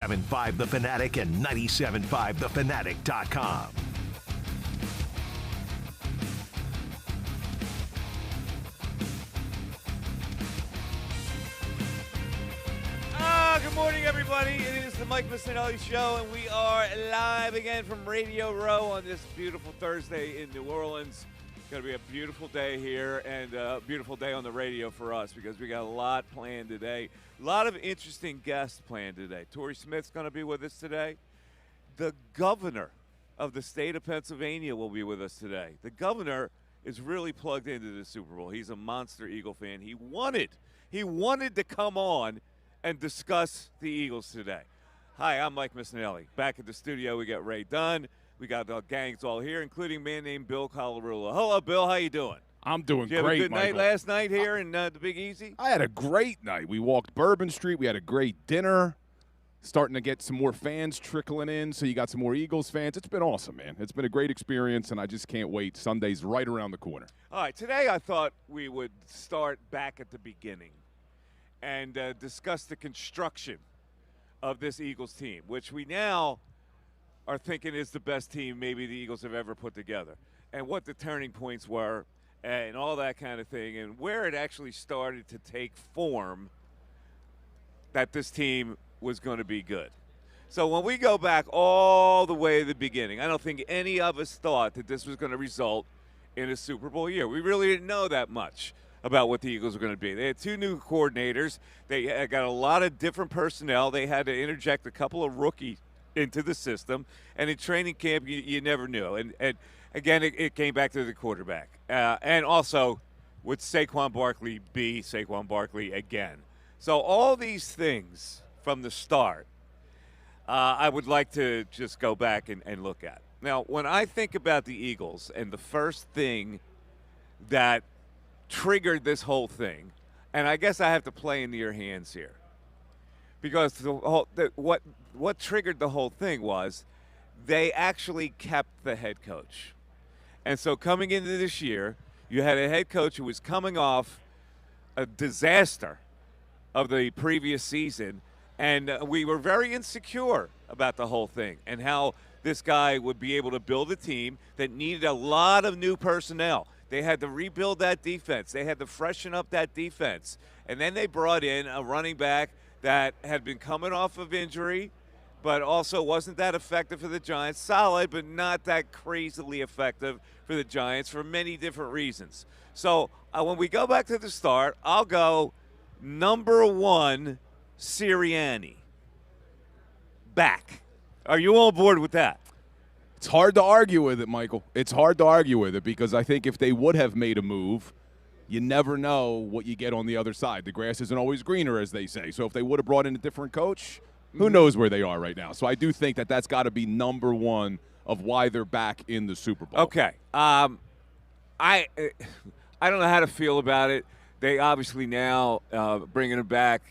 97.5 The Fanatic and 97.5thefanatic.com. Good morning, everybody. It is the Mike Missanelli Show, and we are live again from Radio Row on this beautiful Thursday in New Orleans. It's going to be a beautiful day here and a beautiful day on the radio for us because we got a lot planned today. A lot of interesting guests planned today. Torrey Smith's going to be with us today. The governor of the state of Pennsylvania will be with us today. The governor is really plugged into the Super Bowl. He's a monster Eagle fan. He wanted to come on and discuss the Eagles today. Hi, I'm Mike Missanelli. Back at the studio, we got Ray Dunn. We got the gangs all here, including a man named Bill Colarulo. Hello, Bill. How you doing? I'm doing Did you great, have a good Michael. night last night here in the Big Easy? I had a great night. We walked Bourbon Street. We had a great dinner. Starting to get some more fans trickling in, so you got some more Eagles fans. It's been awesome, man. It's been a great experience, and I just can't wait. Sunday's right around the corner. All right, today I thought we would start back at the beginning and discuss the construction of this Eagles team, which we now are thinking is the best team maybe the Eagles have ever put together, and what the turning points were and all that kind of thing, and where it actually started to take form that this team was going to be good. So when we go back all the way to the beginning, I don't think any of us thought that this was going to result in a Super Bowl year. We really didn't know that much about what the Eagles were going to be. They had two new coordinators. They got a lot of different personnel. They had to interject a couple of rookies into the system. And in training camp, you never knew. And again, it came back to the quarterback. And also, would Saquon Barkley be Saquon Barkley again? So all these things from the start, I would like to just go back and look at. Now, when I think about the Eagles and the first thing that triggered this whole thing, and I guess I have to play into your hands here, because what triggered the whole thing was they actually kept the head coach. And so coming into this year, you had a head coach who was coming off a disaster of the previous season, and we were very insecure about the whole thing and how this guy would be able to build a team that needed a lot of new personnel. They had to rebuild that defense. They had to freshen up that defense. And then they brought in a running back that had been coming off of injury, but also wasn't that effective for the Giants. Solid, but not that crazily effective for the Giants for many different reasons. So when we go back to the start, I'll go number one, Sirianni. Back. Are you on board with that? It's hard to argue with it, Michael. It's hard to argue with it because I think if they would have made a move, you never know what you get on the other side. The grass isn't always greener, as they say. So if they would have brought in a different coach, who knows where they are right now. So I do think that that's got to be number one of why they're back in the Super Bowl. Okay. I don't know how to feel about it. They obviously now, bringing it back,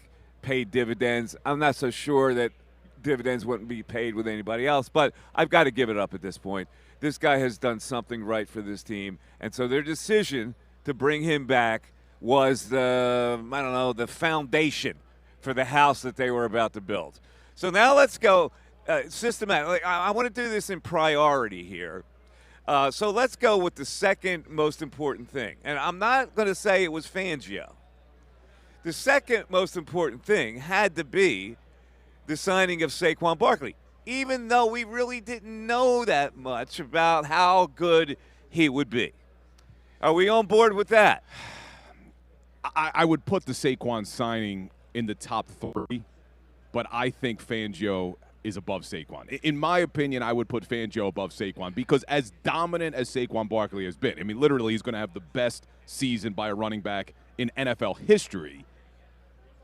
paid dividends. I'm not so sure that dividends wouldn't be paid with anybody else, but I've got to give it up at this point. This guy has done something right for this team, and so their decision to bring him back was the foundation for the house that they were about to build. So now let's go systematic. I want to do this in priority here. So let's go with the second most important thing, and I'm not going to say it was Fangio. The second most important thing had to be the signing of Saquon Barkley, even though we really didn't know that much about how good he would be. Are we on board with that? I would put the Saquon signing in the top three, but I think Fangio is above Saquon. In my opinion, I would put Fangio above Saquon because as dominant as Saquon Barkley has been, I mean, literally he's going to have the best season by a running back in NFL history.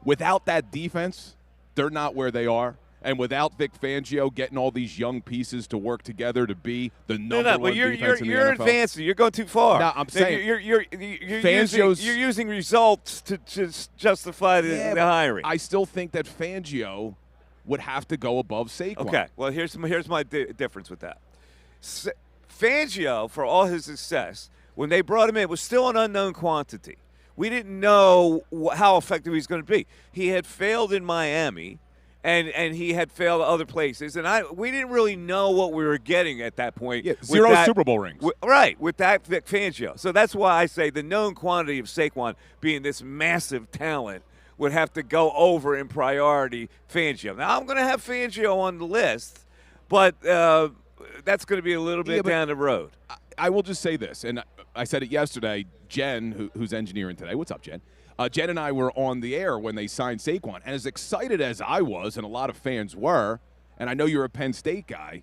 Without that defense, they're not where they are. And without Vic Fangio getting all these young pieces to work together to be the number one defense in the NFL. You're advancing. You're going too far. No, I'm saying you're using results to justify the hiring. I still think that Fangio would have to go above Saquon. Okay. Well, here's my difference with that. Fangio, for all his success, when they brought him in, was still an unknown quantity. We didn't know how effective he was going to be. He had failed in Miami, and he had failed other places, and we didn't really know what we were getting at that point. Yeah, zero Super Bowl rings. Right, with that Vic Fangio. So that's why I say the known quantity of Saquon being this massive talent would have to go over in priority Fangio. Now, I'm going to have Fangio on the list, but that's going to be a little bit down the road. I will just say this, and I said it yesterday. Jen, who's engineering today, what's up, Jen? Jen and I were on the air when they signed Saquon, and as excited as I was, and a lot of fans were, and I know you're a Penn State guy,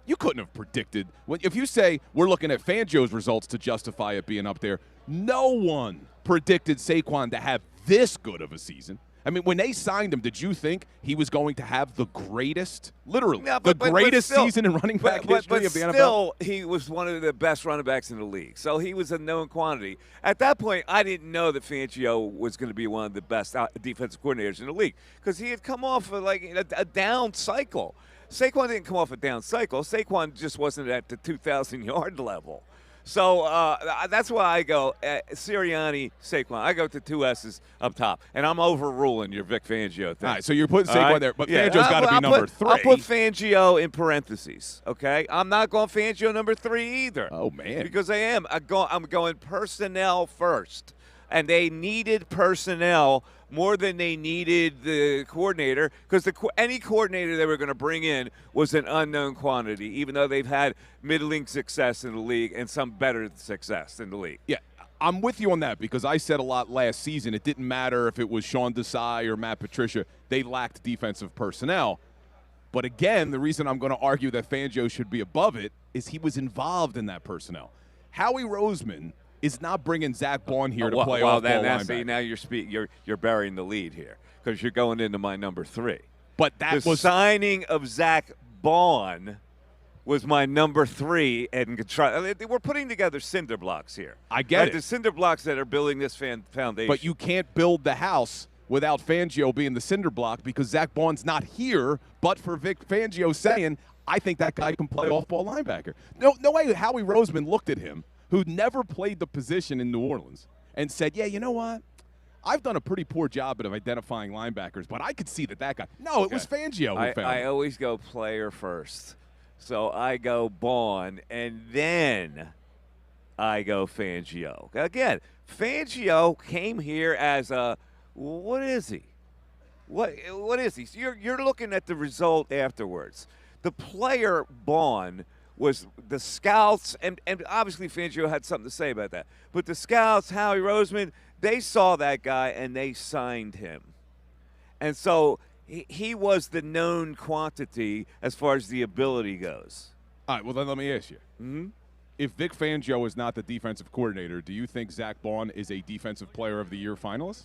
you couldn't have predicted. If you say we're looking at Fangio's results to justify it being up there, no one predicted Saquon to have this good of a season. I mean, when they signed him, did you think he was going to have the greatest, literally, the greatest season in running back history of the NFL? Still, he was one of the best running backs in the league. So he was a known quantity. At that point, I didn't know that Fangio was going to be one of the best defensive coordinators in the league because he had come off of like a down cycle. Saquon didn't come off a down cycle. Saquon just wasn't at the 2,000-yard level. So that's why I go Sirianni, Saquon. I go to two S's up top, and I'm overruling your Vic Fangio thing. All right, so you're putting Saquon there, but Fangio's got to be number 3. I'll put Fangio in parentheses, okay? I'm not going Fangio number 3 either. Oh, man. Because I'm going personnel first, and they needed personnel more than they needed the coordinator because any coordinator they were going to bring in was an unknown quantity, even though they've had middling success in the league and some better success in the league. Yeah, I'm with you on that because I said a lot last season. It didn't matter if it was Sean Desai or Matt Patricia. They lacked defensive personnel. But again, the reason I'm going to argue that Fangio should be above it is he was involved in that personnel. Howie Roseman is not bringing Zach Baun here to play off-ball linebacker. See, now you're burying the lead here because you're going into my number 3. But that the signing of Zach Baun was my number 3, and we're putting together cinder blocks here. I get it. The cinder blocks that are building this foundation. But you can't build the house without Fangio being the cinder block because Zach Baun's not here, but for Vic Fangio saying, I think that guy can play off-ball linebacker. No way Howie Roseman looked at him, who'd never played the position in New Orleans, and said, yeah, you know what? I've done a pretty poor job of identifying linebackers, but I could see that guy. No, it was Fangio who found him. I always go player first. So I go Baun, and then I go Fangio. Again, Fangio came here as what is he? What is he? So you're looking at the result afterwards. The player Baun was the scouts, and obviously Fangio had something to say about that. But the scouts, Howie Roseman, they saw that guy and they signed him. And so he was the known quantity as far as the ability goes. All right, well, then let me ask you. Mm-hmm. If Vic Fangio is not the defensive coordinator, do you think Zach Baun is a Defensive Player of the Year finalist?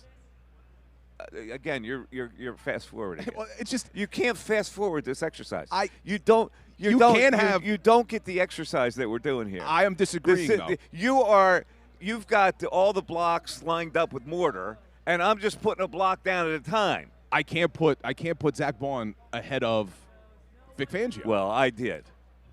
Again, you're fast forwarding. Well, it's just you can't fast forward this exercise. You don't get the exercise that we're doing here. I am disagreeing. Though. You've got all the blocks lined up with mortar, and I'm just putting a block down at a time. I can't put Zach Baun ahead of Vic Fangio. Well, I did.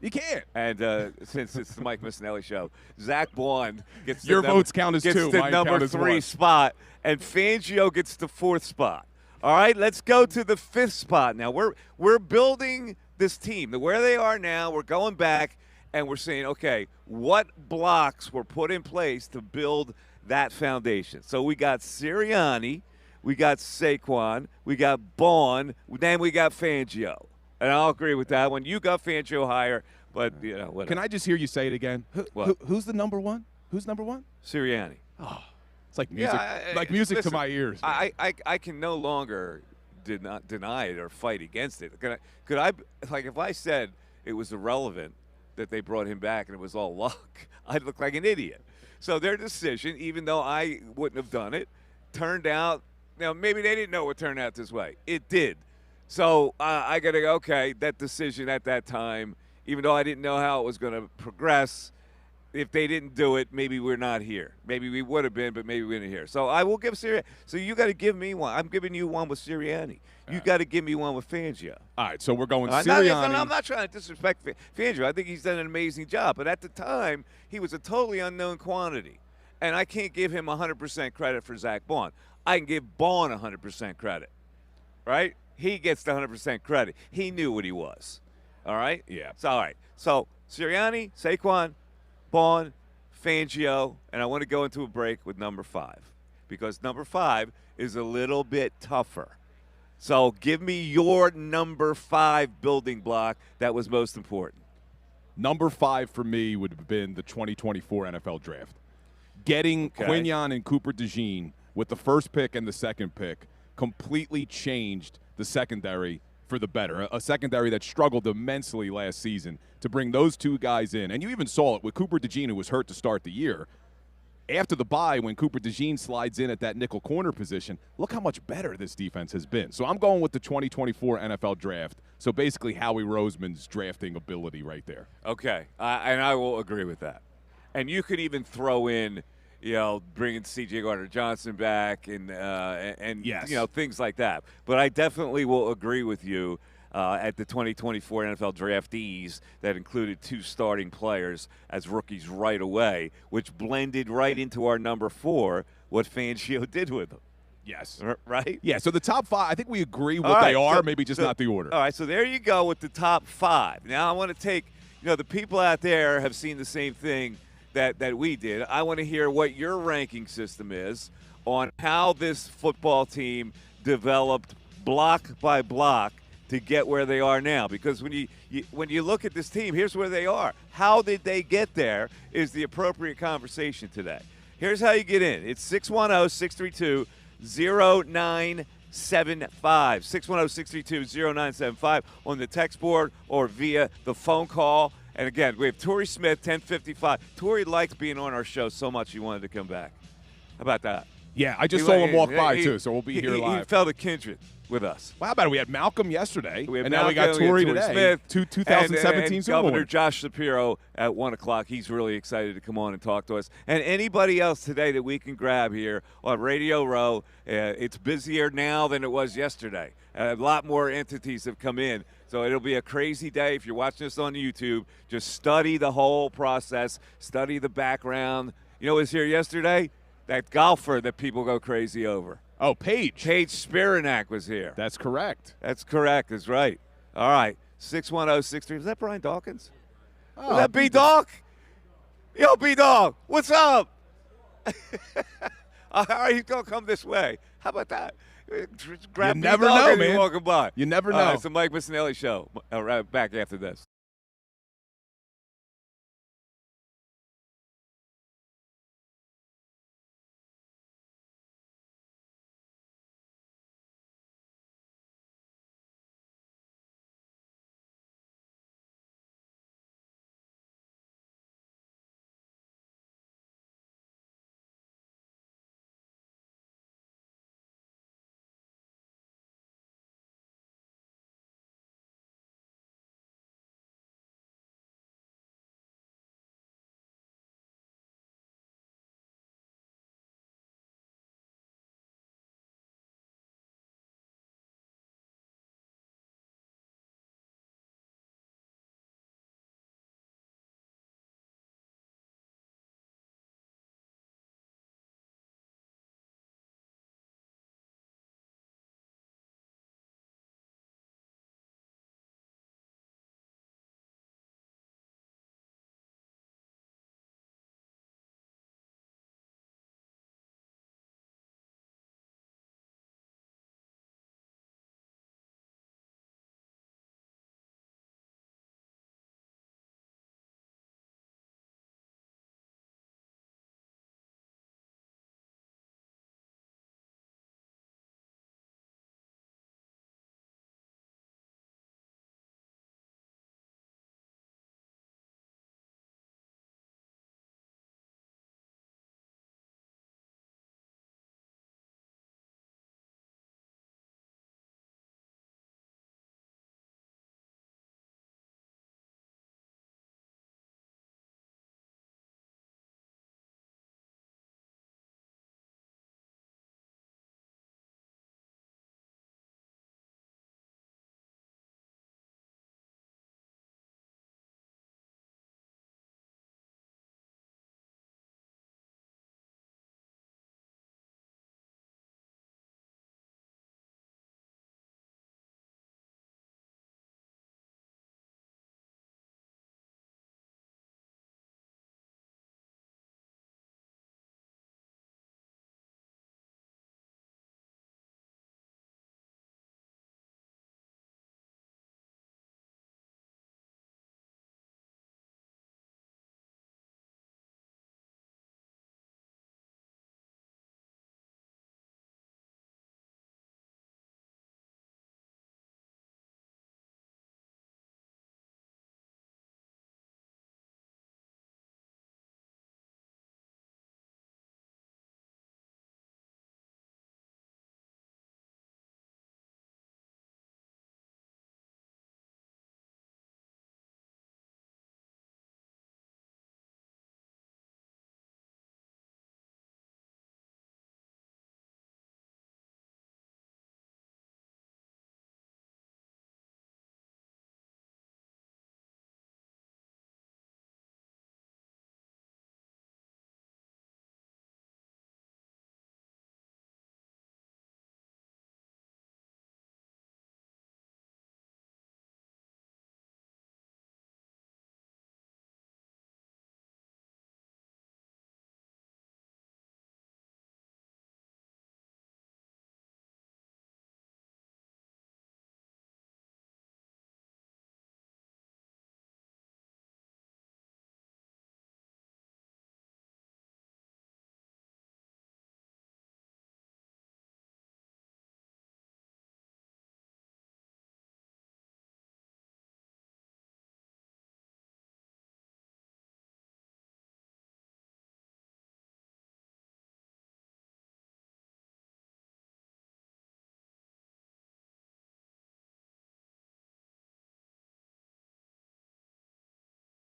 You can't. And since it's the Mike Missanelli show, Zach Baun gets your votes count as 2. Gets the number 3 spot, and Fangio gets the 4th spot. All right, let's go to the 5th spot now. We're building this team. Where they are now, we're going back, and we're saying, okay, what blocks were put in place to build that foundation? So we got Sirianni, we got Saquon, we got Baun, then we got Fangio. And I'll agree with that one. You got Fangio higher, but, whatever. Can I just hear you say it again? Who's the number 1? Who's number 1? Sirianni. Oh, it's like music, music listen, to my ears. I can no longer deny it or fight against it. Could I if I said it was irrelevant that they brought him back and it was all luck, I'd look like an idiot. So their decision, even though I wouldn't have done it, turned out. Now maybe they didn't know it would turn out this way. It did. So I got to go, okay, that decision at that time, even though I didn't know how it was going to progress, if they didn't do it, maybe we're not here. Maybe we would have been, but maybe we're not here. So I will give Sirianni. So you got to give me one. I'm giving you one with Sirianni. You got to give me one with Fangio. All right, so we're going Sirianni. I'm not trying to disrespect Fangio. I think he's done an amazing job. But at the time, he was a totally unknown quantity. And I can't give him 100% credit for Zach Baun. I can give Baun 100% credit, right? he gets the 100% credit. He knew what he was. All right? Yeah. It's all right. So, Sirianni, Saquon, Bond, Fangio, and I want to go into a break with number 5 because number 5 is a little bit tougher. So, give me your number 5 building block that was most important. Number 5 for me would have been the 2024 NFL Draft. Getting Quinyon and Cooper DeJean with the first pick and the second pick completely changed the secondary for the better. A secondary that struggled immensely last season to bring those two guys in. And you even saw it with Cooper DeJean, who was hurt to start the year. After the bye, when Cooper DeJean slides in at that nickel corner position, look how much better this defense has been. So I'm going with the 2024 NFL Draft. So basically Howie Roseman's drafting ability right there. Okay, and I will agree with that. And you could even throw in, bringing C.J. Gardner-Johnson back and yes, things like that. But I definitely will agree with you at the 2024 NFL draftees that included 2 starting players as rookies right away, which blended right into our number 4, what Fangio did with them. Yes. Right? Yeah, so the top 5, I think we agree what they are, maybe just not the order. All right, so there you go with the top 5. Now I want to take, the people out there have seen the same thing that we did. I want to hear what your ranking system is on how this football team developed block by block to get where they are now. Because when you look at this team, here's where they are. How did they get there is the appropriate conversation today. Here's how you get in. It's 610-632-0975. 610-632-0975 on the text board or via the phone call. And again, we have Torrey Smith, 1055. Torrey likes being on our show so much he wanted to come back. How about that? Yeah, I just saw him walk by, too, so we'll be here live. He felt a kindred with us. Well, how about it? We had Malcolm yesterday, and now we got Torrey today. Smith, 2017 and Super Governor Bowl. Josh Shapiro at 1 o'clock. He's really excited to come on and talk to us. And anybody else today that we can grab here on Radio Row, it's busier now than it was yesterday. A lot more entities have come in. So it'll be a crazy day. If you're watching us on YouTube, just study the whole process, study the background. You know who was here yesterday? That golfer that people go crazy over. Oh, Paige. Paige Spiranak was here. That's correct. That's correct. That's right. All right. 610-63. Was that Brian Dawkins? Oh, was that B-Dog? Yo, B-Dog, what's up? All right, he's going to come this way. How about that? Grab you never know, man. Walking by. You never know. It's the Mike Missanelli Show. Right back after this.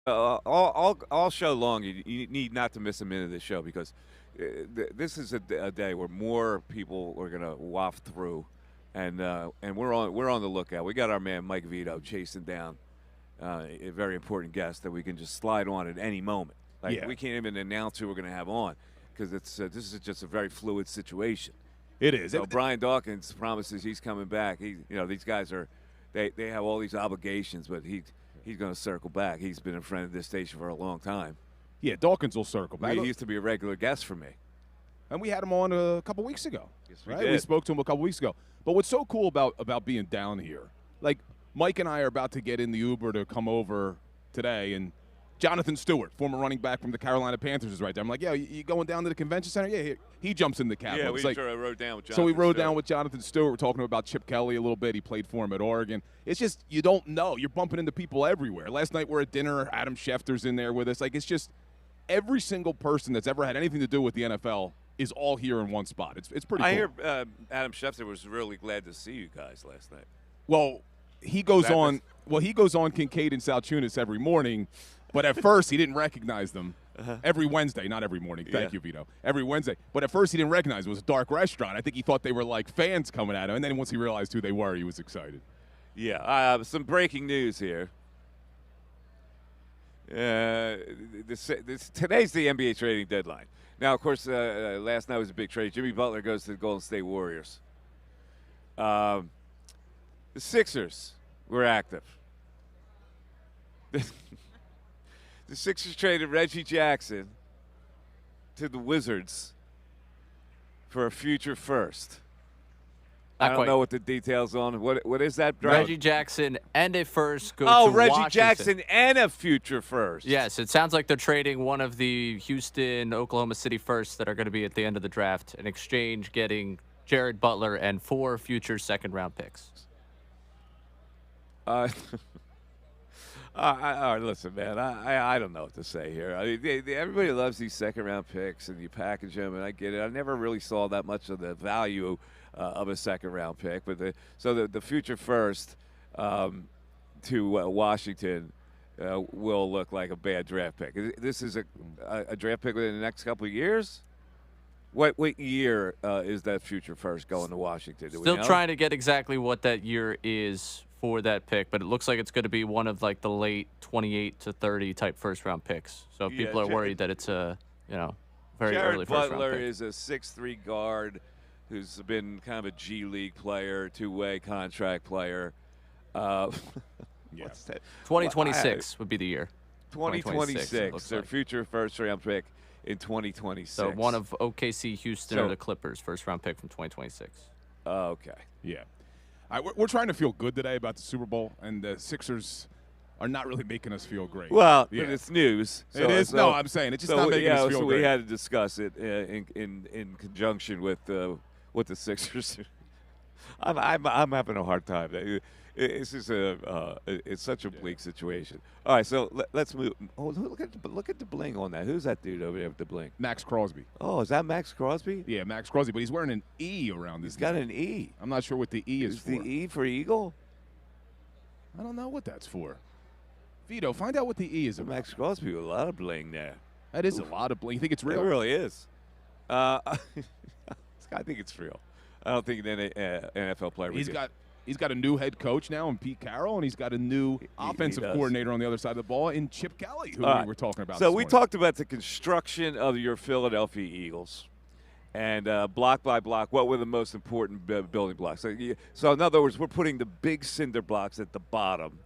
all show long, you need not to miss a minute of the show because this is a day where more people are going to waft through, and we're on the lookout. We got our man Mike Vito chasing down a very important guest that we can just slide on at any moment. Like we can't even announce who we're going to have on because it's this is just a very fluid situation. It is. So Brian Dawkins promises he's coming back. These guys are they have all these obligations, but he's going to circle back. He's been a friend of this station for a long time. Yeah, Dawkins will circle back. He used to be a regular guest for me. And we had him on a couple weeks ago. Yes, we spoke to him a couple weeks ago. But what's so cool about being down here, like Mike and I are about to get in the Uber to come over today, and Jonathan Stewart, former running back from the Carolina Panthers, is right there. I'm like, yeah, you going down to the convention center? Yeah, he jumps in the cab. Yeah, we rode down with Jonathan So we rode Stewart. down with Jonathan Stewart. We're talking about Chip Kelly a little bit. He played for him at Oregon. It's just you don't know. You're bumping into people everywhere. Last night we're at dinner. Adam Schefter's in there with us. Like, it's just every single person that's ever had anything to do with the NFL is all here in one spot. It's pretty cool. I hear Adam Schefter was really glad to see you guys last night. Well, he goes on Kincade and Salciunas every morning, but at first he didn't recognize them. Every Wednesday, not every morning. Thank you, Vito. Every Wednesday. But at first he didn't recognize it. It was a dark restaurant. I think he thought they were like fans coming at him, and then once he realized who they were, he was excited. Yeah, some breaking news here. Today's the NBA trading deadline. Now, of course, last night was a big trade. Jimmy Butler goes to the Golden State Warriors. The Sixers were active. The Sixers traded Reggie Jackson to the Wizards for a future first. I don't know what the details on. What is that? Reggie Jackson and a first go to Reggie Washington. Jackson and a future first. Yes, it sounds like they're trading one of the Houston, Oklahoma City firsts that are going to be at the end of the draft in exchange getting Jared Butler and 4 future second-round picks. Listen, man, I don't know what to say here. I mean, everybody loves these second-round picks, and you package them, and I get it. I never really saw that much of the value of a second-round pick. But the future first to Washington will look like a bad draft pick. This is a draft pick within the next couple of years? What year is that future first going to Washington? Still trying to get exactly what that year is for that pick, but it looks like it's going to be one of like the late 28 to 30 type first-round picks. So people are worried that it's a very early first-round pick. Jared Butler is a 6'3" guard who's been kind of a G League player, two-way contract player. What's that? 2026 would be the year. 2026, their future first-round pick in 2026. So one of OKC, Houston, or the Clippers first-round pick from 2026. Okay. Yeah. We're trying to feel good today about the Super Bowl, and the Sixers are not really making us feel great. Well, it's news. So, it is. No, I'm saying it's just not making us feel great. We had to discuss it in conjunction with the Sixers. I'm having a hard time. It's just it's such a bleak situation. All right, so let's move. Oh, look at the bling on that. Who's that dude over there with the bling? Max Crosby. Oh, is that Max Crosby? Yeah, Max Crosby, but he's wearing an E around this. He's got an E. I'm not sure what the E is for. Is the E for Eagle? I don't know what that's for. Vito, find out what the E is about. Max Crosby with a lot of bling there. That is a lot of bling. You think it's real? It really is. I think it's real. I don't think an NFL player. He's got a new head coach now in Pete Carroll, and he's got a new offensive coordinator on the other side of the ball in Chip Kelly, who we were talking about. So we talked about the construction of your Philadelphia Eagles, and block by block, what were the most important building blocks? So in other words, we're putting the big cinder blocks at the bottom,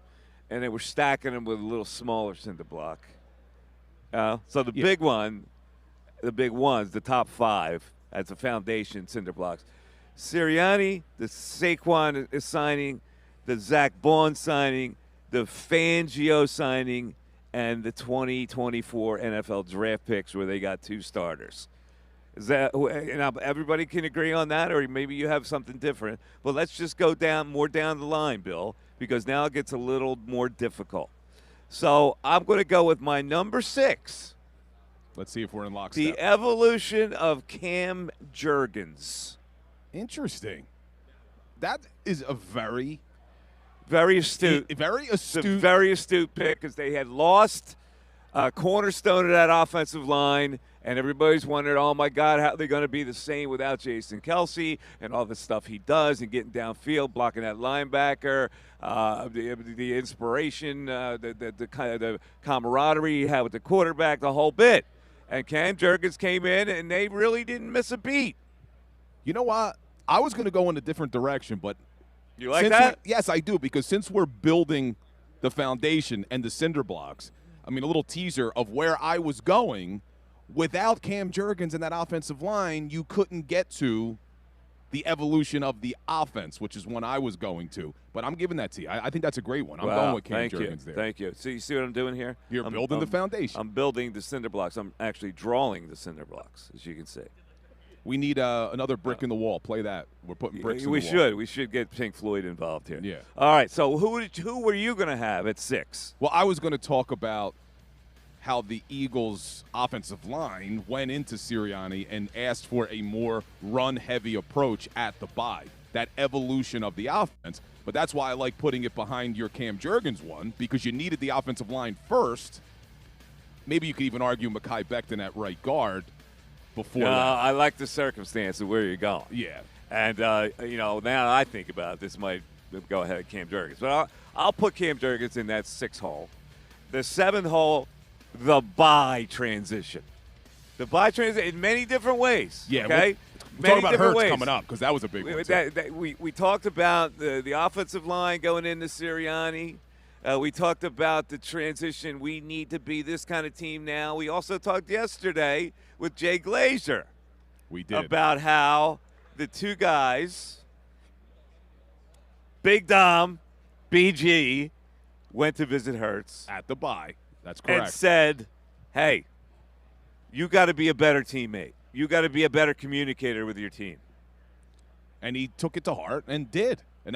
and then we're stacking them with a little smaller cinder block. So the big ones, the top 5 as the foundation cinder blocks. Sirianni, the Saquon signing, the Zach Bond signing, the Fangio signing, and the 2024 NFL draft picks where they got 2 starters. Is that everybody can agree on that, or maybe you have something different? But let's just go more down the line, Bill, because now it gets a little more difficult. So I'm going to go with my number 6. Let's see if we're in lockstep. The evolution of Cam Jurgens. Interesting. That is a very astute. Very astute. Very astute pick because they had lost cornerstone of that offensive line, and everybody's wondering, oh, my God, how are they going to be the same without Jason Kelsey and all the stuff he does and getting downfield, blocking that linebacker, the inspiration, the kind of the camaraderie he had with the quarterback, the whole bit. And Cam Jurgens came in, and they really didn't miss a beat. You know what? I was going to go in a different direction, but you like that? Yes, I do, because since we're building the foundation and the cinder blocks, I mean, a little teaser of where I was going. Without Cam Jurgens and that offensive line, you couldn't get to the evolution of the offense, which is one I was going to. But I'm giving that to you. I think that's a great one. I'm going with Cam Jurgens there. Thank you. So you see what I'm doing here? I'm building the foundation. I'm building the cinder blocks. I'm actually drawing the cinder blocks, as you can see. We need another brick in the wall. Play that. We're putting bricks in the wall. We should get Pink Floyd involved here. Yeah. All right, so who were you going to have at 6? Well, I was going to talk about how the Eagles' offensive line went into Sirianni and asked for a more run-heavy approach at the bye, that evolution of the offense. But that's why I like putting it behind your Cam Jurgens one, because you needed the offensive line first. Maybe you could even argue Mekhi Becton at right guard before that. I like the circumstance of where you're going. Yeah. And, now I think about it, this might go ahead of Cam Jurgens. But I'll put Cam Jurgens in that 6 hole. The 7th hole, the bye transition. The bye transition in many different ways. Yeah. Okay? We're talking about Hurts coming up, because that was a big one. We talked about the offensive line going into Sirianni. We talked about the transition. We need to be this kind of team now. We also talked yesterday with Jay Glazer. We did. About how the two guys, Big Dom, BG, went to visit Hurts. At the bye. That's correct. And said, hey, you got to be a better teammate. You got to be a better communicator with your team. And he took it to heart and did. And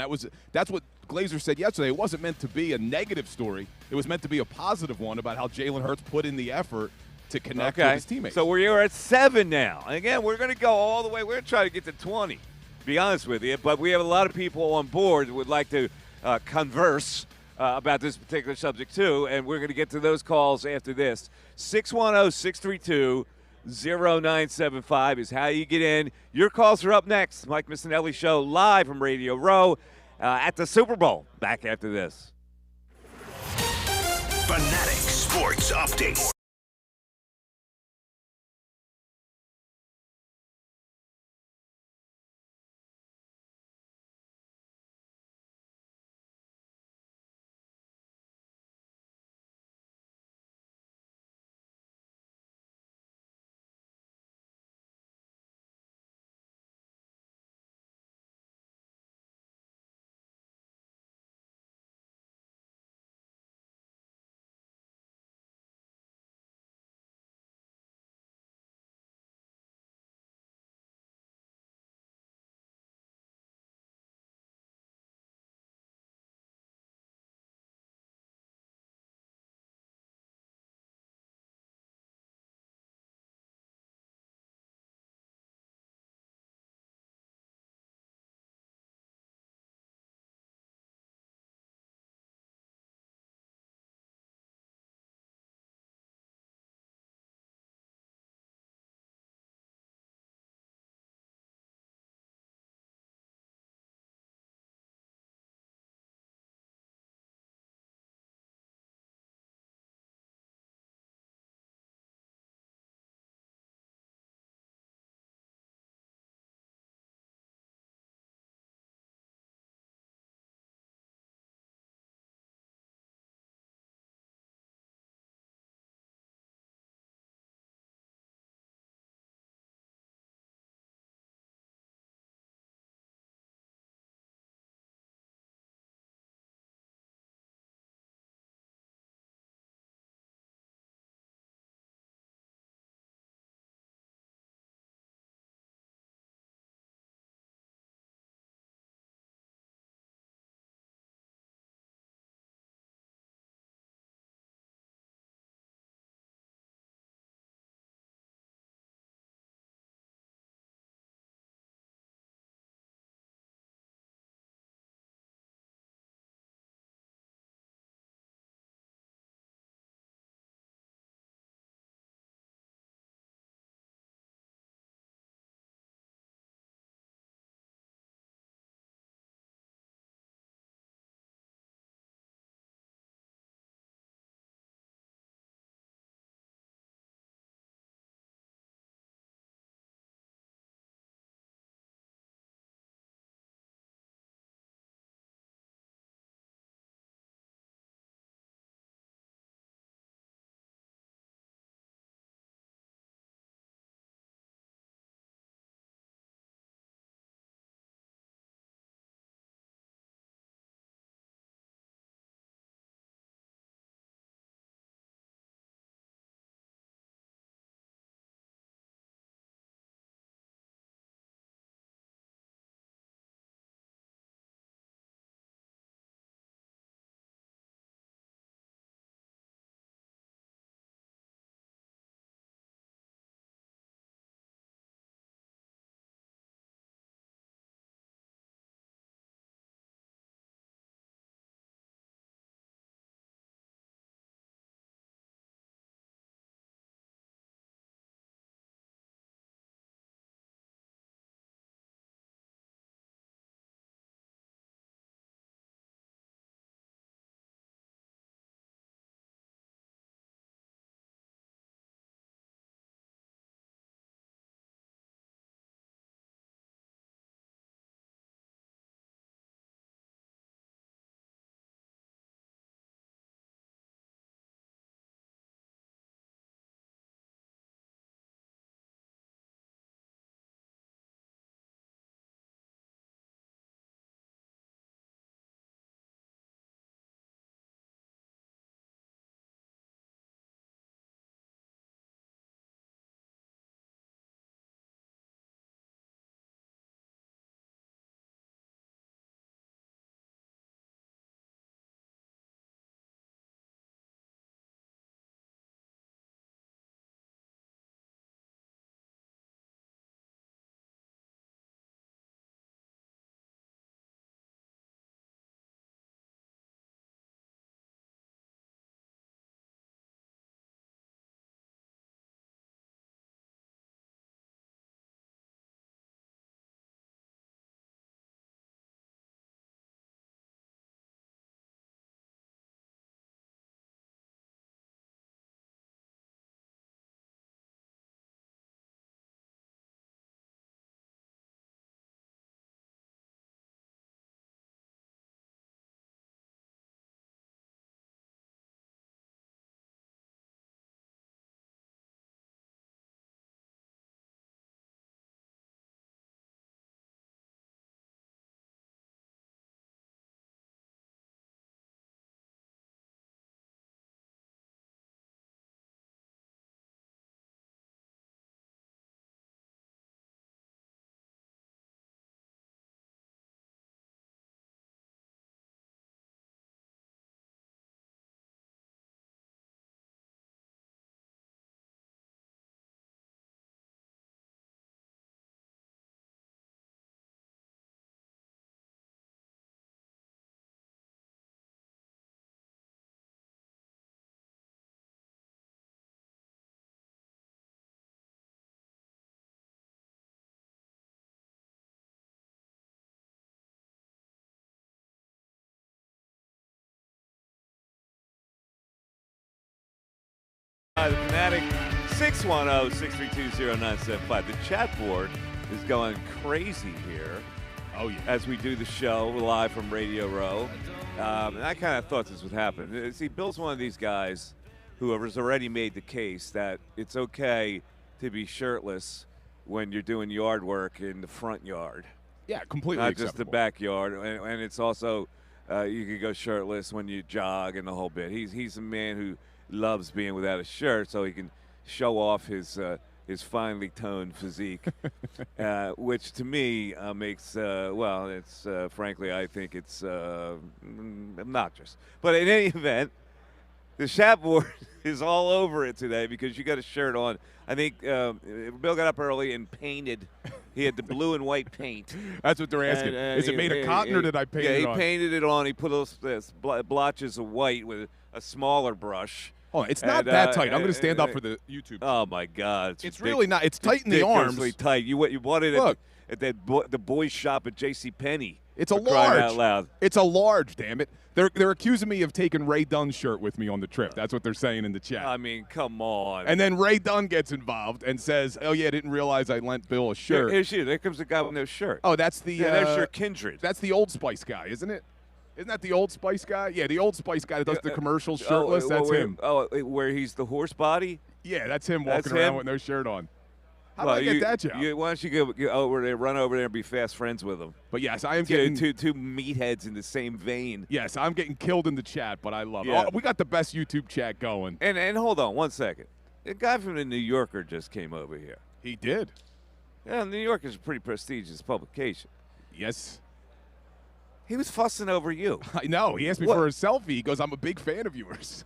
that's what Glazer said yesterday. It wasn't meant to be a negative story. It was meant to be a positive one about how Jalen Hurts put in the effort to connect with his teammates. So we're at 7 now. And again, we're going to go all the way. We're going to try to get to 20, to be honest with you. But we have a lot of people on board who would like to converse about this particular subject, too. And we're going to get to those calls after this. 610-632-0975 is how you get in. Your calls are up next. Mike Missanelli Show live from Radio Row at the Super Bowl. Back after this. Fanatic Sports Update. Fanatic. 610-632-0975. The chat board is going crazy here. Oh, yeah. As we do the show live from Radio Row. And I kind of thought this would happen. See, Bill's one of these guys who has already made the case that it's okay to be shirtless when you're doing yard work in the front yard. Yeah, completely Not acceptable. just the backyard. And it's also you could go shirtless when you jog and the whole bit. He's a man who loves being without a shirt so he can show off his finely toned physique, which to me makes, it's frankly, I think it's obnoxious. But in any event, the chat board is all over it today because you got a shirt on. I think Bill got up early and painted. He had the blue and white paint. That's what they're asking. Is it made of cotton or did I paint it on? Yeah, he painted it on. He put those blotches of white with a smaller brush. Oh, it's not that tight. I'm going to stand up for the YouTube. Oh my God! It's really not. It's tight in the arms. Tight. You bought it at the boys' shop at J.C. Penney. It's a large. Crying out loud. It's a large. Damn it! They're accusing me of taking Ray Dunn's shirt with me on the trip. That's what they're saying in the chat. I mean, come on. And then Ray Dunn gets involved and says, "Oh yeah, I didn't realize I lent Bill a shirt." There comes the guy with no shirt. Oh, that's the. There's your kindred. That's the Old Spice guy, isn't it? Isn't that the Old Spice guy? Yeah, the Old Spice guy that does the commercials shirtless. That's him. Oh, where he's the horse body? Yeah, that's him walking around with no shirt on. How do I get that job? Why don't you go over there, run over there, and be fast friends with him? But yes, I am getting two meatheads in the same vein. Yes, I'm getting killed in the chat, but I love it. Yeah. Oh, we got the best YouTube chat going. And hold on 1 second. The guy from the New Yorker just came over here. He did. Yeah, New Yorker is a pretty prestigious publication. Yes. He was fussing over you. I know. He asked me for a selfie. He goes, "I'm a big fan of yours."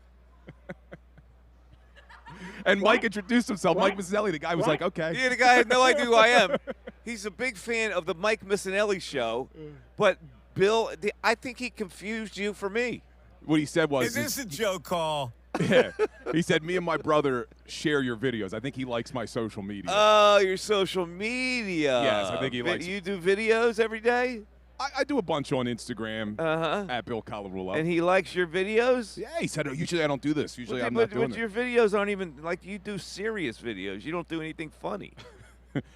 And Mike introduced himself. Mike Missanelli. The guy was like, "Okay." Yeah, the guy had no idea who I am. He's a big fan of the Mike Missanelli show. But, Bill, I think he confused you for me. What he said was, "Is this a joke call?" Yeah. He said, "Me and my brother share your videos. I think he likes my social media." Oh, your social media. Yes, I think he likes. You do videos every day? I do a bunch on Instagram at Bill Colarulo. And he likes your videos? Yeah, he said, usually I don't do this. Usually I'm not doing it. But your videos aren't even, like, you do serious videos. You don't do anything funny.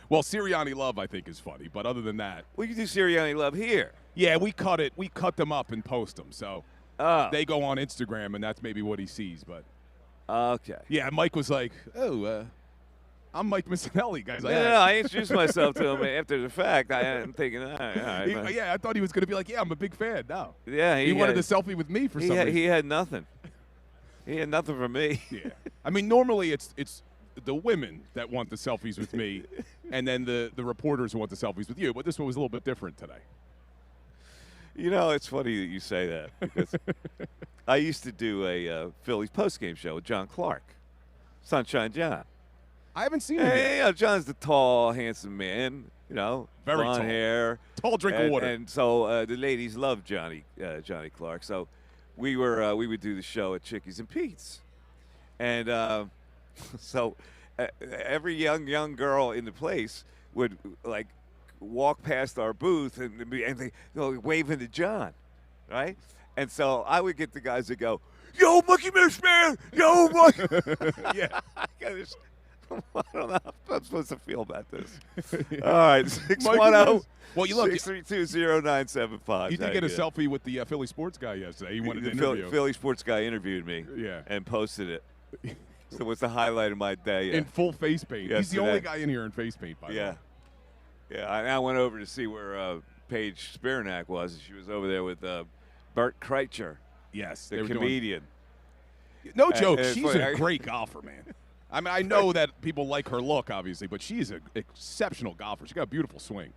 Well, Sirianni Love, I think, is funny. But other than that. Well, you do Sirianni Love here. Yeah, we cut it. We cut them up and post them. So they go on Instagram, and that's maybe what he sees. But okay. Yeah, Mike was like, I'm Mike Missanelli, guys. Yeah, I introduced myself to him after the fact. I'm thinking, all right. Yeah, I thought he was going to be like, yeah, I'm a big fan. No. Yeah, he wanted a selfie with me for some reason. He had nothing. He had nothing for me. Yeah. I mean, normally it's the women that want the selfies with me, and then the reporters who want the selfies with you. But this one was a little bit different today. You know, it's funny that you say that because I used to do a Phillies postgame show with John Clark, Sunshine John. I haven't seen him yet. You know, John's the tall, handsome man. You know, very blonde tall hair, tall drink of water. And so the ladies love Johnny Clark. So we would do the show at Chickies and Pete's, and so every young girl in the place would like walk past our booth and they waving to John, right? And so I would get the guys that go, "Yo, Monkey Mish, man! Yo, Monkey!" Yeah. I don't know how I'm supposed to feel about this. All right, 610. Well, you look. 632-0975. You did get a selfie with the Philly sports guy yesterday. He wanted to interview. Philly sports guy interviewed me. Yeah. And posted it. So it was the highlight of my day. In full face paint. Yesterday. He's the only guy in here in face paint, by the way. Yeah. I went over to see where Paige Spiranak was. She was over there with Bert Kreitzer. Yes. The comedian. No joke. She's a great golfer, man. I mean, I know that people like her look, obviously, but she's an exceptional golfer. She got a beautiful swing.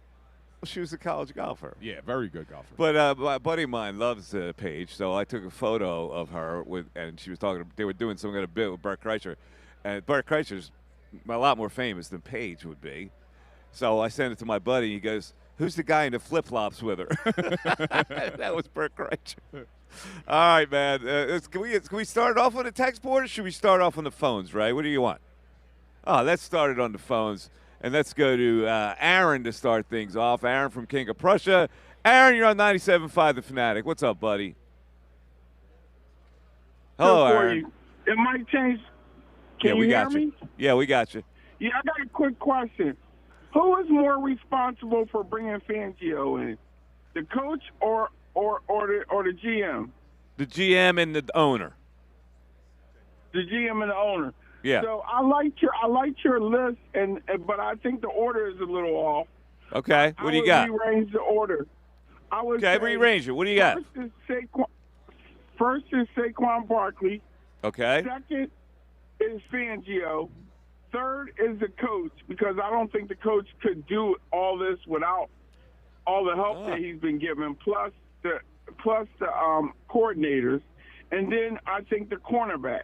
Well, she was a college golfer. Yeah, very good golfer. But my buddy of mine loves Paige, so I took a photo of her and she was talking. They were doing some kind of bit with Bert Kreitzer, and Bert Kreitzer's a lot more famous than Paige would be. So I sent it to my buddy. He goes, "Who's the guy in the flip flops with her?" That was Bert Kreitzer. All right, man. Can we start off on the text board, or should we start off on the phones, Ray? What do you want? Oh, let's start it on the phones, and let's go to Aaron to start things off. Aaron from King of Prussia. Aaron, you're on 97.5 The Fanatic. What's up, buddy? Hello, Aaron. It might change Yeah, we you hear got you. me? Yeah, we got you. Yeah, I got a quick question. Who is more responsible for bringing Fangio in, the coach or the GM? The GM and the owner. The GM and the owner. Yeah. So I liked your list, but I think the order is a little off. Okay. What do you I got? would rearrange the order. I would Okay, say rearrange it. What do you got? First is Saquon Barkley. Okay. Second is Fangio. Third is the coach, because I don't think the coach could do all this without all the help that he's been given, plus the coordinators, and then I think the cornerbacks,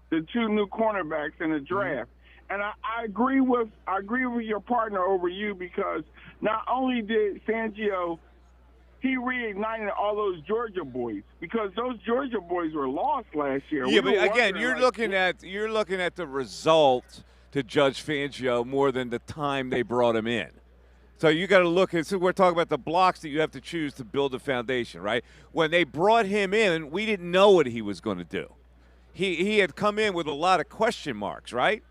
the two new cornerbacks in the draft. And I agree with your partner over you, because not only did Fangio, he reignited all those Georgia boys, because those Georgia boys were lost last year. Yeah, but again, you're looking at the result to judge Fangio more than the time they brought him in. So you got to look at. So we're talking about the blocks that you have to choose to build a foundation, right? When they brought him in, we didn't know what he was going to do. He had come in with a lot of question marks, right?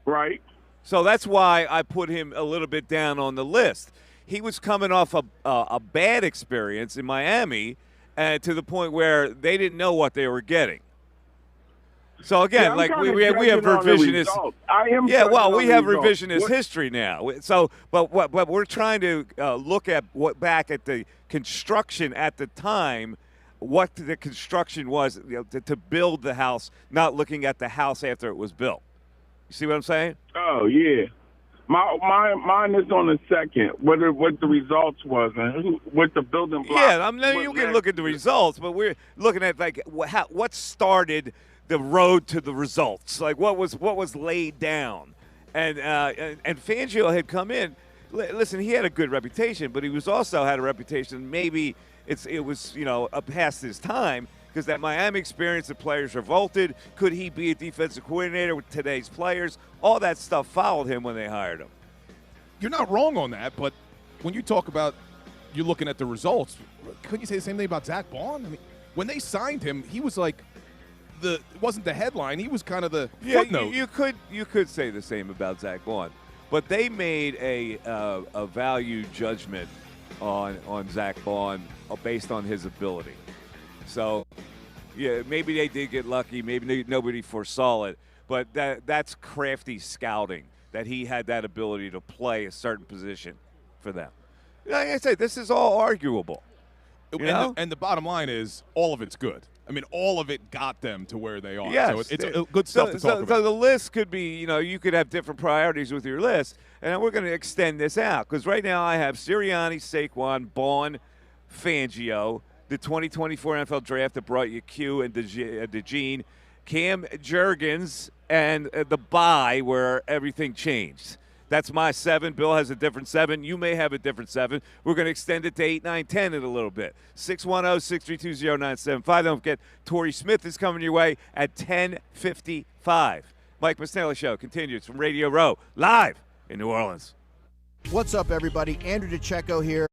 Right. So that's why I put him a little bit down on the list. He was coming off a bad experience in Miami, to the point where they didn't know what they were getting. So again, like we have revisionist. We have revisionist history now. So, but we're trying to look at back at the construction at the time, what the construction was, to build the house, not looking at the house after it was built. You see what I'm saying? Oh yeah. Mine is on the second. What the results was and what the building blocks. Yeah, you can look at the results, but we're looking at like what started the road to the results. Like what was laid down, and Fangio had come in. Listen, he had a good reputation, but he was also had a reputation. Maybe it was past his time. Because that Miami experience, the players revolted. Could he be a defensive coordinator with today's players? All that stuff followed him when they hired him. You're not wrong on that, but when you talk about you're looking at the results, couldn't you say the same thing about Zach Bond? I mean, when they signed him, he was like it wasn't the headline. He was kind of the footnote. You could say the same about Zach Bond, but they made a value judgment on Zach Bond based on his ability. So, yeah, maybe they did get lucky. Maybe nobody foresaw it. But that's crafty scouting, that he had that ability to play a certain position for them. Like I said, this is all arguable. And the bottom line is all of it's good. I mean, all of it got them to where they are. Yes. So it's good stuff to talk about. So the list could be, you could have different priorities with your list. And we're going to extend this out. Because right now I have Sirianni, Saquon, Bond, Fangio, the 2024 NFL Draft that brought you Q and DeGene, Cam Jurgens, and the bye where everything changed. That's my 7. Bill has a different 7. You may have a different 7. We're going to extend it to 8, 9, 10 in a little bit. 610-632-0975. Don't forget, Torrey Smith is coming your way at 10:55. Mike Missanelli Show continues from Radio Row, live in New Orleans. What's up, everybody? Andrew DeCecco here.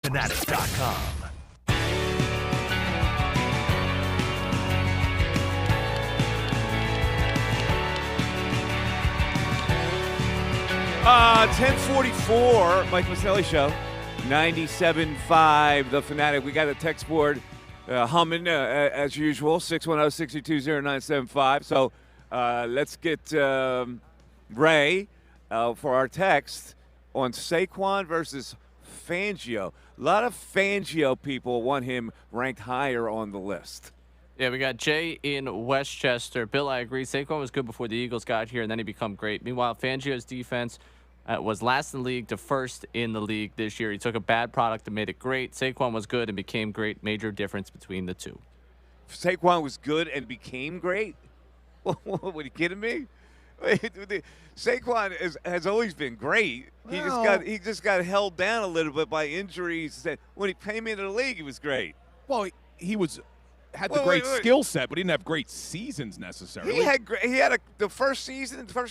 Fanatic.com. Uh, 1044, Mike Missanelli Show, 97.5, The Fanatic. We got a text board humming as usual, 610-622-0975. So let's get Ray for our text on Saquon versus Fangio. A lot of Fangio people want him ranked higher on the list. Yeah, we got Jay in Westchester. Bill, I agree. Saquon was good before the Eagles got here, and then he became great. Meanwhile, Fangio's defense was last in the league to first in the league this year. He took a bad product and made it great. Saquon was good and became great. Major difference between the two. Saquon was good and became great? What, are you kidding me? Saquon has always been great. He just got held down a little bit by injuries. When he came into the league, he was great. Well, he had the great skill set, but he didn't have great seasons necessarily. He had the first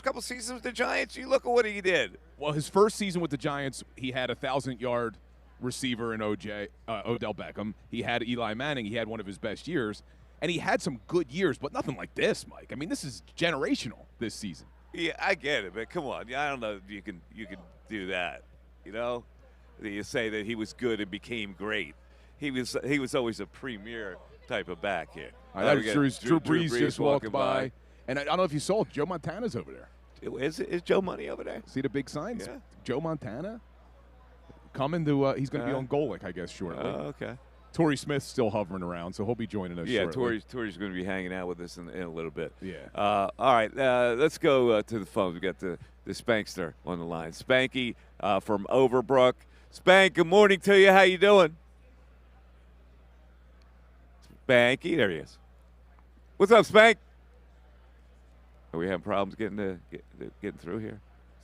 couple seasons with the Giants. You look at what he did. Well, his first season with the Giants, he had a 1,000-yard receiver in Odell Beckham. He had Eli Manning. He had one of his best years, and he had some good years, but nothing like this, Mike. I mean, this is generational this season. Yeah, I get it, but come on. I don't know if you can do that. You know, you say that he was good and became great. He was always a premier type of back here. That was Drew Brees just walked by. And I don't know if you saw it, Joe Montana's over there. Is Joe Money over there? See the big signs? Yeah. Joe Montana coming to he's going to be on Golic, I guess, shortly. Oh, okay. Torrey Smith's still hovering around, so he'll be joining us shortly. Torrey's going to be hanging out with us in a little bit. Yeah. All right, let's go to the phone. We got the Spankster on the line. Spanky from Overbrook. Spank, good morning to you. How you doing? Spanky, there he is. What's up, Spank? Are we having problems getting through here?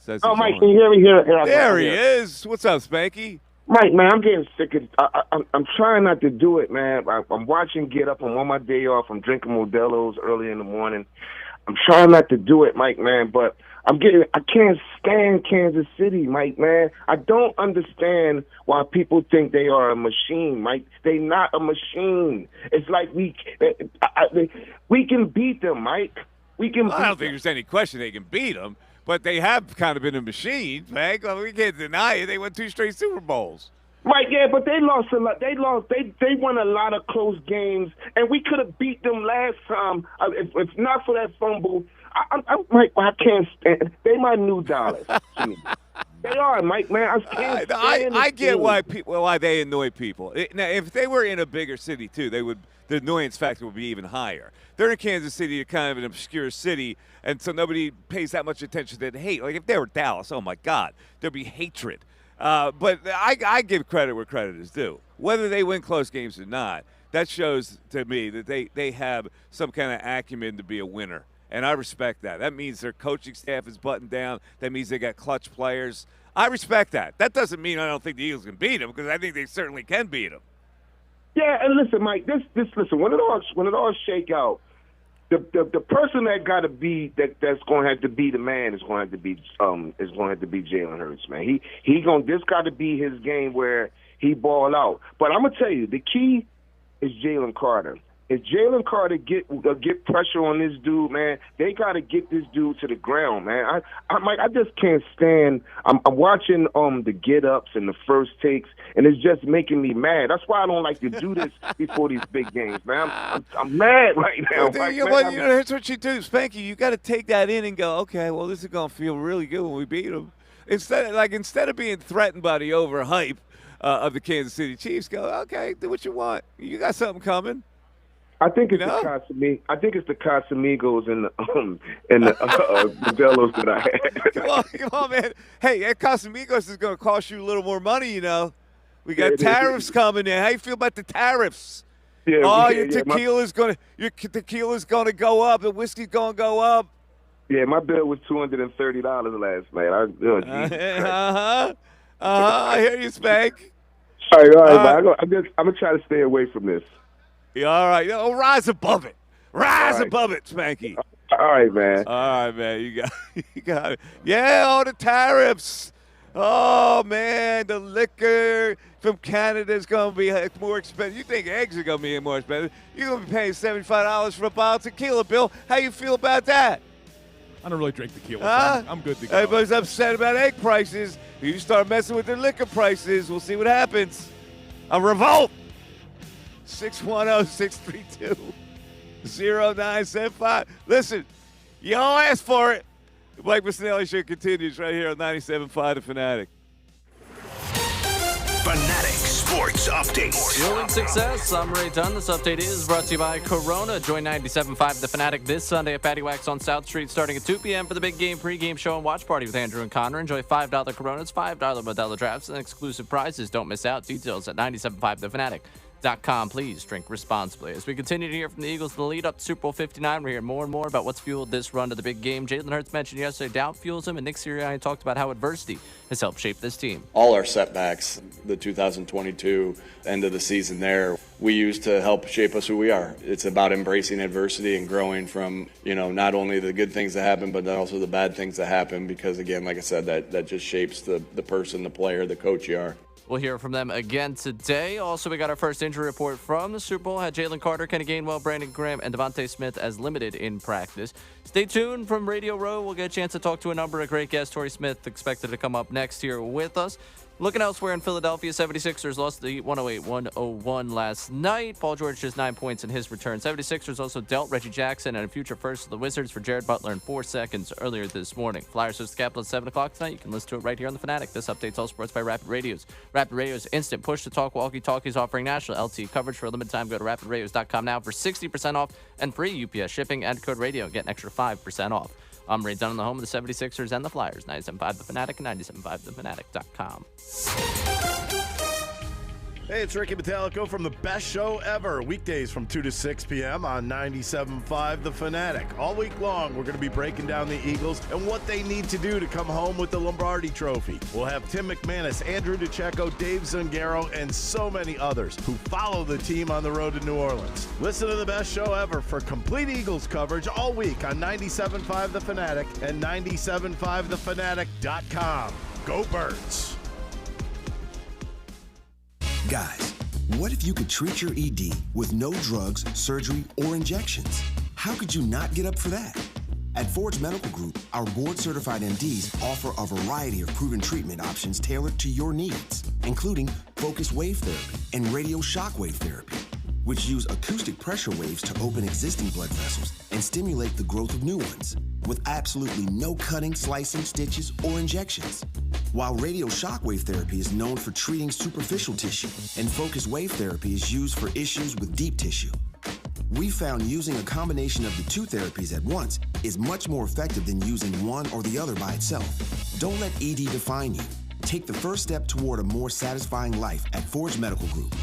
Mike, can you hear me here? There he is. What's up, Spanky? Mike, man, I'm getting sick of. I'm trying not to do it, man. I'm watching Get Up. I'm on my day off. I'm drinking Modelo's early in the morning. I'm trying not to do it, Mike, man, but I can't stand Kansas City, Mike, man. I don't understand why people think they are a machine, Mike. They're not a machine. It's like we can beat them, Mike. We can. I don't think there's any question they can beat them, but they have kind of been a machine, Frank. Well, we can't deny it. They won 2 straight Super Bowls. Right, yeah, but they lost a lot. They won a lot of close games, and we could have beat them last time. If not for that fumble, Mike, I can't stand. They my new dollars. They are, Mike, man. I can't stand. I get why they annoy people. Now, if they were in a bigger city too, the annoyance factor would be even higher. They're in Kansas City, kind of an obscure city, and so nobody pays that much attention to hate. Like if they were Dallas, oh my God, there'd be hatred. But I give credit where credit is due. Whether they win close games or not, that shows to me that they have some kind of acumen to be a winner. And I respect that. That means their coaching staff is buttoned down. That means they got clutch players. I respect that. That doesn't mean I don't think the Eagles can beat them, because I think they certainly can beat them. Yeah, and listen, Mike, listen, when it all shake out, the person that's going to have to be the man is going to have to be Jalen Hurts, man. This got to be his game where he ball out. But I'm gonna tell you, the key is Jalen Carter. If Jalen Carter get pressure on this dude, man, they got to get this dude to the ground, man. I just can't stand. I'm watching the get ups and the first takes, and it's just making me mad. That's why I don't like to do this before these big games, man. I'm mad right now. Here's what you do, Spanky. You got to take that in and go, okay, well, this is gonna feel really good when we beat them. Instead of being threatened by the overhype of the Kansas City Chiefs, go, okay, do what you want. You got something coming. I think it's the Casamigos and the Modelo's that I had. Come on, man. Hey, that Casamigos is going to cost you a little more money, you know. We got tariffs coming in. How you feel about the tariffs? Yeah, your tequila's going to go up. The whiskey's going to go up. Yeah, my bill was $230 last night. I hear you, Spank. All right, I'm gonna try to stay away from this. Yeah, all right. Oh, rise above it. Rise above it, Spanky. All right, man. All right, man. You got it. Yeah, all the tariffs. Oh, man, the liquor, from Canada is going to be more expensive. You think eggs are going to be more expensive. You're going to be paying $75 for a bottle of tequila, Bill. How you feel about that? I don't really drink tequila. So I'm good to go. Everybody's upset about egg prices. You start messing with their liquor prices, we'll see what happens. A revolt. 610-632-0975. Listen, y'all asked for it. The Blake Missanelli Show continues right here on 97.5 The Fanatic. Fanatic Sports Update. Fueling success. I'm Ray Dunn. This update is brought to you by Corona. Join 97.5 The Fanatic this Sunday at Patty Wax on South Street starting at 2 p.m. for the big game pregame show and watch party with Andrew and Connor. Enjoy $5 Coronas, $5 Modelo drafts, and exclusive prizes. Don't miss out. Details at 97.5thefanatic.com. Please drink responsibly. As we continue to hear from the Eagles in the lead up to Super Bowl 59, we hear more and more about what's fueled this run to the big game. Jalen Hurts mentioned yesterday doubt fuels him, and Nick Sirianni talked about how adversity has helped shape this team. All our setbacks, the 2022 end of the season there, we used to help shape us who we are. It's about embracing adversity and growing from, not only the good things that happen, but then also the bad things that happen, because again, like I said, that just shapes the person, the player, the coach you are. We'll hear from them again today. Also, we got our first injury report from the Super Bowl. Had Jalen Carter, Kenny Gainwell, Brandon Graham, and Devontae Smith as limited in practice. Stay tuned from Radio Row. We'll get a chance to talk to a number of great guests. Torrey Smith expected to come up next here with us. Looking elsewhere in Philadelphia, 76ers lost the Heat 108-101 last night. Paul George just 9 points in his return. 76ers also dealt Reggie Jackson and a future first to the Wizards for Jared Butler in 4 seconds earlier this morning. Flyers host the Capitals at 7 o'clock tonight. You can listen to it right here on The Fanatic. This update's all sports by Rapid Radios. Rapid Radios instant push-to-talk walkie-talkies offering national LTE coverage for a limited time. Go to rapidradios.com now for 60% off and free UPS shipping and code radio. Get an extra 5% off. I'm Ray Dunn on the home of the 76ers and the Flyers. 97.5 The Fanatic and 97.5thefanatic.com. Hey, it's Ricky Metallico from the best show ever. Weekdays from 2 to 6 p.m. on 97.5 The Fanatic. All week long, we're going to be breaking down the Eagles and what they need to do to come home with the Lombardi Trophy. We'll have Tim McManus, Andrew DeCecco, Dave Zungaro, and so many others who follow the team on the road to New Orleans. Listen to the best show ever for complete Eagles coverage all week on 97.5 The Fanatic and 97.5thefanatic.com. Go Birds! Guys, what if you could treat your ED with no drugs, surgery, or injections? How could you not get up for that? At Forge Medical Group, our board-certified MDs offer a variety of proven treatment options tailored to your needs, including focused wave therapy and radio shockwave therapy, which use acoustic pressure waves to open existing blood vessels and stimulate the growth of new ones, with absolutely no cutting, slicing, stitches, or injections. While radio shockwave therapy is known for treating superficial tissue, and focused wave therapy is used for issues with deep tissue. We found using a combination of the two therapies at once is much more effective than using one or the other by itself. Don't let ED define you. Take the first step toward a more satisfying life at Forge Medical Group.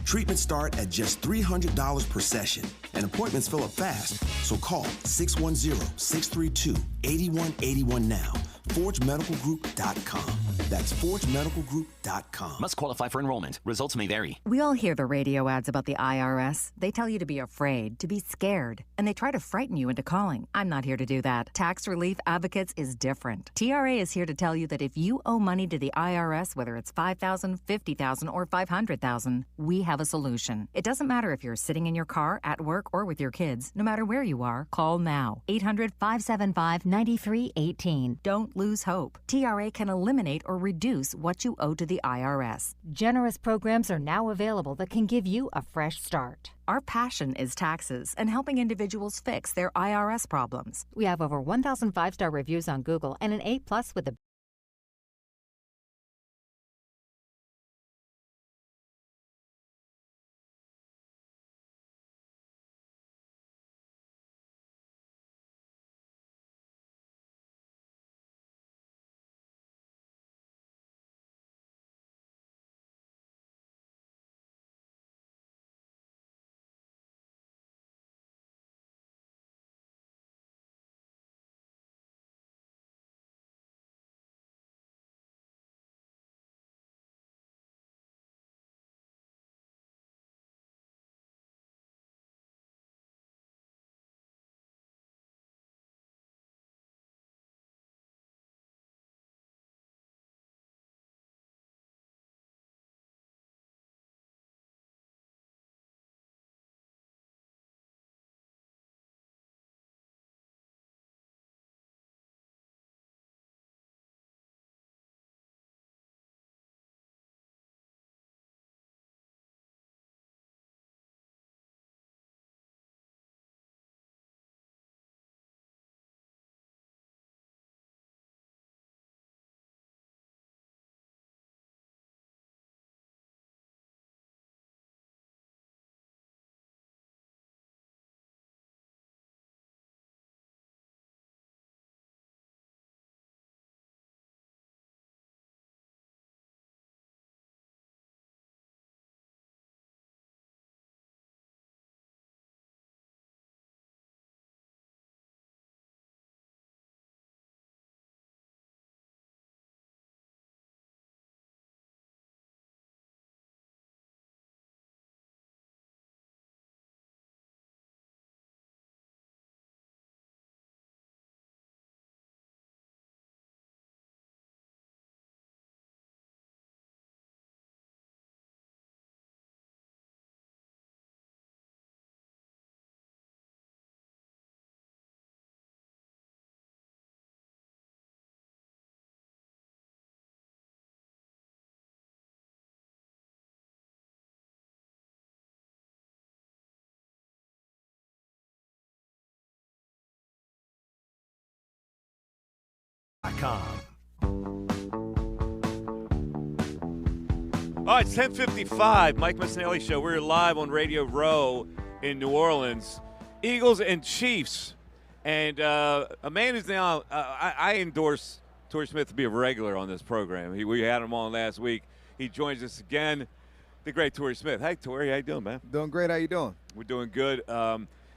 Treatments start at just $300 per session, and appointments fill up fast. So call 610-632-8181 now. ForgeMedicalGroup.com. That's ForgeMedicalGroup.com. Must qualify for enrollment. Results may vary. We all hear the radio ads about the IRS. They tell you to be afraid, to be scared, and they try to frighten you into calling. I'm not here to do that. Tax Relief Advocates is different. TRA is here to tell you that if you owe money to the IRS, whether it's $5,000, $50,000, or $500,000, we have a solution. It doesn't matter if you're sitting in your car, at work, or with your kids. No matter where you are, call now. 800-575-9318. Don't lose hope. TRA can eliminate or reduce what you owe to the IRS. Generous programs are now available that can give you a fresh start. Our passion is taxes and helping individuals fix their IRS problems. We have over 1,000 5-star reviews on Google and an A+ with a FanaticTickets.com. All right, it's 10:55. Mike Missanelli Show. We're live on Radio Row in New Orleans. Eagles and Chiefs. And a man who's now I endorse Torrey Smith to be a regular on this program. We had him on last week. He joins us again, the great Torrey Smith. Hey, Torrey, how you doing, man? Doing great. How you doing? We're doing good.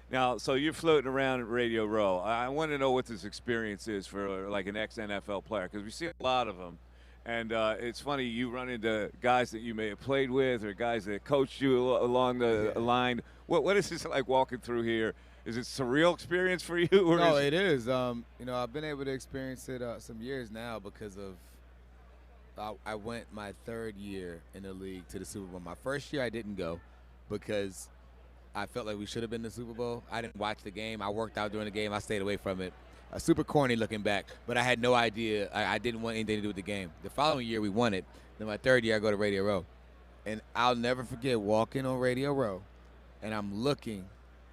Now, so you're floating around at Radio Row. I want to know what this experience is for like an ex-NFL player, because we see a lot of them. And it's funny, you run into guys that you may have played with or guys that coached you along the line. What is this like walking through here? Is it a surreal experience for you? Or no, it is. I've been able to experience it some years now because of I went my third year in the league to the Super Bowl. My first year I didn't go because I felt like we should have been in the Super Bowl. I didn't watch the game. I worked out during the game. I stayed away from it. Super corny looking back, but I had no idea. I didn't want anything to do with the game. The following year we won it. Then my third year I go to Radio Row. And I'll never forget walking on Radio Row, and I'm looking,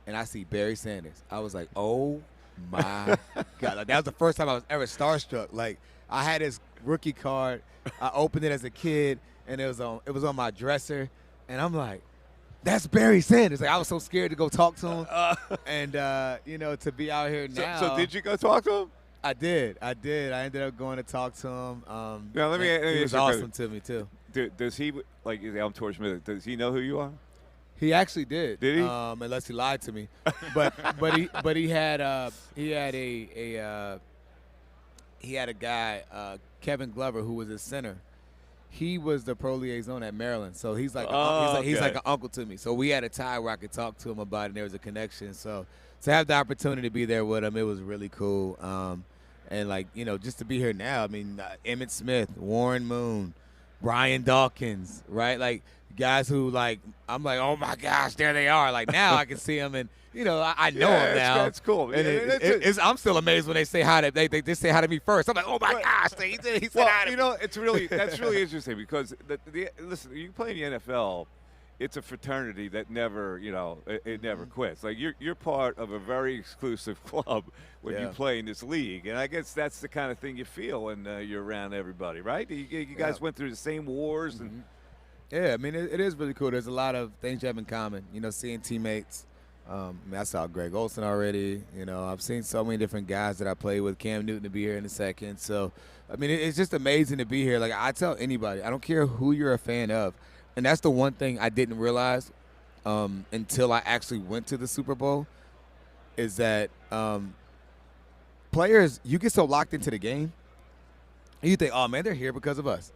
and I see Barry Sanders. I was like, oh, my God. Like, that was the first time I was ever starstruck. Like, I had his rookie card. I opened it as a kid, and it was on my dresser. And I'm like, that's Barry Sanders. Like, I was so scared to go talk to him. And, to be out here now. So did you go talk to him? I did. I ended up going to talk to him. Now, let me he was awesome to me, too. Does he, like, I'm Torrey Smith, does he know who you are? He actually did. Did he? Unless he lied to me. But he had a guy, Kevin Glover, who was his center. He was the pro liaison at Maryland, so he's like he's like an uncle to me. So we had a tie where I could talk to him about it, and there was a connection. So to have the opportunity to be there with him, it was really cool. And just to be here now, I mean, Emmitt Smith, Warren Moon, Brian Dawkins, right? Like guys who I'm like, oh my gosh, there they are. Like now I can see them, and I know them now. That's cool. And I'm still amazed when they say hi to they just say hi to me first. I'm like, oh my gosh, he said hi to me. That's really interesting because listen, you play in the NFL, it's a fraternity that never, it never quits. Like you're part of a very exclusive club when you play in this league, and I guess that's the kind of thing you feel when you're around everybody, right? You guys went through the same wars and. Yeah, I mean, it is really cool. There's a lot of things you have in common, seeing teammates. I saw Greg Olsen already. I've seen so many different guys that I played with. Cam Newton to be here in a second. So, I mean, it's just amazing to be here. Like, I tell anybody, I don't care who you're a fan of. And that's the one thing I didn't realize until I actually went to the Super Bowl is that players, you get so locked into the game, and you think, oh, man, they're here because of us.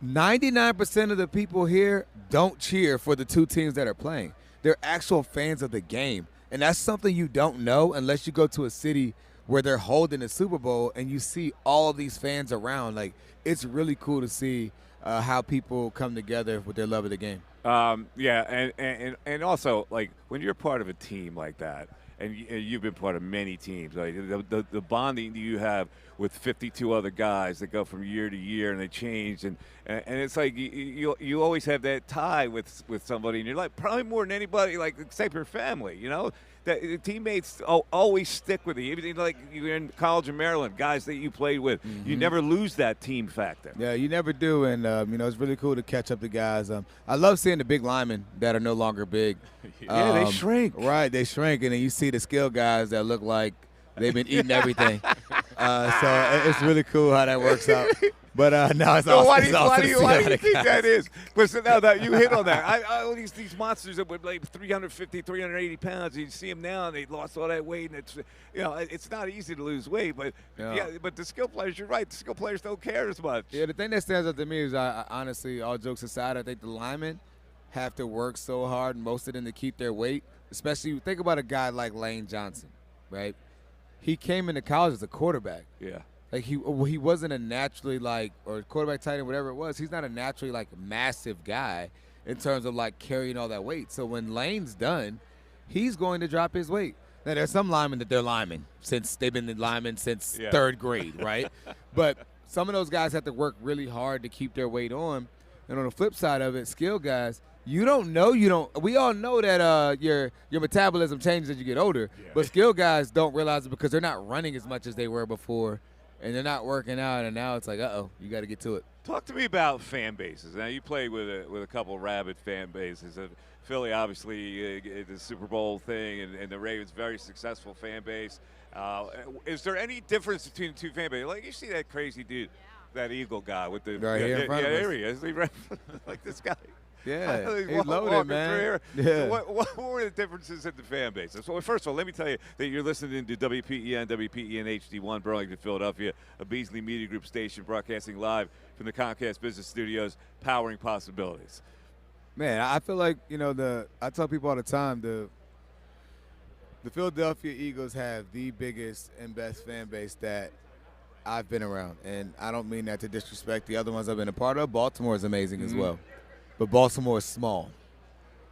99% of the people here don't cheer for the two teams that are playing. They're actual fans of the game. And that's something you don't know unless you go to a city where they're holding a Super Bowl and you see all of these fans around. Like, it's really cool to see how people come together with their love of the game. And also, like, when you're part of a team like that, and you've been part of many teams, like the bonding you have with 52 other guys that go from year to year and they change, and it's like you always have that tie with somebody in your life, probably more than anybody, like except your family, that the teammates always stick with you. Even like you're in college in Maryland, guys that you played with, you never lose that team factor. Yeah, you never do, and it's really cool to catch up to guys. I love seeing the big linemen that are no longer big. They shrink. Right, they shrink, and then you see the skill guys that look like they've been eating everything. So it's really cool how that works out. But no, it's awesome. Why do you think that is? Listen, now that you hit on that, these monsters that were like 350, 380 pounds, you see them now, and they lost all that weight, and it's it's not easy to lose weight, but but the skill players, you're right, the skill players don't care as much. Yeah, the thing that stands out to me is, I honestly, all jokes aside, I think the linemen have to work so hard, most of them, to keep their weight. Especially, think about a guy like Lane Johnson, right? He came into college as a quarterback. Yeah. Like he wasn't a naturally or quarterback, tight end, whatever it was. He's not a naturally massive guy in terms of carrying all that weight. So when Lane's done, he's going to drop his weight. Now there's some linemen that they're linemen since they've been linemen since third grade, right? But some of those guys have to work really hard to keep their weight on. And on the flip side of it, skill guys, we all know that your metabolism changes as you get older, but skill guys don't realize it because they're not running as much as they were before. and they're not working out, and now it's like, uh-oh, you got to get to it. Talk to me about fan bases. Now, you played with a couple of rabid fan bases. Philly, obviously, the Super Bowl thing, and the Ravens, very successful fan base. Is there any difference between the two fan bases? Like, you see that crazy dude, that Eagle guy with the right here in front of us. There he is. Like this guy. Yeah, he's loaded, man. Yeah. So what were the differences in the fan bases? So first of all, let me tell you that you're listening to WPEN HD1, Burlington, Philadelphia, a Beasley Media Group station broadcasting live from the Comcast Business Studios, powering possibilities. Man, I feel like, I tell people all the time, the Philadelphia Eagles have the biggest and best fan base that I've been around. And I don't mean that to disrespect the other ones I've been a part of. Baltimore is amazing as well. But Baltimore is small.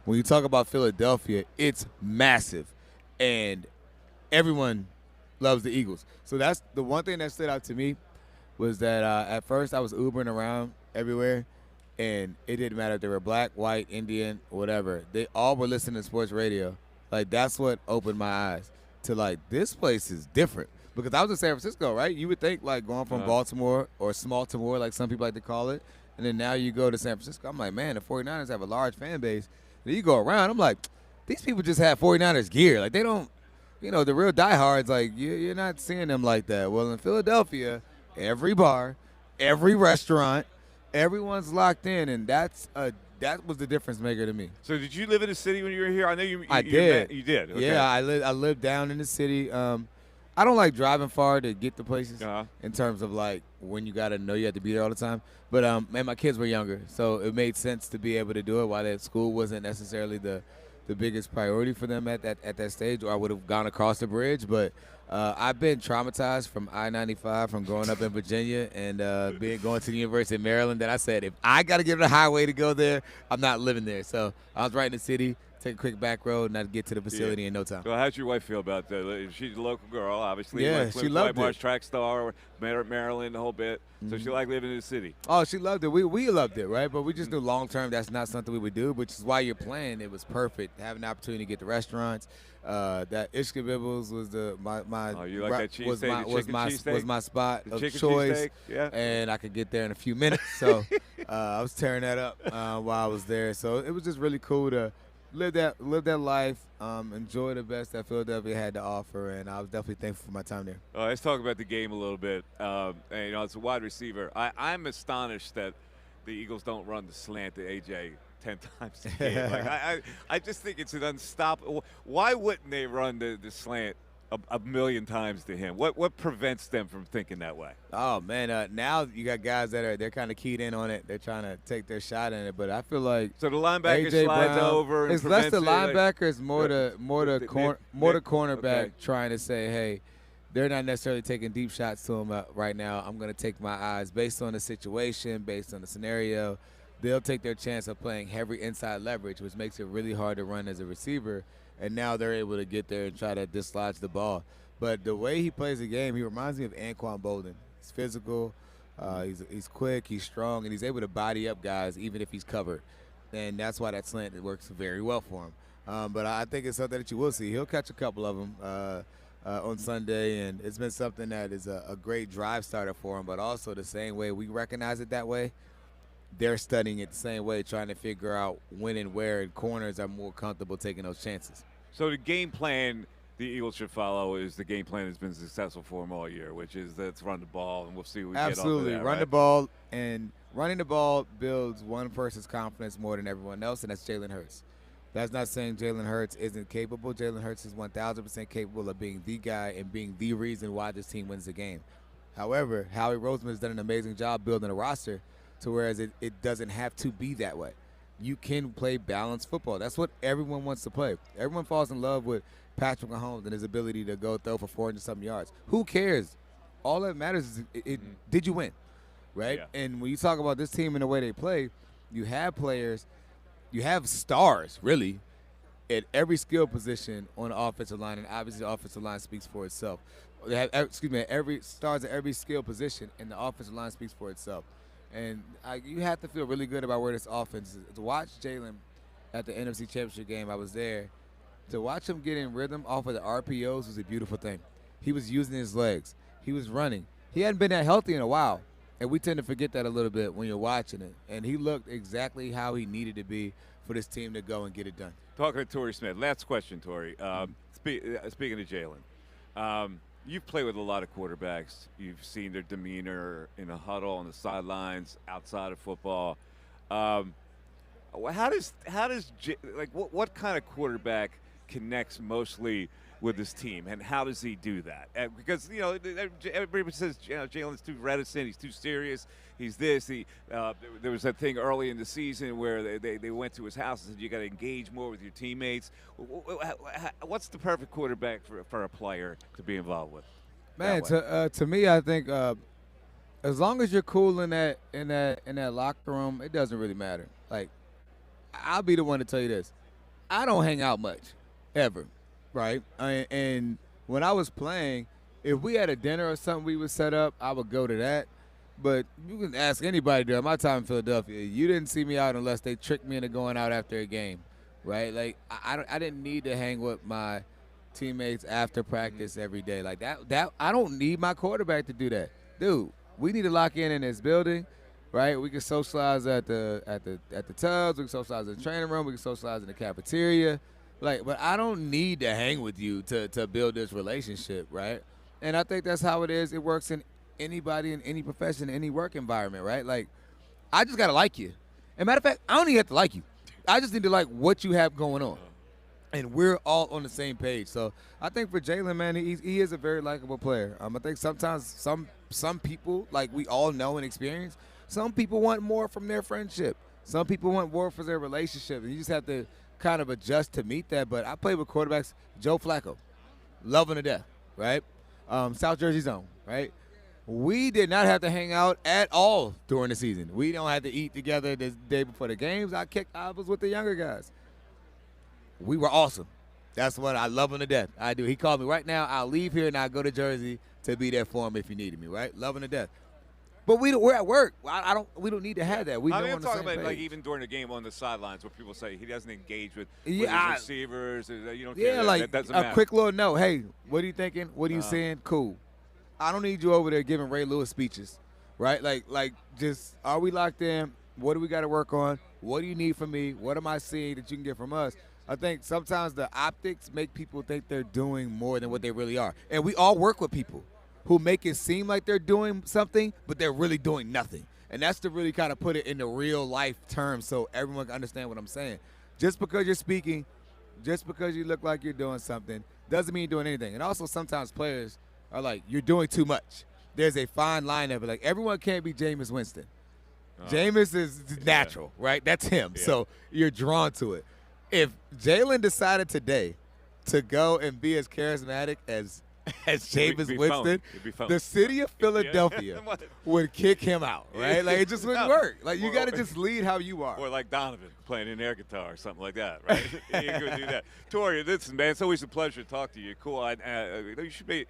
When you talk about Philadelphia, it's massive. And everyone loves the Eagles. So that's the one thing that stood out to me was that at first I was Ubering around everywhere, and it didn't matter if they were black, white, Indian, whatever. They all were listening to sports radio. Like, that's what opened my eyes to, like, this place is different. Because I was in San Francisco, right? You would think, like, going from Baltimore or Smaltimore, like some people like to call it, and then now you go to San Francisco. I'm like, man, the 49ers have a large fan base. And you go around, I'm like, these people just have 49ers gear. Like, they don't, the real diehards, like, you're not seeing them like that. Well, in Philadelphia, every bar, every restaurant, everyone's locked in, and that was the difference maker to me. So did you live in the city when you were here? I know you did. You did? Okay. Yeah, I lived down in the city. I don't like driving far to get to places in terms of, like, when you got to know you have to be there all the time. But, man, my kids were younger, so it made sense to be able to do it while at school wasn't necessarily the biggest priority for them at that stage, or I would have gone across the bridge. But I've been traumatized from I-95 from growing up in Virginia and going to the University of Maryland that I said, if I got to get on the highway to go there, I'm not living there. So I was right in the city. Take a quick back road, and I'd get to the facility in no time. So how'd your wife feel about that? She's a local girl, obviously. Yeah, she loved it. Track star, Maryland, the whole bit. So she liked living in the city. Oh, she loved it. We loved it, right? But we just knew long term that's not something we would do, which is why you're playing. It was perfect. Having the opportunity to get to restaurants. That Ishka Bibbles was was my spot of choice. Yeah. And I could get there in a few minutes. So I was tearing that up while I was there. So it was just really cool to live that life, enjoy the best that Philadelphia had to offer, and I was definitely thankful for my time there. Let's talk about the game a little bit. And, it's a wide receiver. I'm astonished that the Eagles don't run the slant to AJ 10 times a game. Like, I just think it's an unstoppable. Why wouldn't they run the slant a million times to him? What prevents them from thinking that way? Oh man, now you got guys they're kind of keyed in on it. They're trying to take their shot in it, but I feel like so the linebacker AJ slides Brown, over. And it's less the linebacker, it's more the cornerback trying to say, hey, they're not necessarily taking deep shots to him right now. I'm going to take my eyes based on the situation, based on the scenario. They'll take their chance of playing heavy inside leverage, which makes it really hard to run as a receiver. And now they're able to get there and try to dislodge the ball. But the way he plays the game, he reminds me of Anquan Bolden. He's physical, he's quick, he's strong, and he's able to body up guys even if he's covered. And that's why that slant works very well for him. But I think it's something that you will see. He'll catch a couple of them on Sunday, and it's been something that is a great drive starter for him. But also the same way we recognize it that way, they're studying it the same way, trying to figure out when and where, and corners are more comfortable taking those chances. So the game plan the Eagles should follow is the game plan that's been successful for them all year, which is let's run the ball, and we'll see what we get off of that. Absolutely. Run the ball, and running the ball builds one person's confidence more than everyone else, and that's Jalen Hurts. That's not saying Jalen Hurts isn't capable. Jalen Hurts is 1,000% capable of being the guy and being the reason why this team wins the game. However, Howie Roseman has done an amazing job building a roster to whereas it doesn't have to be that way. You can play balanced football. That's what everyone wants to play. Everyone falls in love with Patrick Mahomes and his ability to go throw for 400-something yards. Who cares? All that matters is did you win, right? Yeah. And when you talk about this team and the way they play, you have players, you have stars, really, at every skill position on the offensive line, and obviously the offensive line speaks for itself. They have, every stars at every skill position, and the offensive line speaks for itself. And you have to feel really good about where this offense is. To watch Jalen at the NFC Championship game, I was there. To watch him get in rhythm off of the RPOs was a beautiful thing. He was using his legs. He was running. he hadn't been that healthy in a while. And we tend to forget that a little bit when you're watching it. And he looked exactly how he needed to be for this team to go and get it done. Talking to Torrey Smith. Last question, Torrey. Speaking of Jalen, you've played with a lot of quarterbacks. You've seen their demeanor in a huddle, on the sidelines, outside of football. How does what kind of quarterback connects mostly with his team, and how does he do that? Because everybody says Jalen's too reticent, he's too serious, he's this. There was that thing early in the season where they went to his house and said you got to engage more with your teammates. What's the perfect quarterback for a player to be involved with? Man, to me, I think as long as you're cool in that locker room, it doesn't really matter. Like, I'll be the one to tell you this: I don't hang out much, ever. Right, and when I was playing, if we had a dinner or something we would set up, I would go to that. But you can ask anybody during my time in Philadelphia. You didn't see me out unless they tricked me into going out after a game, right? Like I didn't need to hang with my teammates after practice every day. Like that I don't need my quarterback to do that, dude. We need to lock in this building, right? We can socialize at the tubs. We can socialize in the training room. We can socialize in the cafeteria. But I don't need to hang with you to build this relationship, right? And I think that's how it is. It works in anybody, in any profession, any work environment, right? Like, I just got to like you. And matter of fact, I don't even have to like you. I just need to like what you have going on. And we're all on the same page. So I think for Jalen, man, he is a very likable player. I think sometimes some people, like we all know and experience, some people want more from their friendship. Some people want more from their relationship. And you just have to kind of adjust to meet that. But I played with quarterbacks, Joe Flacco, loving to death, right? South Jersey zone, right? We did not have to hang out at all during the season. We don't have to eat together the day before the games. I was with the younger guys. We were awesome. That's what I love him to death. I do. He called me right now. I'll leave here and I'll go to Jersey to be there for him if he needed me, right? Loving to death. But we're at work. We don't need to have that. I'm talking about like even during the game on the sidelines where people say he doesn't engage with his receivers. You don't care. Like that doesn't a matter. Quick little note. Hey, what are you thinking? What are you saying? Cool. I don't need you over there giving Ray Lewis speeches, right? Like just are we locked in? What do we got to work on? What do you need from me? What am I seeing that you can get from us? I think sometimes the optics make people think they're doing more than what they really are. And we all work with people who make it seem like they're doing something, but they're really doing nothing. And that's to really kind of put it in the real life terms so everyone can understand what I'm saying. Just because you're speaking, just because you look like you're doing something, doesn't mean you're doing anything. And also sometimes players are like, you're doing too much. There's a fine line of it. Like, everyone can't be Jameis Winston. Jameis is natural, right? That's him. Yeah. So you're drawn to it. If Jalen decided today to go and be as charismatic as Jameis Winston, the city of Philadelphia would kick him out, right? Like, it just wouldn't work. Like, you got to just lead how you are. Or like Donovan playing an air guitar or something like that, right? You could do that. Torrey, listen, man, it's always a pleasure to talk to you. Cool. You should be,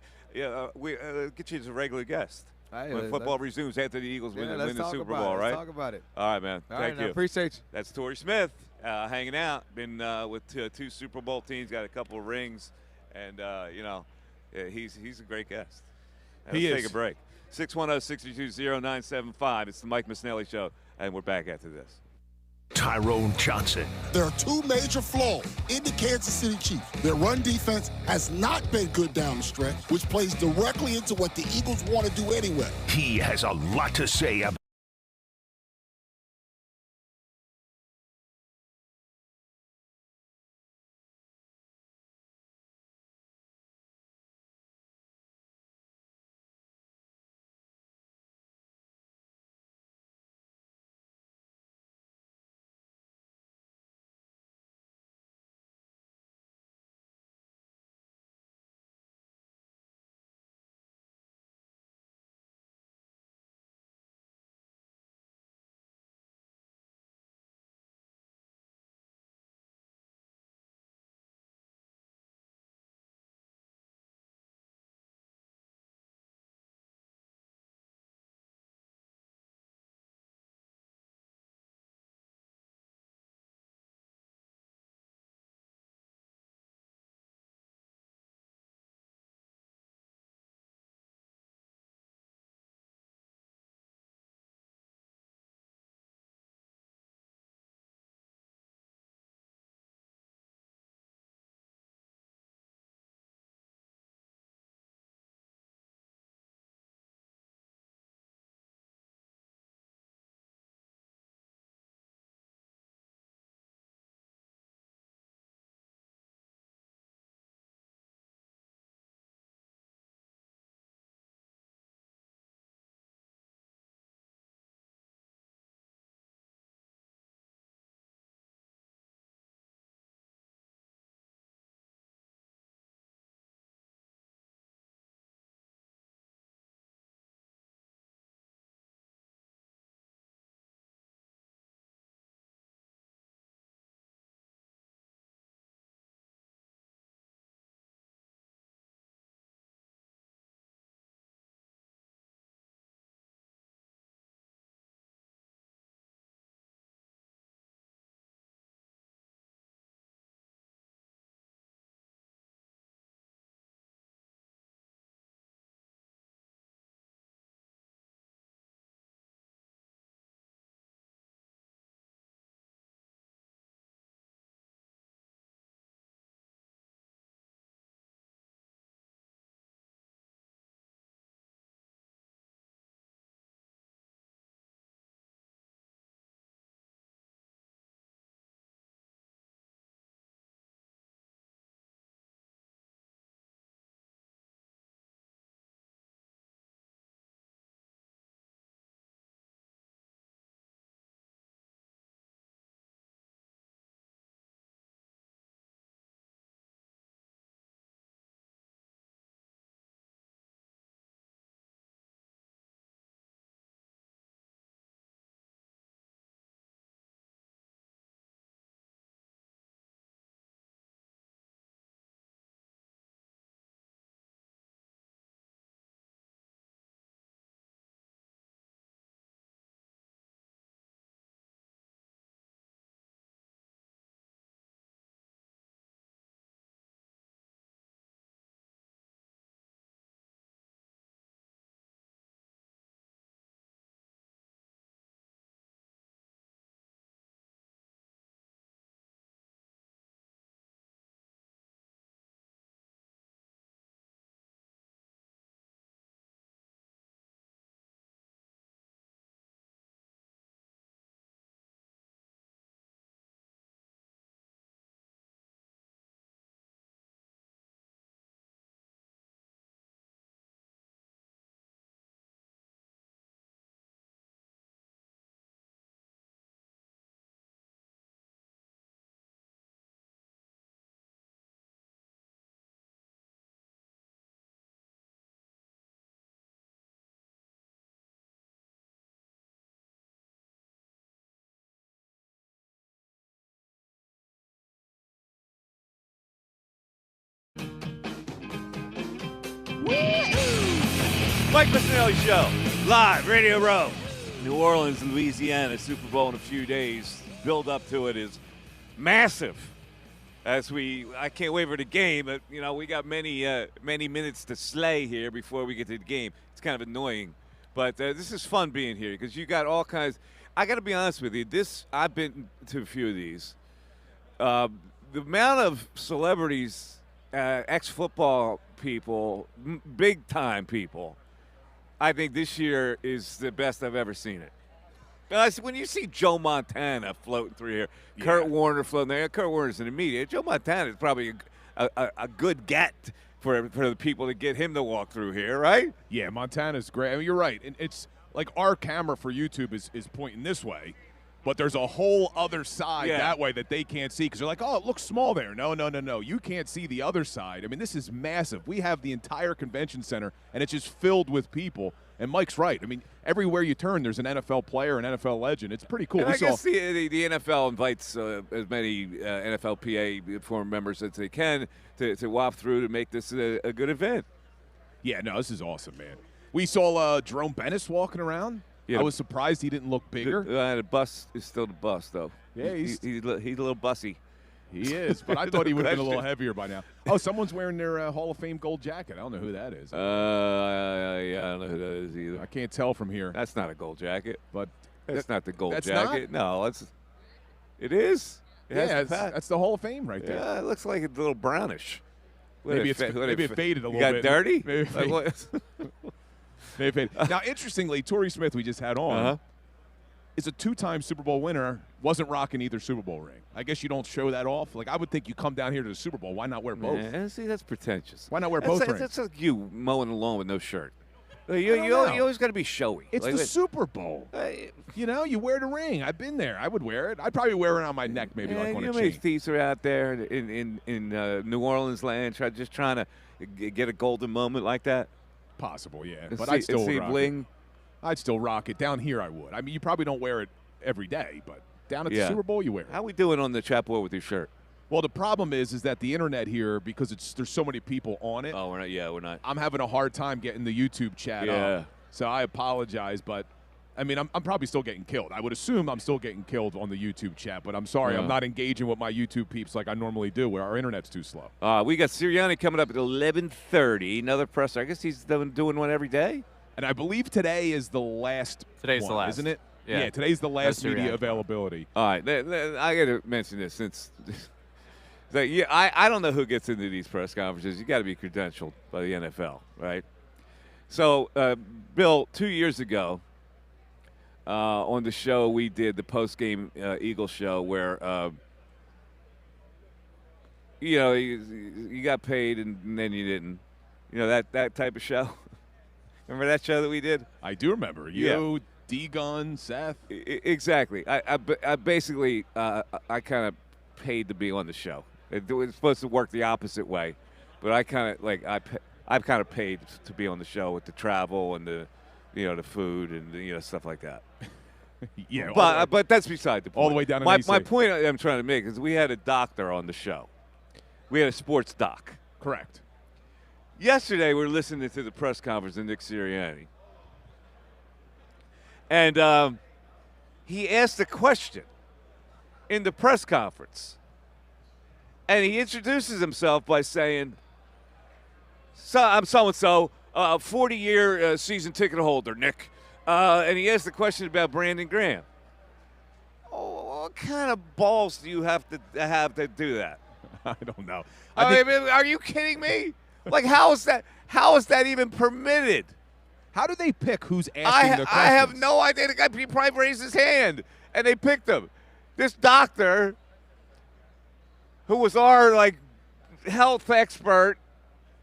we get you as a regular guest. When football resumes after the Eagles win the Super Bowl, right? Let's talk about it. All right, man. Thank you. I appreciate you. That's Torrey Smith hanging out. Been with two Super Bowl teams, got a couple of rings, and, he's a great guest. Let's take a break. 610-622-0975. It's the Mike Missanelli Show, and we're back after this. Tyrone Johnson. There are two major flaws in the Kansas City Chiefs. Their run defense has not been good down the stretch, which plays directly into what the Eagles want to do anyway. He has a lot to say about Mike Missanelli Show, live, Radio Row, New Orleans and Louisiana, Super Bowl in a few days. Build up to it is massive. I can't wait for the game, but we got many minutes to slay here before we get to the game. It's kind of annoying, but this is fun being here because you got all kinds. I got to be honest with you. I've been to a few of these. The amount of celebrities, ex-football people, big-time people, I think this year is the best I've ever seen it. When you see Joe Montana floating through here, Kurt Warner floating there, Kurt Warner's in the media. Joe Montana is probably a good get for the people to get him to walk through here, right? Yeah, Montana's great. I mean, you're right. And it's like our camera for YouTube is pointing this way, but there's a whole other side that way that they can't see because they're like, oh, it looks small there. No. You can't see the other side. I mean, this is massive. We have the entire convention center, and it's just filled with people. And Mike's right. I mean, everywhere you turn, there's an NFL player, an NFL legend. It's pretty cool. And I guess the NFL invites as many NFLPA former members as they can to wap through to make this a good event. Yeah, no, this is awesome, man. We saw Jerome Bettis walking around. Yeah, I was surprised he didn't look bigger. The bus is still the bus, though. Yeah, he's a little bussy. He is, but I thought he would have been a little heavier by now. Oh, someone's wearing their Hall of Fame gold jacket. I don't know who that is. Yeah, I don't know who that is either. I can't tell from here. That's not a gold jacket. But that's not the gold that's jacket. No, it is. That's the Hall of Fame right there. Yeah, it looks like it's a little brownish. Maybe it faded a little bit. You got dirty? Maybe it faded. Now, interestingly, Torrey Smith we just had on is a two-time Super Bowl winner, wasn't rocking either Super Bowl ring. I guess you don't show that off. Like, I would think you come down here to the Super Bowl. Why not wear both? Yeah, see, that's pretentious. Why not wear both rings? That's like you mowing the lawn with no shirt. You always got to be showy. It's the Super Bowl. You wear the ring. I've been there. I would wear it. I'd probably wear it on my neck maybe like on a chain. Many thieves are out there in New Orleans land just trying to get a golden moment like that? Possible, yeah. But I'd still rock bling. It. I'd still rock it. Down here I would. I mean, you probably don't wear it every day, but down at the Super Bowl you wear it. How we doing on the chat board with your shirt? Well, the problem is that the internet here, because there's so many people on it. Oh, we're not. I'm having a hard time getting the YouTube chat up. So I apologize, but I mean, I'm probably still getting killed. I would assume I'm still getting killed on the YouTube chat, but I'm sorry. I'm not engaging with my YouTube peeps like I normally do, where our internet's too slow. We got Sirianni coming up at 11:30. Another presser. I guess he's doing one every day. And I believe today is the last Today's one, the last. Isn't it? Yeah, today's the last media availability. All right. I got to mention this since I don't know who gets into these press conferences. You got to be credentialed by the NFL, right? So, Bill, 2 years ago, on the show we did, the post-game Eagles show, where you got paid and then you didn't. That type of show. Remember that show that we did? I do remember. You, D-Gun, Seth. Exactly. I basically I kind of paid to be on the show. It was supposed to work the opposite way, but I kind of I've kind of paid to be on the show with the travel and the the food and stuff like that. Yeah, but that's beside the point. All the way down to my point I'm trying to make is we had a doctor on the show. We had a sports doc. Correct. Yesterday, we were listening to the press conference of Nick Sirianni. And he asked a question in the press conference. And he introduces himself by saying, I'm so-and-so, 40-year season ticket holder, Nick. And he asked the question about Brandon Graham. Oh, what kind of balls do you have to do that? I don't know. I mean, are you kidding me? Like, how is that even permitted? How do they pick who's asking the questions? I have no idea. The guy probably raised his hand, and they picked him. This doctor, who was our, health expert,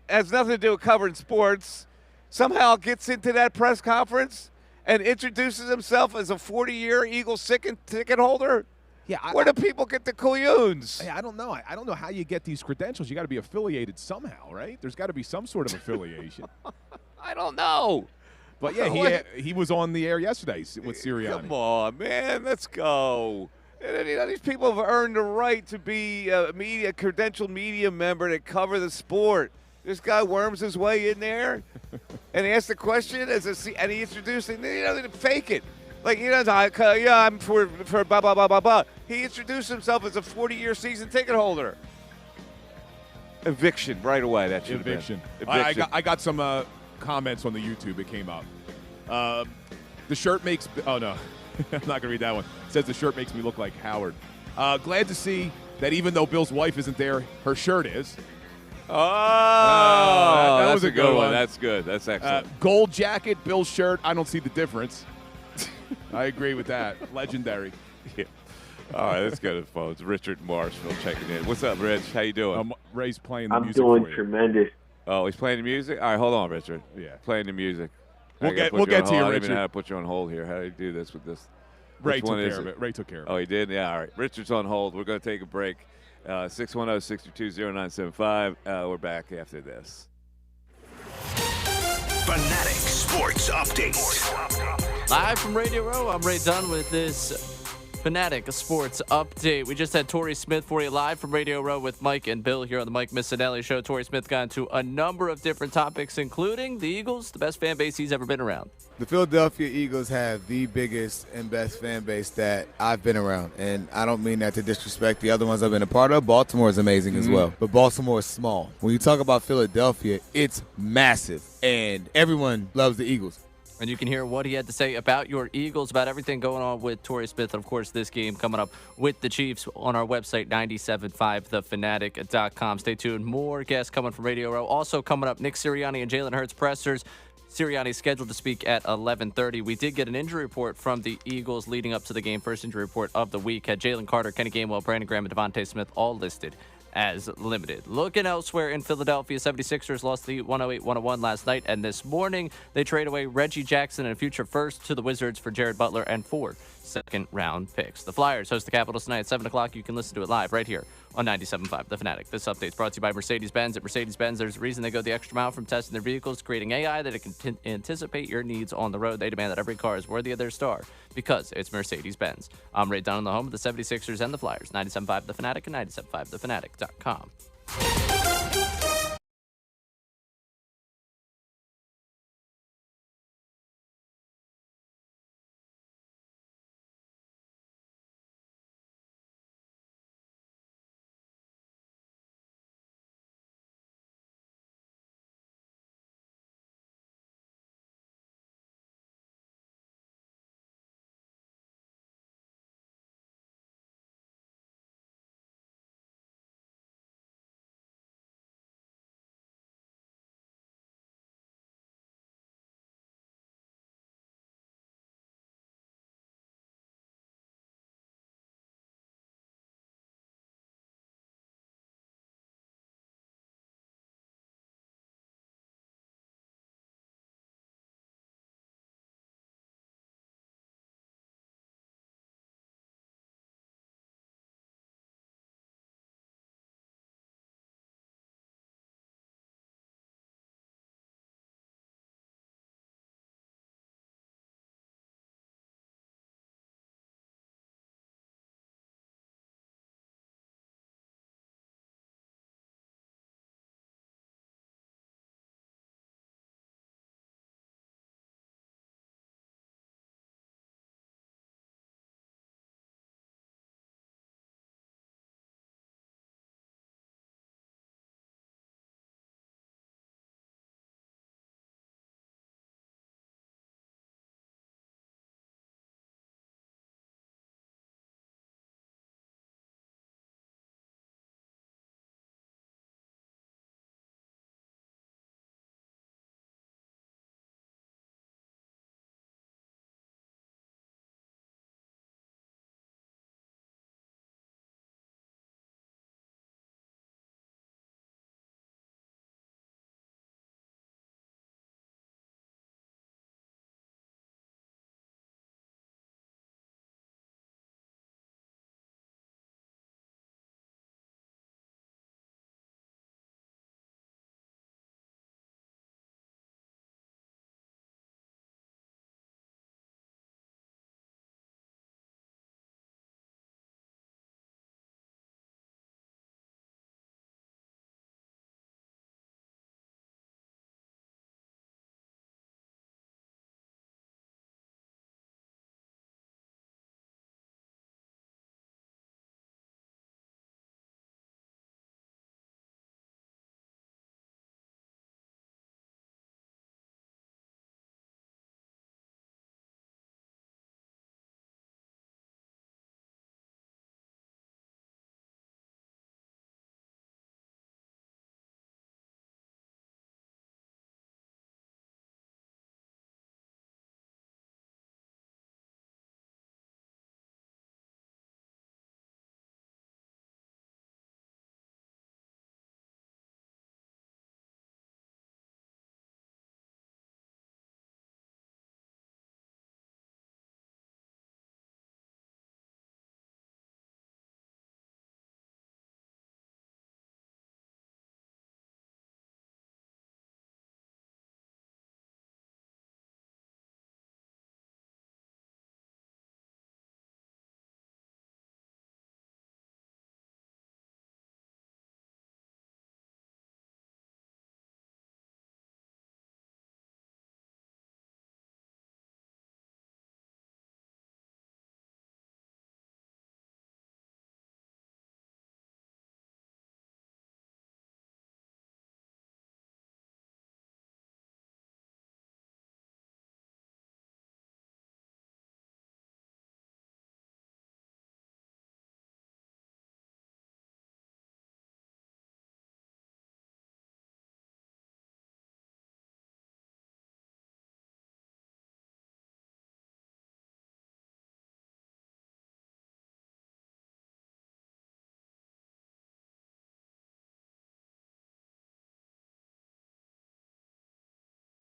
has nothing to do with covering sports, somehow gets into that press conference and introduces himself as a 40-year Eagles ticket holder? Yeah, where do people get the coyoons? I don't know. I don't know how you get these credentials. You got to be affiliated somehow, right? There's got to be some sort of affiliation. I don't know. But yeah, he was on the air yesterday with Sirianni. Come on, man, let's go. These people have earned the right to be a credentialed media member to cover the sport. This guy worms his way in there and he asked the question and he introduced it. They didn't fake it. Like, I'm for blah, blah, blah, blah, blah. He introduced himself as a 40-year season ticket holder. Eviction right away. That should Eviction. Have been. Eviction. I got some comments on the YouTube. It came up. The shirt makes – oh, no. I'm not going to read that one. It says the shirt makes me look like Howard. Glad to see that even though Bill's wife isn't there, her shirt is. That was a good one. That's good. That's excellent. Gold jacket, Bill's shirt. I don't see the difference. I agree with that. Legendary. Yeah. All right, let's go to the phones. Richard Marshall checking in. What's up, Rich? How you doing? Ray's playing the music I'm doing for you. tremendous. Oh, he's playing the music? All right, hold on, Richard. Yeah. Playing the music. We'll get to you, I don't even Richard. know how to put you on hold here. How do you do this with this? Ray took care of it. Ray took care of it. Oh, he did? Yeah, all right. Richard's on hold. We're going to take a break. 610-622-0975. We're back after this. Fanatic Sports Update. Live from Radio Row, I'm Ray Dunn with this Fanatic Sports Update. We just had Torrey Smith for you live from Radio Row with Mike and Bill here on the Mike Missanelli Show. Torrey Smith got into a number of different topics, including the Eagles, the best fan base he's ever been around. The Philadelphia Eagles have the biggest and best fan base that I've been around, and I don't mean that to disrespect the other ones I've been a part of. Baltimore is amazing as well, but Baltimore is small. When you talk about Philadelphia, it's massive, and everyone loves the Eagles. And you can hear what he had to say about your Eagles, about everything going on with Torrey Smith. And, of course, this game coming up with the Chiefs on our website, 975thefanatic.com. Stay tuned. More guests coming from Radio Row. Also coming up, Nick Sirianni and Jalen Hurts pressers. Sirianni scheduled to speak at 11:30. We did get an injury report from the Eagles leading up to the game. First injury report of the week. Had Jalen Carter, Kenny Gainwell, Brandon Graham, and Devontae Smith all listed as limited. Looking elsewhere in Philadelphia, 76ers lost the 108-101 last night, and this morning they trade away Reggie Jackson and a future first to the Wizards for Jared Butler and 4 second-round picks. The Flyers host the Capitals tonight at 7 o'clock. You can listen to it live right here on 97.5 The Fanatic. This update is brought to you by Mercedes-Benz. At Mercedes-Benz, there's a reason they go the extra mile from testing their vehicles, creating AI that it can anticipate your needs on the road. They demand that every car is worthy of their star because it's Mercedes-Benz. I'm Ray Dunn on the home of the 76ers and the Flyers. 97.5 The Fanatic and 97.5thefanatic.com.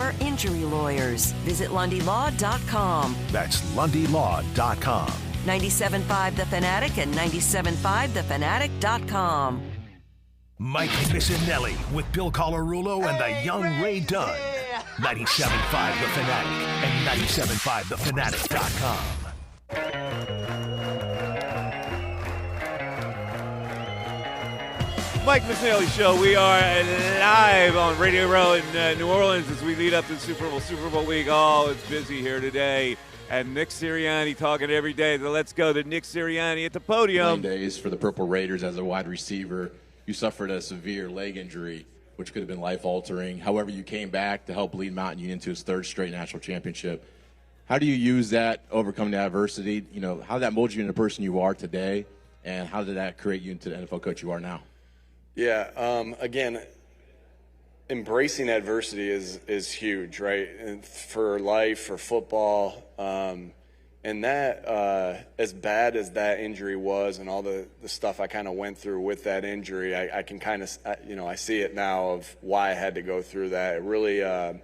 are injury lawyers. Visit LundyLaw.com. That's LundyLaw.com. 97.5 The Fanatic and 97.5thefanatic.com. Mike Missanelli with Bill Colarulo and the young Ray Dunn. 97.5 The Fanatic and 97.5thefanatic.com. Mike Missanelli Show. We are live on Radio Row in New Orleans as we lead up to the Super Bowl. Super Bowl week. Oh, it's busy here today. And Nick Sirianni talking every day. So let's go to Nick Sirianni at the podium. Days for the Purple Raiders as a wide receiver. You suffered a severe leg injury, which could have been life-altering. However, you came back to help lead Mountain Union to its third straight national championship. How do you use that, overcoming the adversity? You know, how did that mold you into the person you are today, and how did that create you into the NFL coach you are now? Yeah, again, embracing adversity is huge, right? And for life, for football, and that, as bad as that injury was and all the stuff I kind of went through with that injury, I can kind of, I see it now of why I had to go through that. It really, a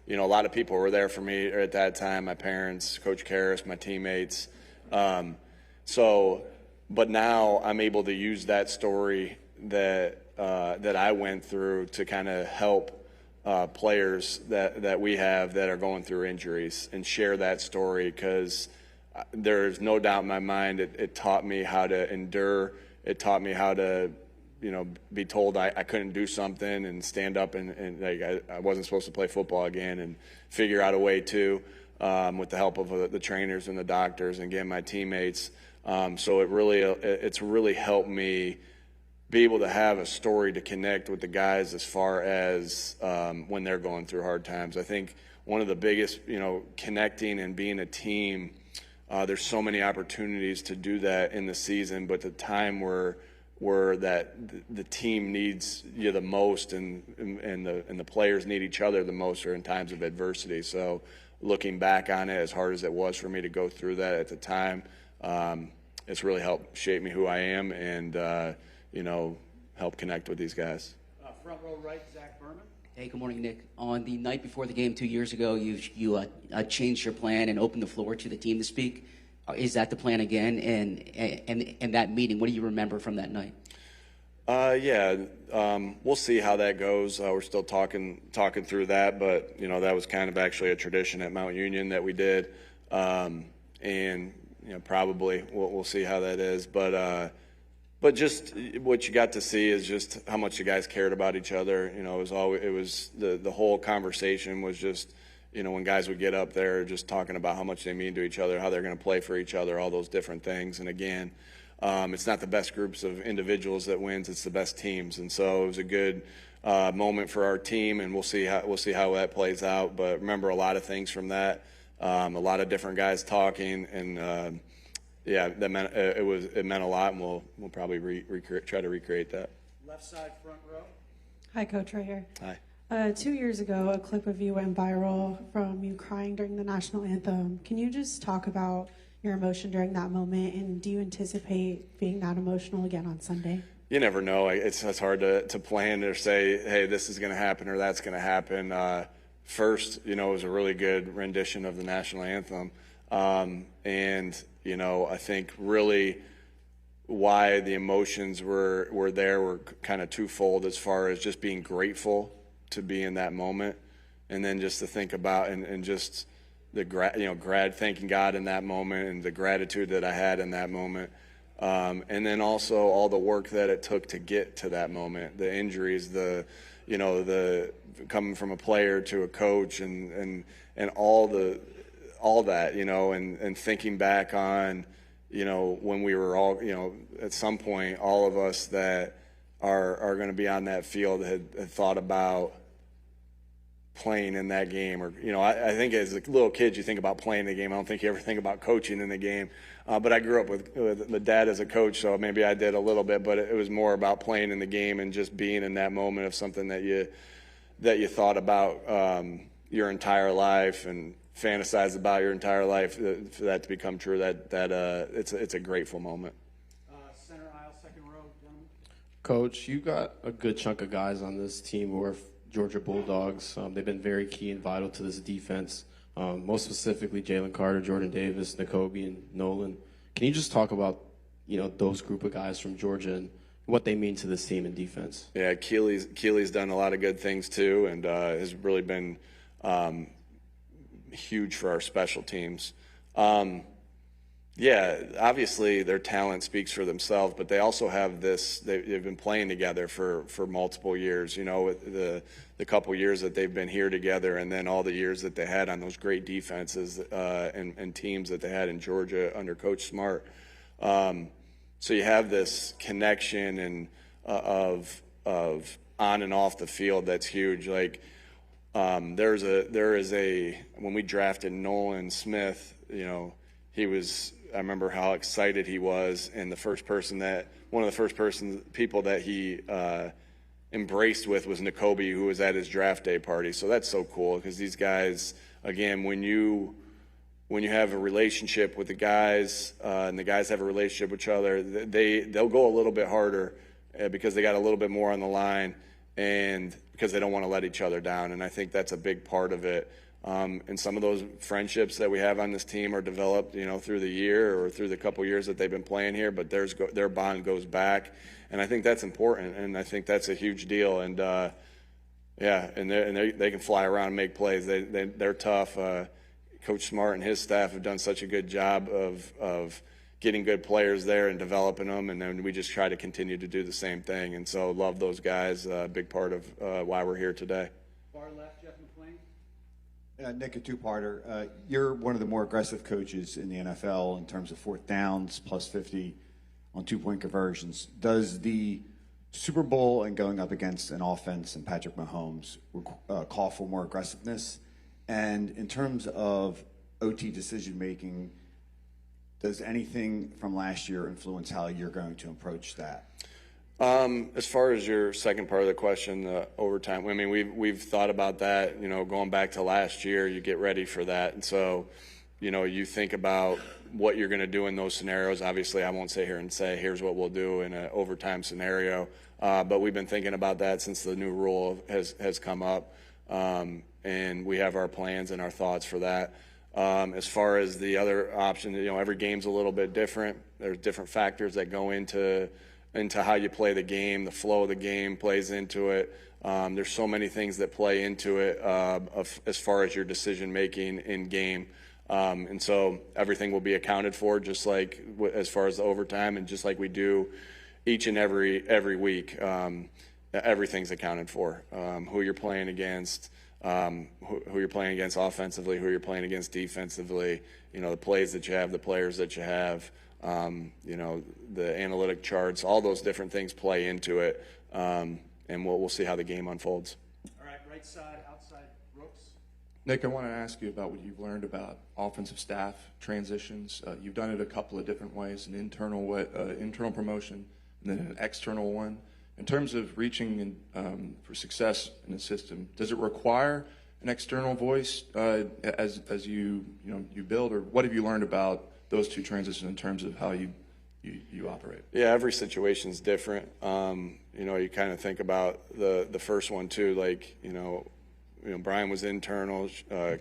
lot of people were there for me at that time, my parents, Coach Karras, my teammates. But now I'm able to use that story that I went through to kind of help players that we have that are going through injuries and share that story, because there's no doubt in my mind it taught me how to endure. It taught me how to, be told I couldn't do something and stand up and like I wasn't supposed to play football again, and figure out a way to, with the help of the trainers and the doctors and again my teammates. So it's really helped me be able to have a story to connect with the guys as far as when they're going through hard times. I think one of the biggest, connecting and being a team, there's so many opportunities to do that in the season, but the time where that the team needs you the most and the players need each other the most are in times of adversity. So looking back on it, as hard as it was for me to go through that at the time, it's really helped shape me who I am and help connect with these guys. Front row right, Zach Berman. Hey, good morning, Nick. On the night before the game 2 years ago, you changed your plan and opened the floor to the team to speak. Is that the plan again? And that meeting, what do you remember from that night? We'll see how that goes. We're still talking through that, but that was kind of actually a tradition at Mount Union that we did, and probably we'll see how that is, But just what you got to see is just how much you guys cared about each other. The whole conversation was just, when guys would get up there just talking about how much they mean to each other, how they're going to play for each other, all those different things. And again, it's not the best groups of individuals that wins; it's the best teams. And so it was a good moment for our team, and we'll see how that plays out. But remember a lot of things from that, a lot of different guys talking, and. That meant it meant a lot, and we'll probably try to recreate that. Left side, front row. Hi, Coach, right here. Hi. 2 years ago, a clip of you went viral from you crying during the national anthem. Can you just talk about your emotion during that moment, and do you anticipate being that emotional again on Sunday? You never know. It's hard to plan or say, hey, this is going to happen or that's going to happen. First, it was a really good rendition of the national anthem, and I think really why the emotions were there were kind of twofold, as far as just being grateful to be in that moment, and then just to think about and just the thanking God in that moment and the gratitude that I had in that moment, and then also all the work that it took to get to that moment, the injuries, the coming from a player to a coach and all that, and thinking back on, when we were all, at some point, all of us that are going to be on that field had thought about playing in that game. Or, I think as a little kid, you think about playing the game. I don't think you ever think about coaching in the game. But I grew up with my dad as a coach, so maybe I did a little bit, but it was more about playing in the game and just being in that moment of something that you thought about your entire life and fantasized about your entire life, for that to become true. It's a grateful moment. Center aisle, second row, gentlemen. Coach, you got a good chunk of guys on this team who are Georgia Bulldogs. They've been very key and vital to this defense. Most specifically, Jalen Carter, Jordan Davis, Nakobe, and Nolan. Can you just talk about, those group of guys from Georgia and what they mean to this team in defense? Yeah, Keely's done a lot of good things too, and has really been huge for our special teams. Yeah, obviously their talent speaks for themselves, but they also have this. They've been playing together for multiple years. With the couple years that they've been here together, and then all the years that they had on those great defenses and teams that they had in Georgia under Coach Smart. So you have this connection and of on and off the field that's huge. Like there is a when we drafted Nolan Smith, he was. I remember how excited he was, and one of the first people that he embraced with was Nakobe, who was at his draft day party. So that's so cool because these guys, again, when you have a relationship with the guys and the guys have a relationship with each other, they'll go a little bit harder because they got a little bit more on the line, and because they don't want to let each other down. And I think that's a big part of it. And some of those friendships that we have on this team are developed, through the year or through the couple years that they've been playing here. But their bond goes back, and I think that's important, and I think that's a huge deal. And they can fly around and make plays. They're tough. Coach Smart and his staff have done such a good job of getting good players there and developing them, and then we just try to continue to do the same thing. And so love those guys. A big part of why we're here today. Far left, Jeff McClain. Nick, a two-parter. You're one of the more aggressive coaches in the NFL in terms of fourth downs, plus 50 on two-point conversions. Does the Super Bowl and going up against an offense and Patrick Mahomes call for more aggressiveness? And in terms of OT decision-making, does anything from last year influence how you're going to approach that? As far as your second part of the question, the overtime, I mean, we've thought about that, going back to last year, you get ready for that. And so, you think about what you're going to do in those scenarios. Obviously, I won't sit here and say, here's what we'll do in an overtime scenario. But we've been thinking about that since the new rule has come up. And we have our plans and our thoughts for that. As far as the other option, every game's a little bit different. There's different factors that go into how you play the game. The flow of the game plays into it. There's so many things that play into it as far as your decision making in game. And so everything will be accounted for, just like as far as the overtime, and just like we do each and every week. Everything's accounted for. Who you're playing against. Who you're playing against offensively, who you're playing against defensively, the plays that you have, the players that you have, the analytic charts, all those different things play into it, and we'll see how the game unfolds. All right, right side, outside, Brooks. Nick, I want to ask you about what you've learned about offensive staff transitions. You've done it a couple of different ways, an internal promotion and then an external one. In terms of reaching for success in the system, does it require an external voice as you build, or what have you learned about those two transitions in terms of how you operate? Yeah, every situation is different. You kind of think about the first one too. Like Brian was internal,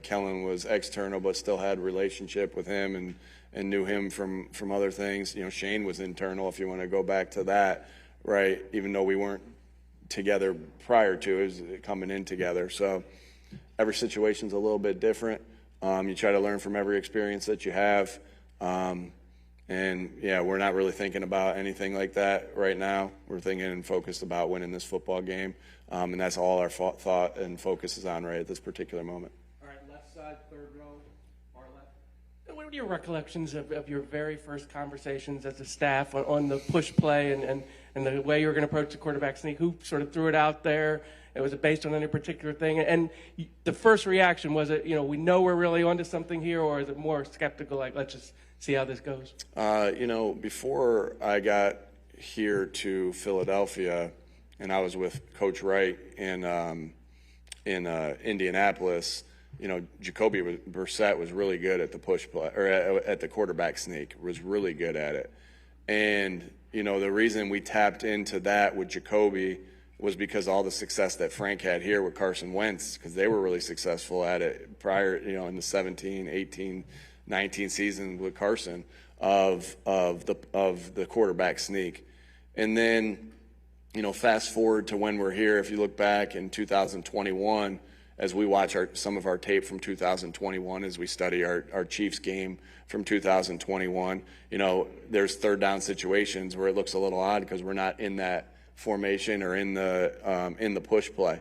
Kellen was external, but still had a relationship with him and knew him from other things. Shane was internal, if you want to go back to that. Right, even though we weren't together prior to it, coming in together. So every situation's a little bit different. You try to learn from every experience that you have. And yeah, we're not really thinking about anything like that right now. We're thinking and focused about winning this football game. And that's all our thought and focus is on right at this particular moment. All right, left side, third row, far left. What are your recollections of your very first conversations as a staff on the push play and the way you were going to approach the quarterback sneak? Who sort of threw it out there? Was it based on any particular thing? And the first reaction, was it, we know we're really onto something here, or is it more skeptical, like, let's just see how this goes? Before I got here to Philadelphia, and I was with Coach Wright in Indianapolis, Jacoby Brissett was really good at the push play, or at the quarterback sneak, was really good at it. And, the reason we tapped into that with Jacoby was because all the success that Frank had here with Carson Wentz, because they were really successful at it prior, in the 17, 18, 19 season with Carson of the quarterback sneak. And then, fast forward to when we're here, if you look back in 2021, as we watch some of our tape from 2021, as we study our Chiefs game from 2021, there's third down situations where it looks a little odd because we're not in that formation or in the push play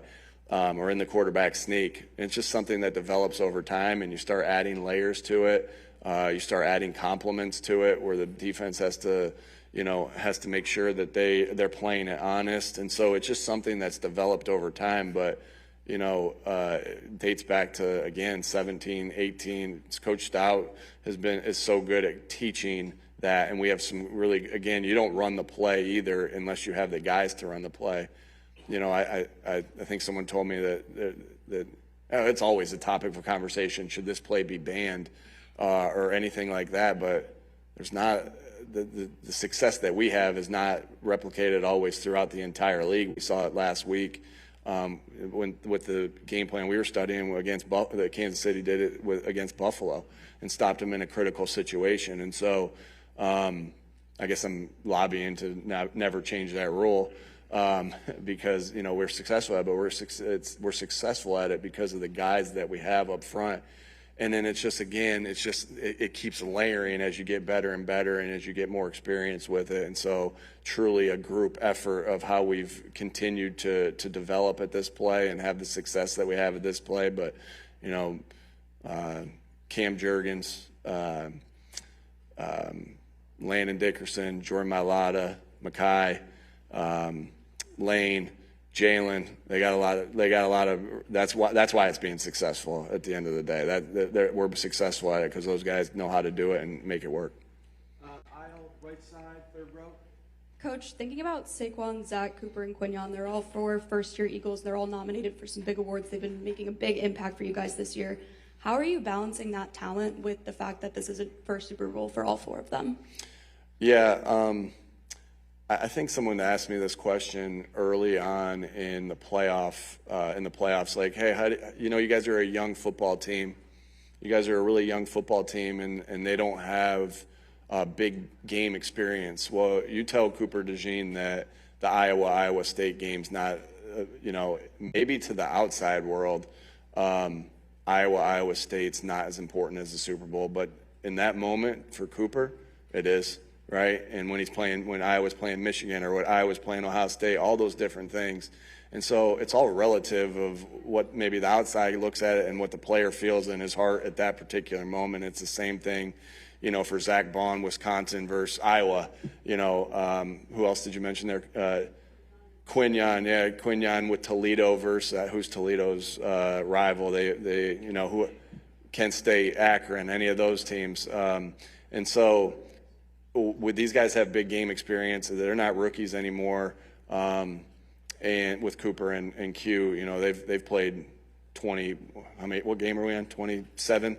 or in the quarterback sneak. And it's just something that develops over time, and you start adding layers to it. You start adding complements to it where the defense has to make sure that they're playing it honest. And so it's just something that's developed over time, but dates back to, again, 17, 18. Coach Stout is so good at teaching that, and we have some really, again, you don't run the play either unless you have the guys to run the play. I think someone told me that it's always a topic for conversation. Should this play be banned or anything like that? But there's not the success that we have is not replicated always throughout the entire league. We saw it last week with the game plan we were studying against that Kansas City did it against Buffalo and stopped them in a critical situation. And so I guess I'm lobbying to never change that rule because we're successful at it, but we're successful at it because of the guys that we have up front. And then it keeps layering as you get better and better and as you get more experience with it. And so truly a group effort of how we've continued to develop at this play and have the success that we have at this play. But, Cam Jurgens, Landon Dickerson, Jordan Mailata, Mackay, Lane, Jalen, they got a lot of. That's why it's being successful at the end of the day. We're successful at it because those guys know how to do it and make it work. Aisle, right side, third row. Coach, thinking about Saquon, Zach, Cooper, and Quinyon, they're all 4 first-year Eagles. They're all nominated for some big awards. They've been making a big impact for you guys this year. How are you balancing that talent with the fact that this is a first Super Bowl for all 4 of them? Yeah. I think someone asked me this question early on in the playoffs, like, hey, you guys are a young football team. You guys are a really young football team, and they don't have big game experience. Well, you tell Cooper DeJean that the Iowa State game's not, maybe to the outside world, Iowa State's not as important as the Super Bowl, but in that moment for Cooper, it is. Right, and when Iowa's playing Michigan or when Iowa's playing Ohio State, all those different things, and so it's all relative of what maybe the outside looks at it and what the player feels in his heart at that particular moment. It's the same thing, for Zach Bond, Wisconsin versus Iowa. Who else did you mention there? Quinyon with Toledo versus who's Toledo's rival? They who Kent State, Akron, any of those teams, and so. With these guys have big game experience, they're not rookies anymore. And with Cooper and Q, they've played 20. What game are we on? 27.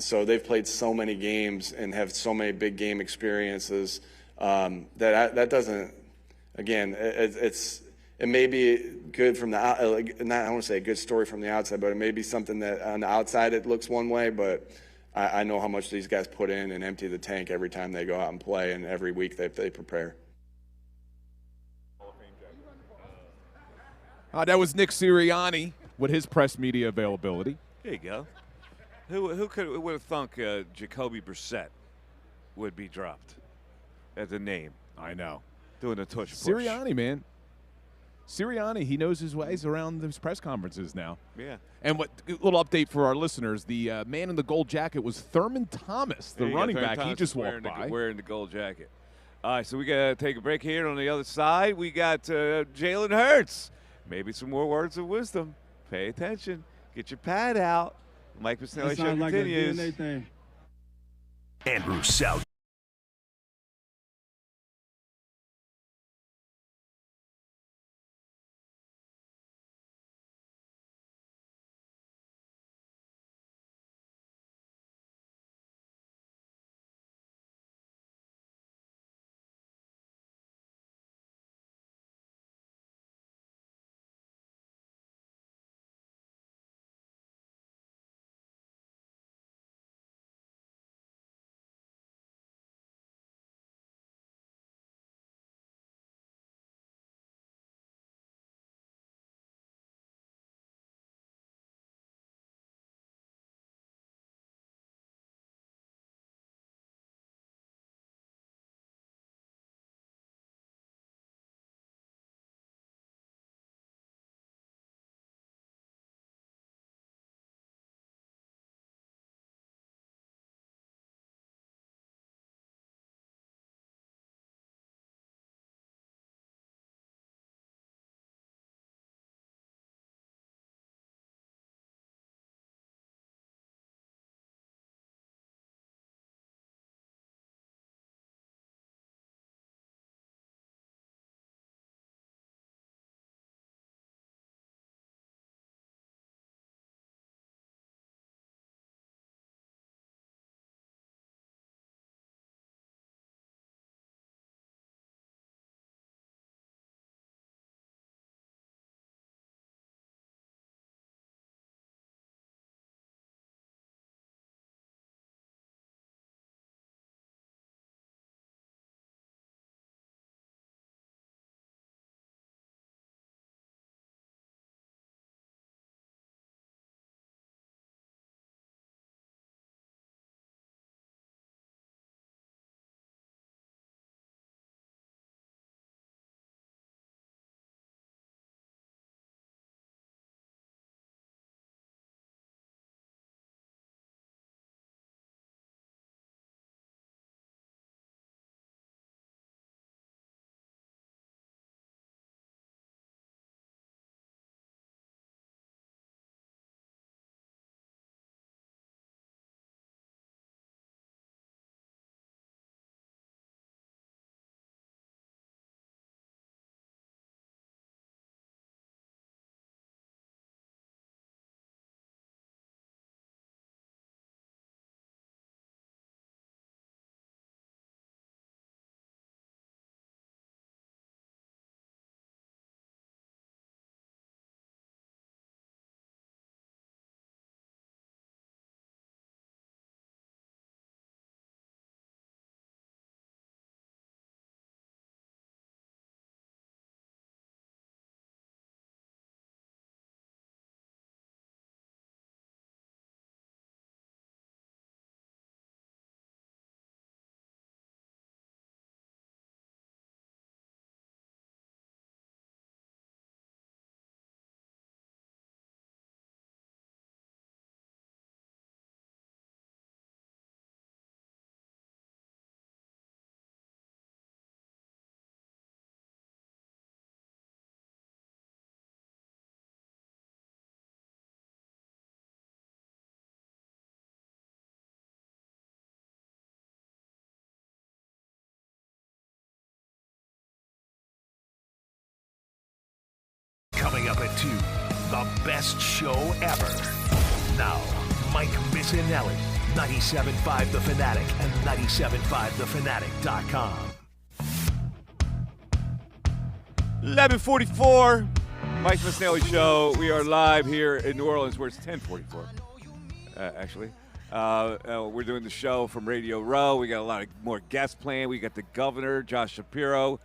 So they've played so many games and have so many big game experiences that doesn't. Again, it may be good from the I don't want to say a good story from the outside, but it may be something that on the outside it looks one way, but. I know how much these guys put in and empty the tank every time they go out and play and every week they prepare. That was Nick Sirianni with his press media availability. There you go. Who would have thunk Jacoby Brissett would be dropped as a name? I know. Doing a tush push. Sirianni, man. Sirianni, he knows his ways around those press conferences now. Yeah. And little update for our listeners, the man in the gold jacket was Thurman Thomas, the running back. He just walked by. Wearing the gold jacket. All right, so we got to take a break here. On the other side, we got Jalen Hurts. Maybe some more words of wisdom. Pay attention. Get your pad out. Mike Missanelli Show continues. Like a DNA thing. Andrew Salciunas. to the best show ever. Now, Mike Missanelli, 97.5 The Fanatic and 97.5thefanatic.com. 11:44, Mike Missanelli Show. We are live here in New Orleans, where it's 10:44, actually. We're doing the show from Radio Row. We got a lot more guests playing. We got the governor, Josh Shapiro,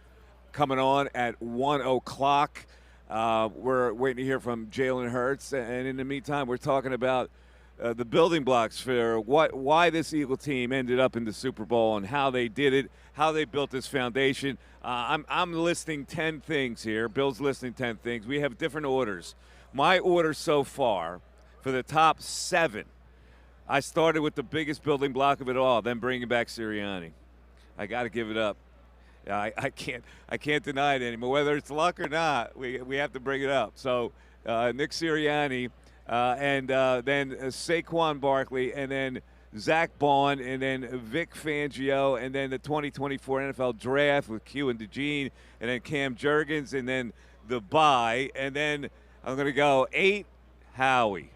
coming on at 1 o'clock. We're waiting to hear from Jalen Hurts. And in the meantime, we're talking about the building blocks for why this Eagle team ended up in the Super Bowl and how they did it, how they built this foundation. I'm listing 10 things here. Bill's listing 10 things. We have different orders. My order so far for the top 7, I started with the biggest building block of it all, then bringing back Sirianni. I got to give it up. I can't deny it anymore. Whether it's luck or not, we have to bring it up. So Nick Sirianni, and then Saquon Barkley, and then Zach Bond, and then Vic Fangio, and then the 2024 NFL Draft with Q and DeGene, and then Cam Jurgens, and then the bye, and then I'm going to go 8, Howie.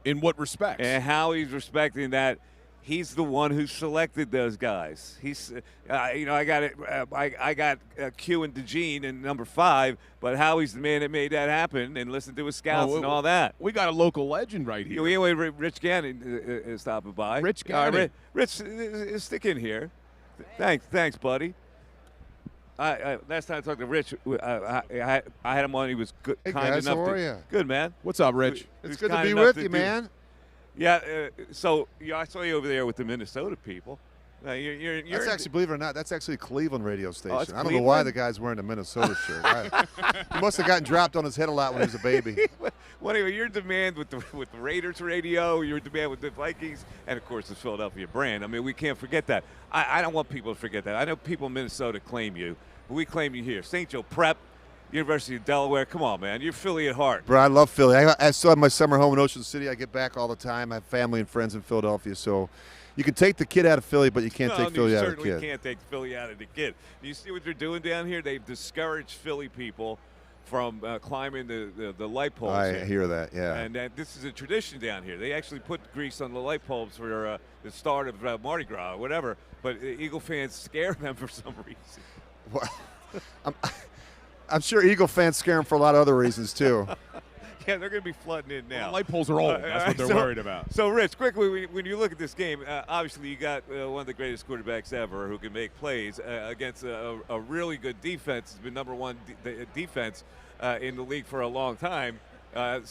In what respect? And Howie's respecting that he's the one who selected those guys. He's, I got it. I got Q and DeGene in number 5, but Howie's the man that made that happen and listened to his scouts and all that. We got a local legend right here. Rich Gannon is stopping by. Rich Gannon. Rich, stick in here. Thanks, buddy. Last time I talked to Rich, I had him on. He was good, hey kind guys, enough. How are you? Good, man. What's up, Rich? It's good to be with you, man. Yeah. So I saw you over there with the Minnesota people. You're that's actually, believe it or not, that's actually a Cleveland radio station. I don't know Cleveland? why the guy's wearing a Minnesota shirt. He must have gotten dropped on his head a lot when he was a baby. Well, anyway, you're in demand with the Raiders radio. You're in demand with the Vikings, and of course the Philadelphia brand. I mean, we can't forget that. I don't want people to forget that. I know people in Minnesota claim you, but we claim you here. St. Joe Prep, University of Delaware. Come on, man. You're Philly at heart. Bro, I love Philly. I still have my summer home in Ocean City. I get back all the time. I have family and friends in Philadelphia, so you can take the kid out of Philly, but you can't take Philly out of the kid. You certainly can't take Philly out of the kid. You see what they're doing down here? They've discouraged Philly people from climbing the light poles. I hear that, yeah. And this is a tradition down here. They actually put grease on the light bulbs for the start of Mardi Gras or whatever, but Eagle fans scare them for some reason. Well, I'm sure Eagle fans scare them for a lot of other reasons, too. Yeah, they're going to be flooding in now. Well, the light poles are old. That's what they're worried about. So, Rich, quickly, when you look at this game, obviously you got one of the greatest quarterbacks ever who can make plays against a really good defense. It's been number one defense in the league for a long time. I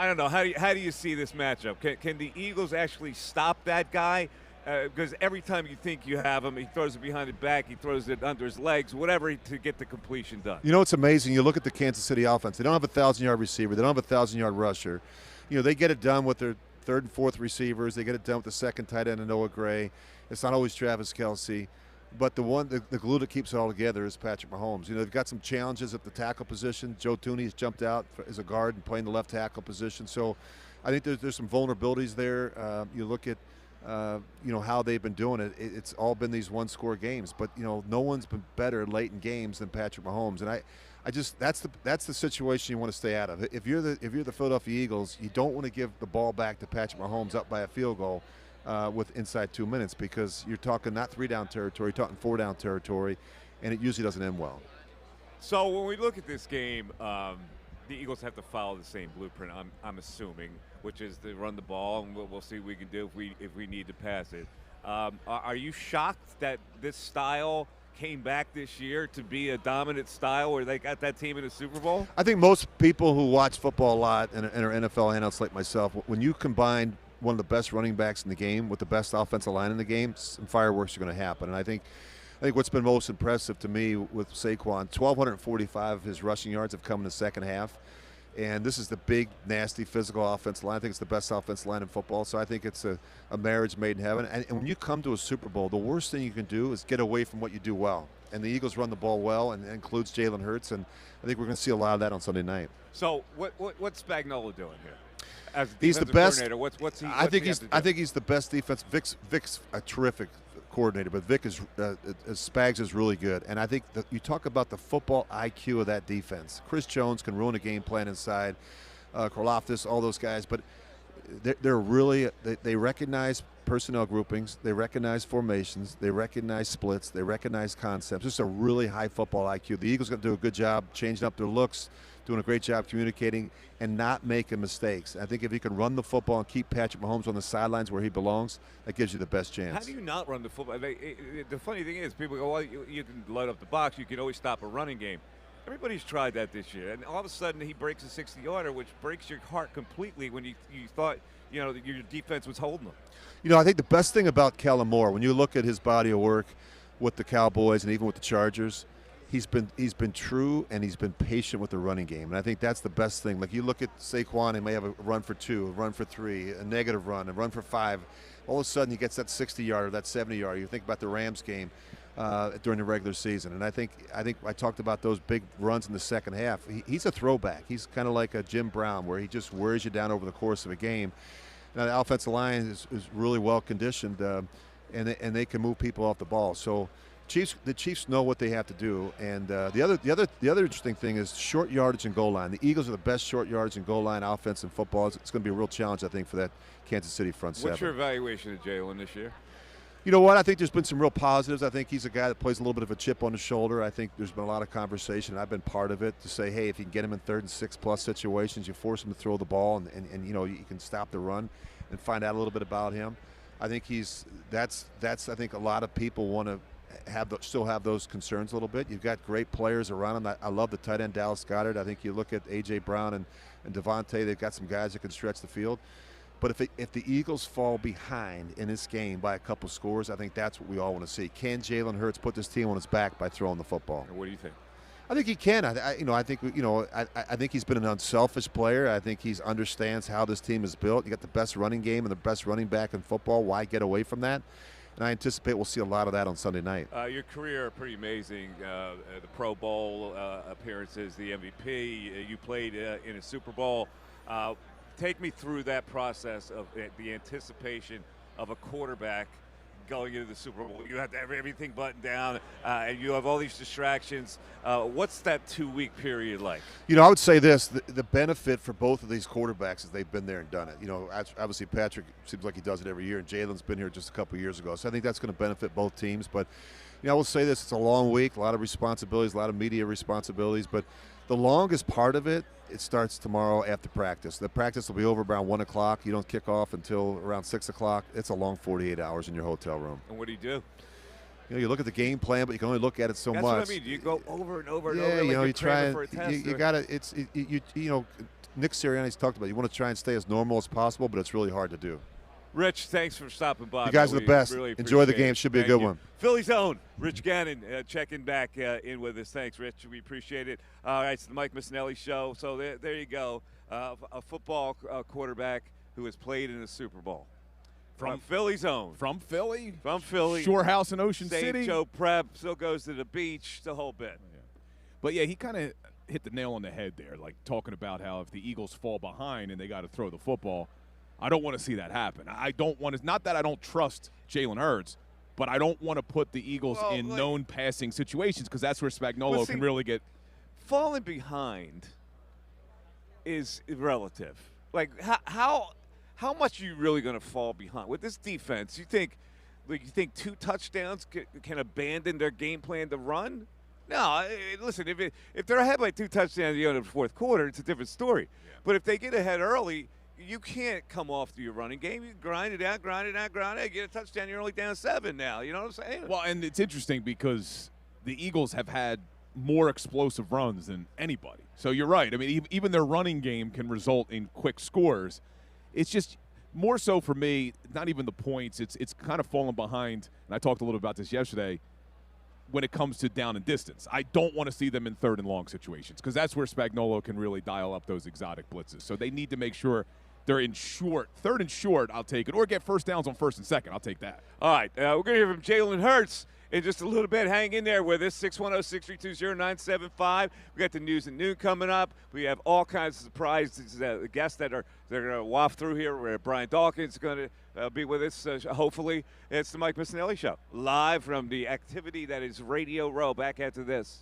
don't know. How do you see this matchup? Can the Eagles actually stop that guy? Because every time you think you have him, he throws it behind his back, he throws it under his legs, whatever, to get the completion done. You know what's amazing? You look at the Kansas City offense. They don't have a 1,000-yard receiver. They don't have a 1,000-yard rusher. You know, they get it done with their third and fourth receivers. They get it done with the second tight end, Noah Gray. It's not always Travis Kelce. But the glue that keeps it all together is Patrick Mahomes. You know, they've got some challenges at the tackle position. Joe Thuney has jumped out as a guard and playing the left tackle position. So I think there's some vulnerabilities there. You look at how they've been doing it. It's all been these one-score games, but no one's been better late in games than Patrick Mahomes, and I just that's the situation you want to stay out of. If you're the Philadelphia Eagles, you don't want to give the ball back to Patrick Mahomes up by a field goal with inside 2 minutes, because you're talking not 3-down territory, you're talking 4-down territory, and it usually doesn't end well. So when we look at this game, the Eagles have to follow the same blueprint, I'm assuming, which is to run the ball, and we'll see what we can do if we need to pass it. Are you shocked that this style came back this year to be a dominant style where they got that team in the Super Bowl? I think most people who watch football a lot and are NFL analysts like myself, when you combine one of the best running backs in the game with the best offensive line in the game, some fireworks are going to happen. And I think what's been most impressive to me with Saquon, 1,245 of his rushing yards have come in the second half. And this is the big, nasty, physical offensive line. I think it's the best offensive line in football. So I think it's a marriage made in heaven. And when you come to a Super Bowl, the worst thing you can do is get away from what you do well. And the Eagles run the ball well, and includes Jalen Hurts. And I think we're going to see a lot of that on Sunday night. So what's Spagnuolo doing here? As he's the best. What's he? I think he's the best defense. Vic's a terrific coordinator, but Vic is Spags is really good. And I think you talk about the football IQ of that defense. Chris Jones can ruin a game plan inside, Karlaftis, all those guys, but they're really they recognize personnel groupings, they recognize formations, they recognize splits, they recognize concepts. This is a really high football IQ. The Eagles are going to do a good job changing up their looks, doing a great job communicating, and not making mistakes. I think if you can run the football and keep Patrick Mahomes on the sidelines where he belongs, that gives you the best chance. How do you not run the football? The funny thing is, people go, well, you can load up the box, you can always stop a running game. Everybody's tried that this year, and all of a sudden he breaks a 60-yarder, which breaks your heart completely when you thought, that your defense was holding them. I think the best thing about Kellen Moore, when you look at his body of work with the Cowboys and even with the Chargers, he's been true and he's been patient with the running game, and I think that's the best thing. Like you look at Saquon, he may have a run for 2, a run for 3, a negative run, a run for 5. All of a sudden he gets that 60-yarder, that 70-yarder. You think about the Rams game during the regular season, and I think I talked about those big runs in the second half. He's a throwback. He's kind of like a Jim Brown, where he just wears you down over the course of a game. Now the offensive line is really well conditioned, and they can move people off the ball. So the Chiefs know what they have to do, and the other interesting thing is short yardage and goal line. The Eagles are the best short yardage and goal line offense in football. It's going to be a real challenge, I think, for that Kansas City front seven. What's your evaluation of Jalen this year? You know what? I think there's been some real positives. I think he's a guy that plays a little bit of a chip on his shoulder. I think there's been a lot of conversation, and I've been part of it, to say, hey, if you can get him in 3rd and 6+ situations, you force him to throw the ball, and you can stop the run and find out a little bit about him. I think that's I think a lot of people want to still have those concerns a little bit. You've got great players around him. I love the tight end Dallas Goedert. I think you look at A.J. Brown and Devontae, they've got some guys that can stretch the field. But if the Eagles fall behind in this game by a couple scores, I think that's what we all want to see. Can Jalen Hurts put this team on his back by throwing the football? What do you think? I think he can. I think he's been an unselfish player. I think he understands how this team is built. You got the best running game and the best running back in football. Why get away from that? And I anticipate we'll see a lot of that on Sunday night. Your career pretty amazing. The Pro Bowl appearances, the MVP. You played in a Super Bowl. Take me through that process of the anticipation of a quarterback going into the Super Bowl. You have to have everything buttoned down, and you have all these distractions. What's that 2-week period like? I would say this. The benefit for both of these quarterbacks is they've been there and done it. Obviously Patrick seems like he does it every year, and Jalen's been here just a couple years ago. So I think that's going to benefit both teams. But, I will say this. It's a long week, a lot of responsibilities, a lot of media responsibilities. But the longest part of it starts tomorrow after practice. The practice will be over around 1 o'clock. You don't kick off until around 6 o'clock. It's a long 48 hours in your hotel room. And what do you do? You look at the game plan, but you can only look at it so That's much. What I mean. You go over and over and yeah, over. Like you try and for a test, you got to. Nick Sirianni's talked about it. You want to try and stay as normal as possible, but it's really hard to do. Rich, thanks for stopping by. You guys are the best. Really enjoy the game. Should be a good one. Philly's own Rich Gannon checking back in with us. Thanks, Rich. We appreciate it. All right, it's the Mike Missanelli Show. So there you go. A football quarterback who has played in the Super Bowl. From Philly's own. From Philly? From Philly. Shore House in Ocean St. City. Joe Prep, still goes to the beach, the whole bit. Yeah. But, yeah, he kind of hit the nail on the head there, like talking about how if the Eagles fall behind and they got to throw the football, I don't want to see that happen. I don't want to – not that I don't trust Jalen Hurts, but I don't want to put the Eagles in known passing situations because that's where Spagnuolo can really get – falling behind is relative. Like, how much are you really going to fall behind? With this defense, you think 2 touchdowns can abandon their game plan to run? No, listen, if they're ahead by 2 touchdowns in the fourth quarter, it's a different story. Yeah. But if they get ahead early – you can't come off to your running game. You grind it out, get a touchdown. You're only down 7 now. You know what I'm saying? Well, and it's interesting because the Eagles have had more explosive runs than anybody. So you're right. I mean, even their running game can result in quick scores. It's just more so for me, not even the points. It's kind of fallen behind, and I talked a little about this yesterday, when it comes to down and distance. I don't want to see them in 3rd and long situations because that's where Spagnuolo can really dial up those exotic blitzes. So they need to make sure – they're in short. 3rd and short, I'll take it. Or get first downs on 1st and 2nd. I'll take that. All right. We're going to hear from Jalen Hurts in just a little bit. Hang in there with us. 610-632-0975. We got the news at noon coming up. We have all kinds of surprises. Guests that are going to waft through here. Where Brian Dawkins is going to be with us. Hopefully, it's the Mike Missanelli Show, live from the activity that is Radio Row. Back after this.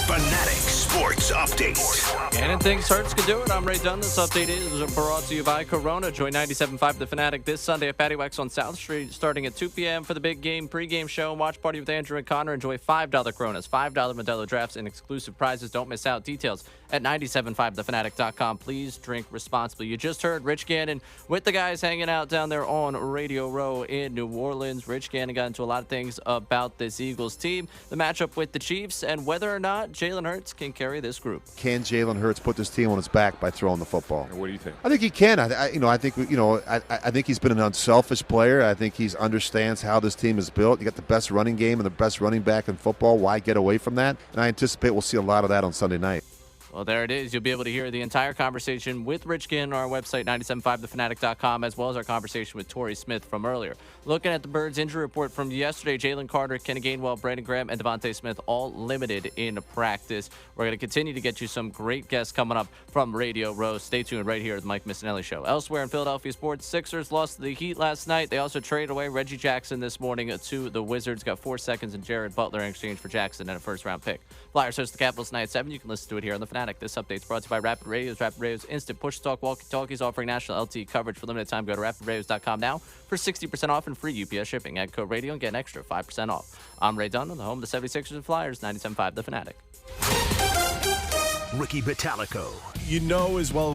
Fanatic Sports Update. Gannon thinks Hurts can do it. I'm Ray Dunn. This update is brought to you by Corona. Join 97.5 The Fanatic this Sunday at Patty Wax on South Street starting at 2 p.m. for the big game pregame show and watch party with Andrew and Connor. Enjoy $5 Coronas, $5 Modelo drafts, and exclusive prizes. Don't miss out. Details at 975thefanatic.com. Please drink responsibly. You just heard Rich Gannon with the guys hanging out down there on Radio Row in New Orleans. Rich Gannon got into a lot of things about this Eagles team, the matchup with the Chiefs, and whether or not Jalen Hurts can carry this group. Can Jalen Hurts put this team on his back by throwing the football? What do you think? I think he can. I think he's been an unselfish player. I think he understands how this team is built. You got the best running game and the best running back in football. Why get away from that? And I anticipate we'll see a lot of that on Sunday night. Well, there it is. You'll be able to hear the entire conversation with Rich Gannon on our website, 975thefanatic.com, as well as our conversation with Torrey Smith from earlier. Looking at the Birds injury report from yesterday, Jalen Carter, Kenny Gainwell, Brandon Graham, and Devontae Smith all limited in practice. We're going to continue to get you some great guests coming up from Radio Row. Stay tuned right here at the Mike Missanelli Show. Elsewhere in Philadelphia sports, Sixers lost to the Heat last night. They also traded away Reggie Jackson this morning to the Wizards. Got 4 seconds and Jared Butler in exchange for Jackson and a first-round pick. Flyers host the Capitals tonight at 7. You can listen to it here on The Fanatic. This update is brought to you by Rapid Radios. Rapid Radios instant push-to-talk walkie-talkies offering national LTE coverage for limited time. Go to rapidradios.com now for 60% off and free UPS shipping. Add code radio and get an extra 5% off. I'm Ray Dunn on the home of the 76ers and Flyers, 97.5 The Fanatic. Ricky Batalico. You know as well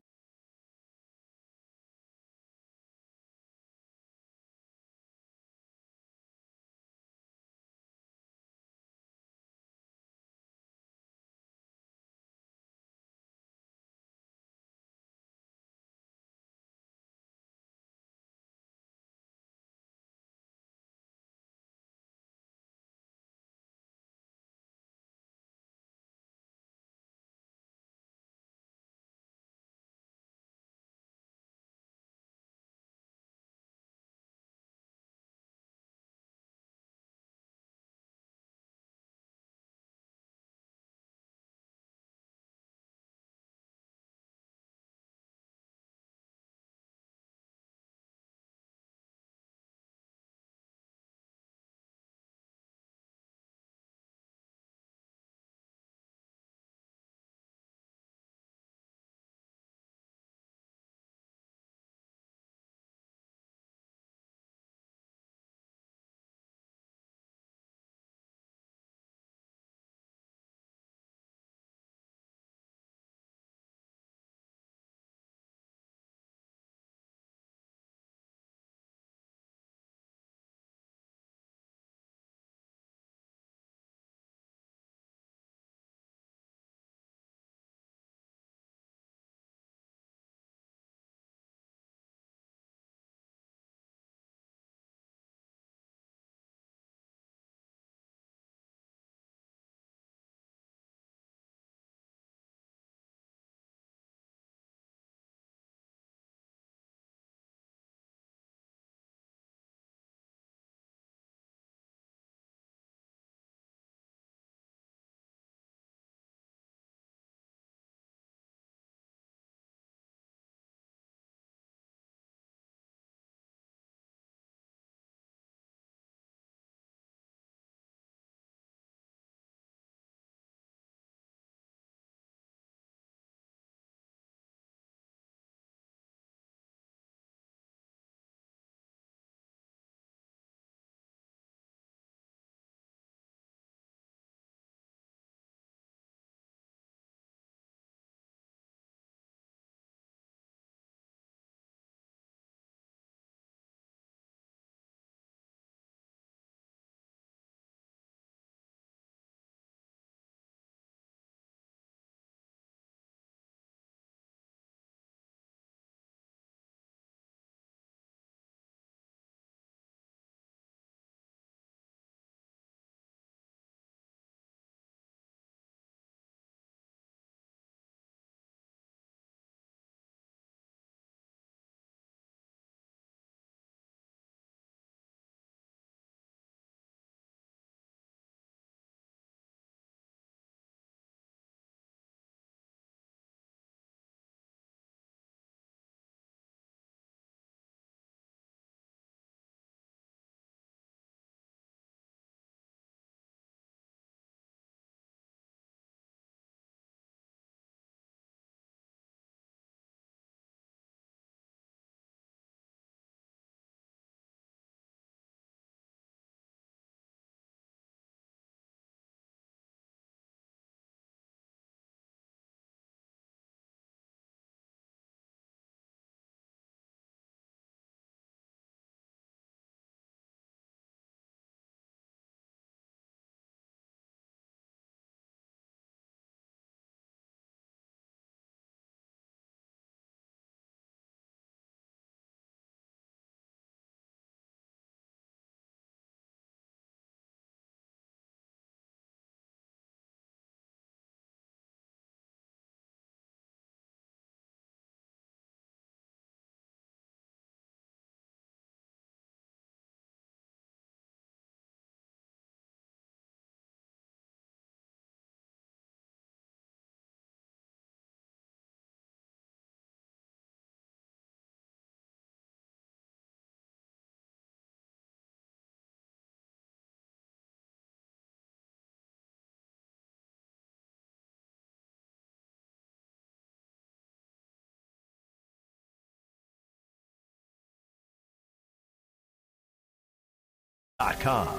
.com.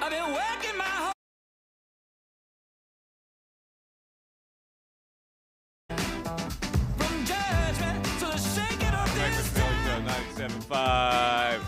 I've been working my whole from judgment to the shaking of this time. 97.5,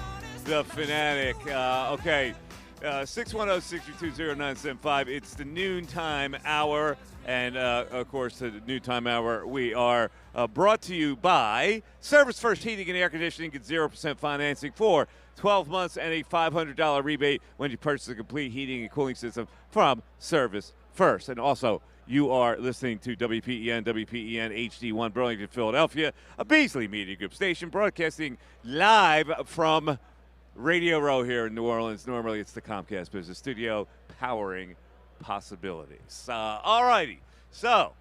the Fanatic. Okay, 610-622-0975. It's the noontime hour. And, of course, the noontime hour, we are brought to you by Service First Heating and Air Conditioning. Get 0% financing for 12 months and a $500 rebate when you purchase a complete heating and cooling system from Service First. And also, you are listening to WPEN HD1 Burlington, Philadelphia, a Beasley Media Group station broadcasting live from Radio Row here in New Orleans. Normally, it's the Comcast Business Studio powering possibilities. All righty. So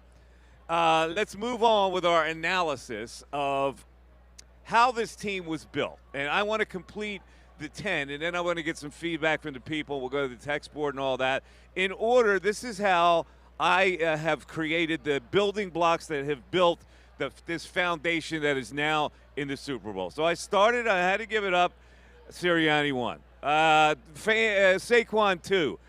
let's move on with our analysis of how this team was built. And I want to complete the 10, and then I want to get some feedback from the people. We'll go to the text board and all that. In order, this is how I have created the building blocks that have built this foundation that is now in the Super Bowl. So I had to give it up. Sirianni 1. Saquon 2.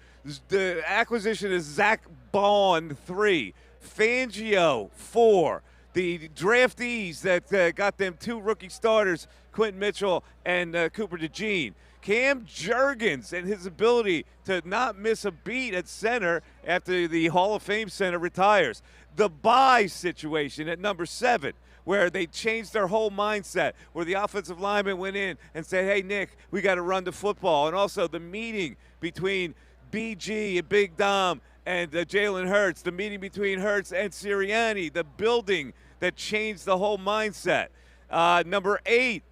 The acquisition is Zach Bond 3. Fangio 4. The draftees that got them 2 rookie starters, Quentin Mitchell and Cooper DeJean. Cam Jurgens and his ability to not miss a beat at center after the Hall of Fame center retires. The bye situation at number 7, where they changed their whole mindset, where the offensive lineman went in and said, hey, Nick, we got to run the football. And also the meeting between BG and Big Dom and Jalen Hurts, the meeting between Hurts and Sirianni, the building that changed the whole mindset. Number 8,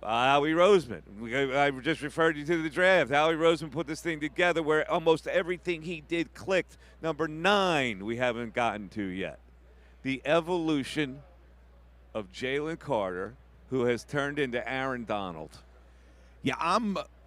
Howie Roseman. I just referred you to the draft. Howie Roseman put this thing together where almost everything he did clicked. Number 9, we haven't gotten to yet. The evolution of Jalen Carter, who has turned into Aaron Donald. Yeah,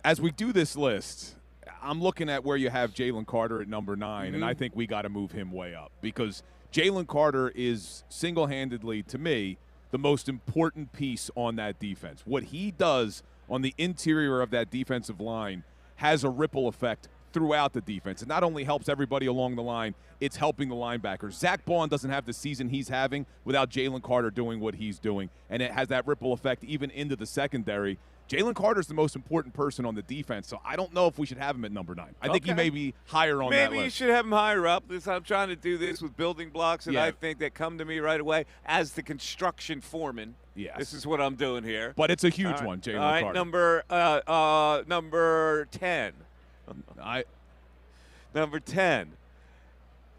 as we do this list, I'm looking at where you have Jalen Carter at number 9, and I think we got to move him way up because Jalen Carter is single-handedly, to me, the most important piece on that defense. What he does on the interior of that defensive line has a ripple effect throughout the defense. It not only helps everybody along the line, it's helping the linebackers. Zach Bond doesn't have the season he's having without Jalen Carter doing what he's doing, and it has that ripple effect even into the secondary. Jalen Carter's the most important person on the defense, so I don't know if we should have him at number 9. I think he may be higher on that list. Maybe you should have him higher up. I'm trying to do this with building blocks, and I think that come to me right away as the construction foreman. Yes. This is what I'm doing here. But it's a huge one, Jalen Carter. All right, number 10. Number 10,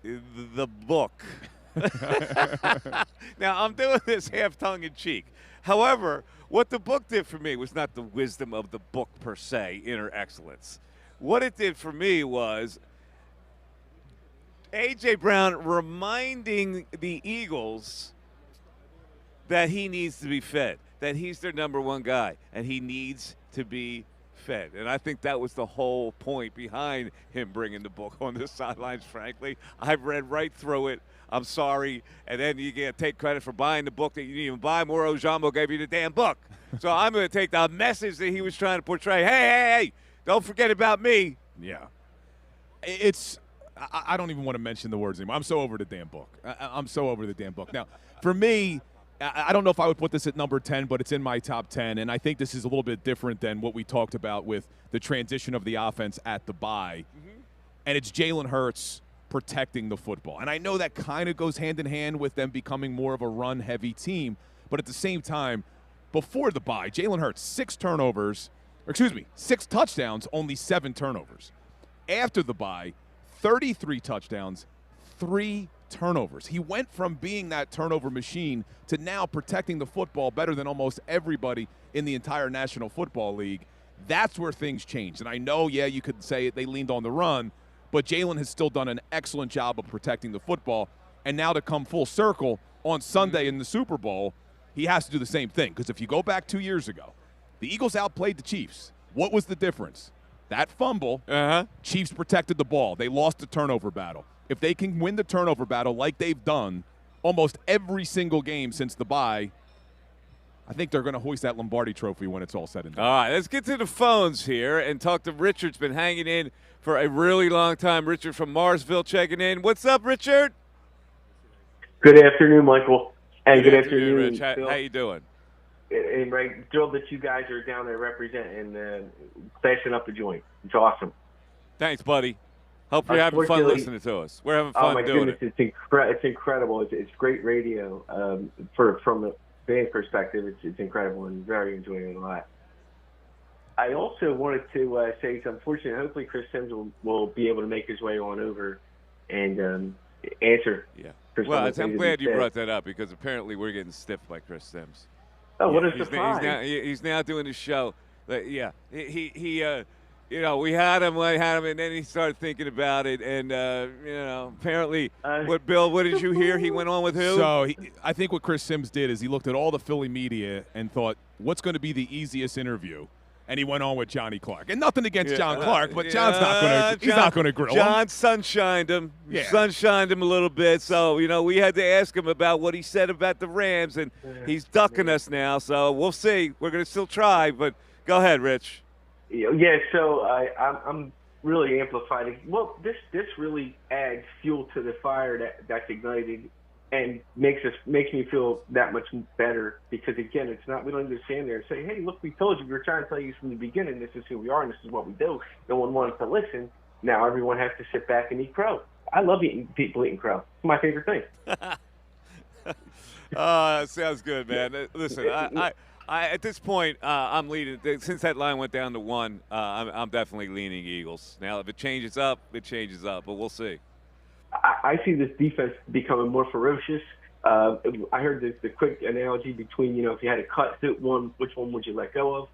the book. Now, I'm doing this half tongue-in-cheek. However, what the book did for me was not the wisdom of the book per se, inner excellence. What it did for me was A.J. Brown reminding the Eagles that he needs to be fed, that he's their number 1 guy, and he needs to be fed. And I think that was the whole point behind him bringing the book on the sidelines, frankly. I've read right through it. I'm sorry. And then you can't take credit for buying the book that you didn't even buy. Mauro Jambo gave you the damn book. So I'm going to take the message that he was trying to portray. Hey, don't forget about me. Yeah. I don't even want to mention the words anymore. I'm so over the damn book. I'm so over the damn book. Now, for me, I don't know if I would put this at number 10, but it's in my top 10, and I think this is a little bit different than what we talked about with the transition of the offense at the bye. And it's Jalen Hurts protecting the football. And I know that kind of goes hand in hand with them becoming more of a run-heavy team, but at the same time, before the bye, Jalen Hurts, 6 touchdowns, only 7 turnovers. After the bye, 33 touchdowns, 3 turnovers. He went from being that turnover machine to now protecting the football better than almost everybody in the entire National Football League. That's where things changed. And I know, you could say they leaned on the run, but Jalen has still done an excellent job of protecting the football. And now to come full circle on Sunday in the Super Bowl, he has to do the same thing. Because if you go back 2 years ago, the Eagles outplayed the Chiefs. What was the difference? That fumble, Chiefs protected the ball. They lost the turnover battle. If they can win the turnover battle like they've done almost every single game since the bye, I think they're going to hoist that Lombardi trophy when it's all said and done. All right, let's get to the phones here and talk to Richard's been hanging in for a really long time. Richard from Marsville checking in. What's up, Richard? Good afternoon, Michael. And good afternoon, Rich. Phil. How you doing? And right, thrilled that you guys are down there representing and flashing up the joint. It's awesome. Thanks, buddy. Hope you're having fun listening to us. We're having fun doing it. It's incredible. It's great radio. From a fan perspective, it's incredible and very enjoying it a lot. I also wanted to say it's unfortunate. Hopefully, Chris Sims will be able to make his way on over and answer. Yeah. for some Well, of the I'm things glad that he you said. brought that up because apparently we're getting stiffed by Chris Sims. Oh, what a He's surprise! He's now doing his show. He you know, we had him, and then he started thinking about it, and you know, apparently, Bill? What did you hear? He went on with who? So I think what Chris Sims did is he looked at all the Philly media and thought, what's going to be the easiest interview? And he went on with Johnny Clark. And nothing against John Clark, but John's not going to. He's not going to grill him. John sunshined him. Yeah. Sunshined him a little bit. So you know, we had to ask him about what he said about the Rams, and he's ducking us now. So we'll see. We're going to still try, but go ahead, Rich. Yeah, so I'm really amplified. Well, this really adds fuel to the fire that's ignited, and makes me feel that much better. Because again, it's not, we don't just stand there and say, "Hey, look, we told you. We were trying to tell you from the beginning. This is who we are, and this is what we do." No one wanted to listen. Now everyone has to sit back and eat crow. I love people eating crow. It's my favorite thing. Sounds good, man. Listen, I at this point, I'm leading. Since that line went down to 1, I'm definitely leaning Eagles. Now, if it changes up, it changes up, but we'll see. I see this defense becoming more ferocious. I heard the quick analogy between, you know, if you had to cut one, which one would you let go of?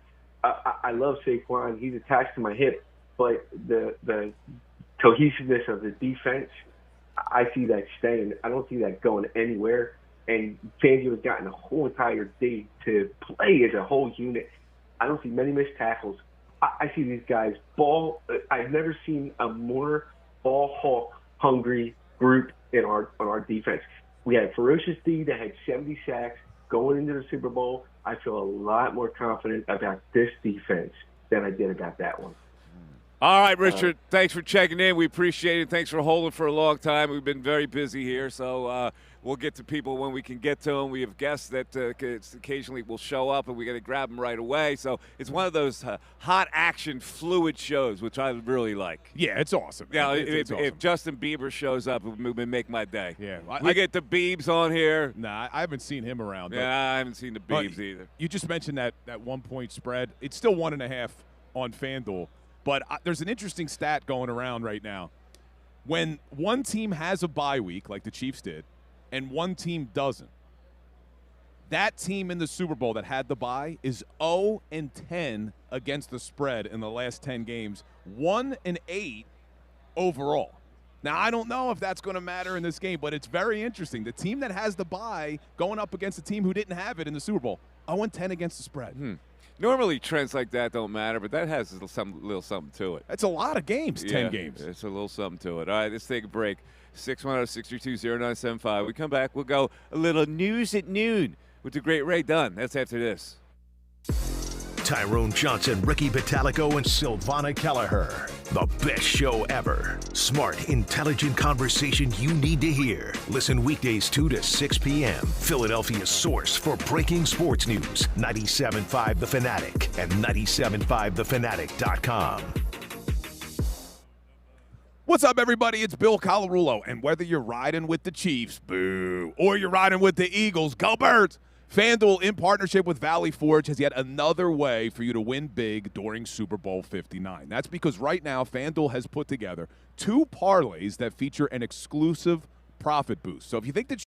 I love Saquon. He's attached to my hip, but the cohesiveness of the defense, I see that staying. I don't see that going anywhere. And Fangio has gotten a whole entire day to play as a whole unit. I don't see many missed tackles. I see these guys ball. I've never seen a more ball hawk hungry group on our defense. We had a ferocious D that had 70 sacks going into the Super Bowl. I feel a lot more confident about this defense than I did about that one. All right, Richard, thanks for checking in. We appreciate it. Thanks for holding for a long time. We've been very busy here, so we'll get to people when we can get to them. We have guests that occasionally will show up, and we got to grab them right away. So it's one of those hot action, fluid shows, which I really like. Yeah, it's awesome. Yeah, It's awesome. if Justin Bieber shows up, it would make my day. Yeah, we get the Biebs on here. Nah, I haven't seen him around. Yeah, I haven't seen the Biebs either. You just mentioned that 1-point spread. It's still 1.5 on FanDuel. But there's an interesting stat going around right now. When one team has a bye week, like the Chiefs did, and one team doesn't, that team in the Super Bowl that had the bye is 0-10 against the spread in the last 10 games, 1-8 overall. Now, I don't know if that's going to matter in this game, but it's very interesting. The team that has the bye going up against a team who didn't have it in the Super Bowl, 0-10 against the spread. Normally, trends like that don't matter, but that has a little something to it. That's a lot of games, 10 games. It's a little something to it. All right, let's take a break. 610-632-0975. We come back, we'll go a little news at noon with the great Ray Dunn. That's after this. Tyrone Johnson, Ricky Vitalico, and Silvana Kelleher. The best show ever. Smart, intelligent conversation you need to hear. Listen weekdays 2 to 6 p.m. Philadelphia's source for breaking sports news. 97.5 The Fanatic and 97.5thefanatic.com. What's up, everybody? It's Bill Colarulo. And whether you're riding with the Chiefs, boo, or you're riding with the Eagles, go Birds! FanDuel, in partnership with Valley Forge, has yet another way for you to win big during Super Bowl 59. That's because right now, FanDuel has put together 2 parlays that feature an exclusive profit boost. So if you think that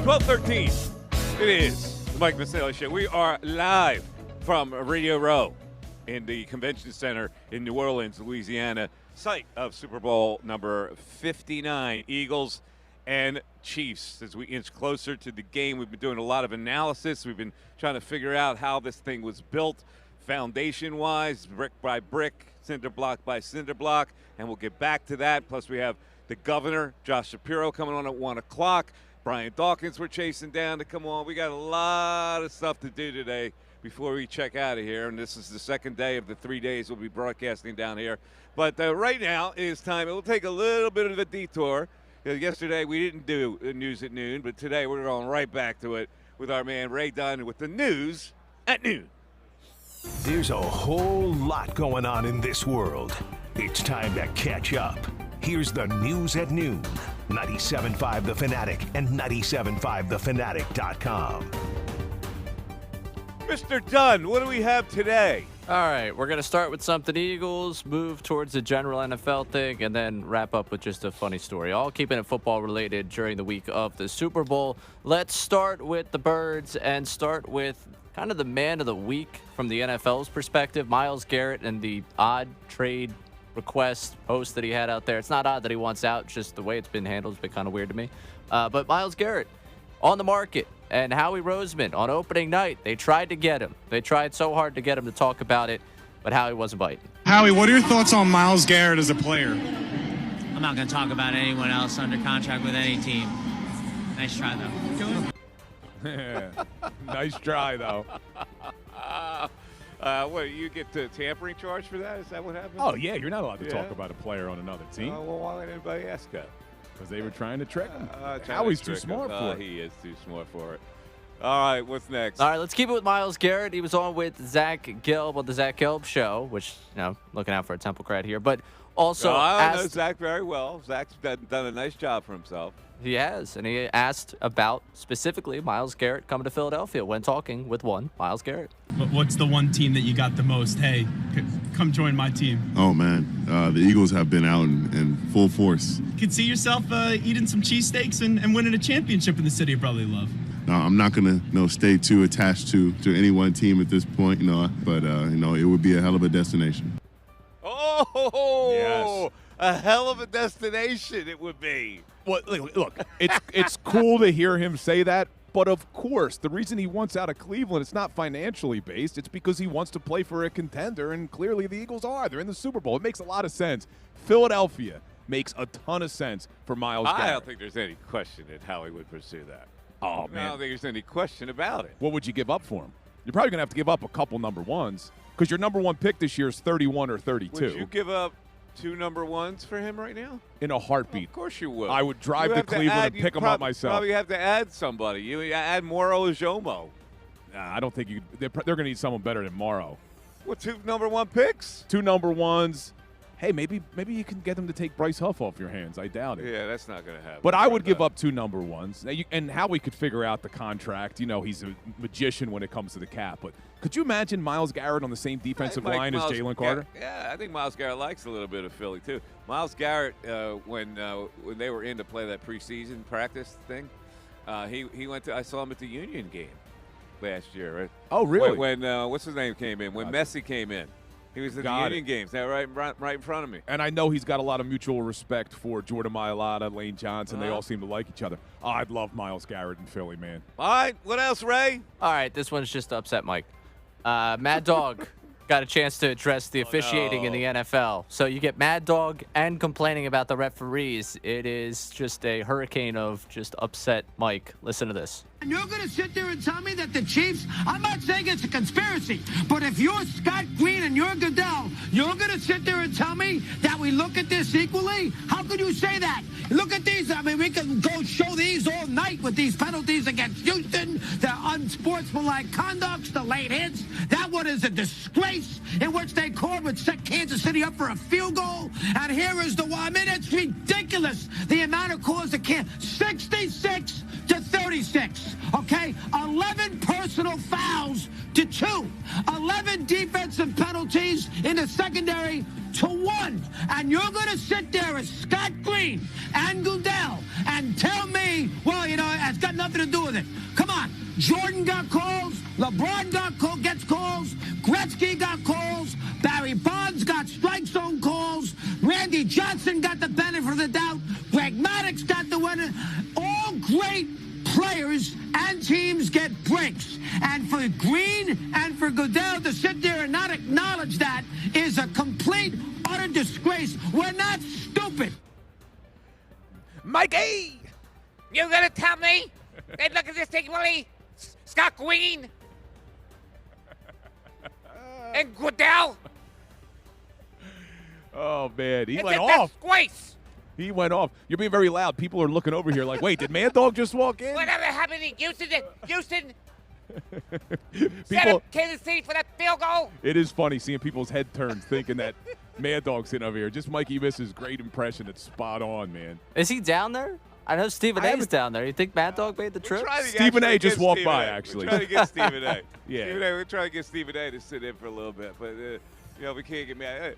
12:13. It is the Mike Missanelli Show. We are live from Radio Row in the Convention Center in New Orleans, Louisiana, site of Super Bowl number 59, Eagles and Chiefs. As we inch closer to the game, we've been doing a lot of analysis. We've been trying to figure out how this thing was built foundation-wise, brick by brick, cinder block by cinder block, and we'll get back to that. Plus, we have the governor, Josh Shapiro, coming on at 1 o'clock. Brian Dawkins we're chasing down to come on. We got a lot of stuff to do today before we check out of here, and this is the second day of the 3 days we'll be broadcasting down here. But right now it is time. It will take a little bit of a detour. Yesterday we didn't do news at noon, but today we're going right back to it with our man Ray Dunn with the news at noon. There's a whole lot going on in this world. It's time to catch up. Here's the news at noon. 97.5 The Fanatic and 97.5thefanatic.com. Mr. Dunn, what do we have today? All right, we're going to start with something Eagles, move towards the general NFL thing, and then wrap up with just a funny story. All keeping it football related during the week of the Super Bowl. Let's start with the Birds and start with kind of the man of the week from the NFL's perspective, Myles Garrett, and the odd trade request post that he had out there. It's not odd that he wants out, just the way it's been handled has been kind of weird to me. But Myles Garrett on the market, and Howie Roseman on opening night, they tried to get him. They tried so hard to get him to talk about it, but Howie wasn't biting. Howie, what are your thoughts on Myles Garrett as a player? I'm not going to talk about anyone else under contract with any team. Nice try, though. Nice try, though. What, you get the tampering charge for that? Is that what happened? Oh, yeah, you're not allowed to talk about a player on another team. Well, why would anybody ask that? Because they were trying to trick him. Howie's too smart for it. He is too smart for it. All right, what's next? All right, let's keep it with Myles Garrett. He was on with Zach Gelb on the Zach Gelb Show, which, looking out for a Temple crowd here. But also I know Zach very well. Zach's done a nice job for himself. He has, and he asked about specifically Myles Garrett coming to Philadelphia when talking with Myles Garrett. What's the one team that you got the most? Hey, come join my team. Oh, man. The Eagles have been out in full force. You could see yourself eating some cheesesteaks and winning a championship in the city of brotherly love. No, I'm not going to stay too attached to any one team at this point, but it would be a hell of a destination. Oh, yes. A hell of a destination it would be. Well, look, it's cool to hear him say that, but of course, the reason he wants out of Cleveland, it's not financially based. It's because he wants to play for a contender, and clearly the Eagles are. They're in the Super Bowl. It makes a lot of sense. Philadelphia makes a ton of sense for Myles Garrett. I don't think there's any question that Howie would pursue that. Oh, man. I don't think there's any question about it. What would you give up for him? You're probably going to have to give up a couple number ones because your number one pick this year is 31 or 32. Would you give up 2 number ones for him right now? In a heartbeat. Of course you would. I would drive to Cleveland and pick him up myself. Probably have to add somebody. You add Moro Ojomo. Nah, I don't think you. They're going to need someone better than Morrow. What, 2 number 1 picks? 2 number 1s. Hey, maybe you can get them to take Bryce Huff off your hands. I doubt it. Yeah, that's not going to happen. But I would give up 2 number 1s. And how we could figure out the contract. He's a magician when it comes to the cap. But could you imagine Myles Garrett on the same defensive line as Jalen Carter? Yeah, I think Myles Garrett likes a little bit of Philly, too. Myles Garrett, when they were in to play that preseason practice thing, he went to – I saw him at the Union game last year. Right? Oh, really? When what's his name came in? When Messi came in. He was at the Union games. Now, right in front of me. And I know he's got a lot of mutual respect for Jordan Mailata, Lane Johnson. They all seem to like each other. Oh, I'd love Myles Garrett in Philly, man. All right. What else, Ray? All right. This one's just to upset Mike. Mad Dog got a chance to address the officiating in the NFL. So you get Mad Dog and complaining about the referees. It is just a hurricane of just upset Mike. Listen to this. And you're going to sit there and tell me that the Chiefs, I'm not saying it's a conspiracy, but if you're Scott Green and you're Goodell, you're going to sit there and tell me that we look at this equally? How could you say that? Look at these. I mean, we can go show these all night with these penalties against Houston, the unsportsmanlike conducts, the late hits. That one is a disgrace in which they called would set Kansas City up for a field goal. And here is the one. I mean, it's ridiculous. The amount of calls that can't. 66 to 36. Okay? 11 personal fouls to 2. 11 defensive penalties in the secondary to 1. And you're going to sit there as Scott Green and Goodell and tell me, well, it's got nothing to do with Jordan got calls. LeBron gets calls. Gretzky got calls. Barry Bonds got strike zone calls. Randy Johnson got the benefit of the doubt. Greg Maddox got the winner. All great players and teams get breaks. And for Green and for Goodell to sit there and not acknowledge that is a complete, utter disgrace. We're not stupid. Mikey! You gonna tell me they look at this thing, Willie? Scott Green and Goodell? Oh, man. He It's went a off. disgrace. He went off. You're being very loud. People are looking over here like, wait, did Mad Dog just walk in? Whatever happened in Houston? Houston set People, up Kansas City for that field goal. it is funny seeing people's head turns thinking that Mad Dog's sitting over here. Just Mikey Miss's great impression. It's spot on, man. Is he down there? I know Stephen A. is down there. You think Mad Dog made the trip? Stephen A. just walked by, We're actually. trying to get Stephen A. Yeah. We're trying to get Stephen A. to sit in for a little bit, but we can't get Mad.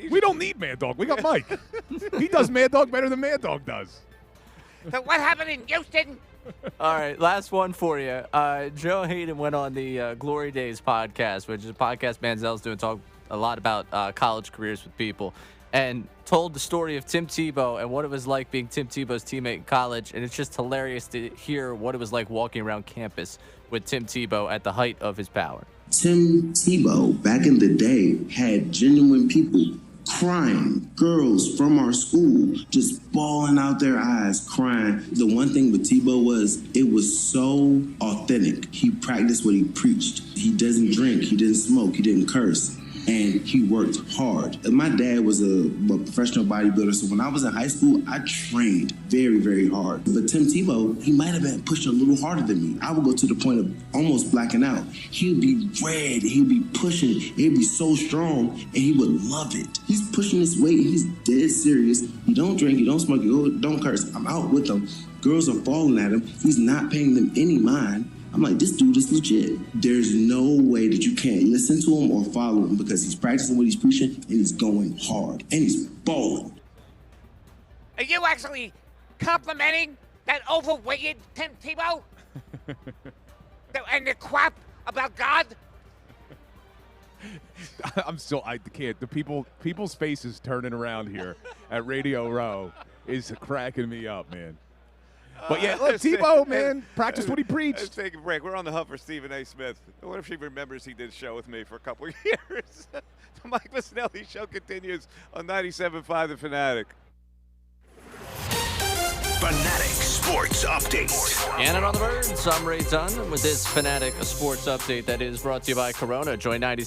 We don't need Mad Dog. We got Mike. He does Mad Dog better than Mad Dog does. So what happened in Houston? All right, last one for you. Joe Hayden went on the Glory Days podcast, which is a podcast Manziel's doing, talk a lot about college careers with people, and told the story of Tim Tebow and what it was like being Tim Tebow's teammate in college. And it's just hilarious to hear what it was like walking around campus with Tim Tebow at the height of his power. Tim Tebow, back in the day, had genuine people crying, girls from our school just bawling out their eyes, crying. The one thing with Tebow was it was so authentic. He practiced what he preached. He doesn't drink, he didn't smoke, he didn't curse. And he worked hard. My dad was a professional bodybuilder, so when I was in high school, I trained very, very hard. But Tim Tebow, he might have been pushed a little harder than me. I would go to the point of almost blacking out. He would be red, he'd be pushing, he'd be so strong, and he would love it. He's pushing his weight, he's dead serious. He don't drink, he don't smoke, he don't curse. I'm out with him. Girls are falling at him. He's not paying them any mind. I'm like, this dude is legit. There's no way that you can't listen to him or follow him because he's practicing what he's preaching and he's going hard and he's balling. Are you actually complimenting that overweighted Tim Tebow? And the crap about God? I can't. The people's faces turning around here at Radio Row is cracking me up, man. But yeah, look, Tebow, man, practiced what he preached. Let's take a break. We're on the hunt for Stephen A. Smith. I wonder if she remembers he did a show with me for a couple of years. The Mike Missanelli Show continues on 97.5 The Fanatic. Fanatic Sports Update. Gannon on the birds. I'm Ray Dunn with this Fanatic Sports Update that is brought to you by Corona. Join 90.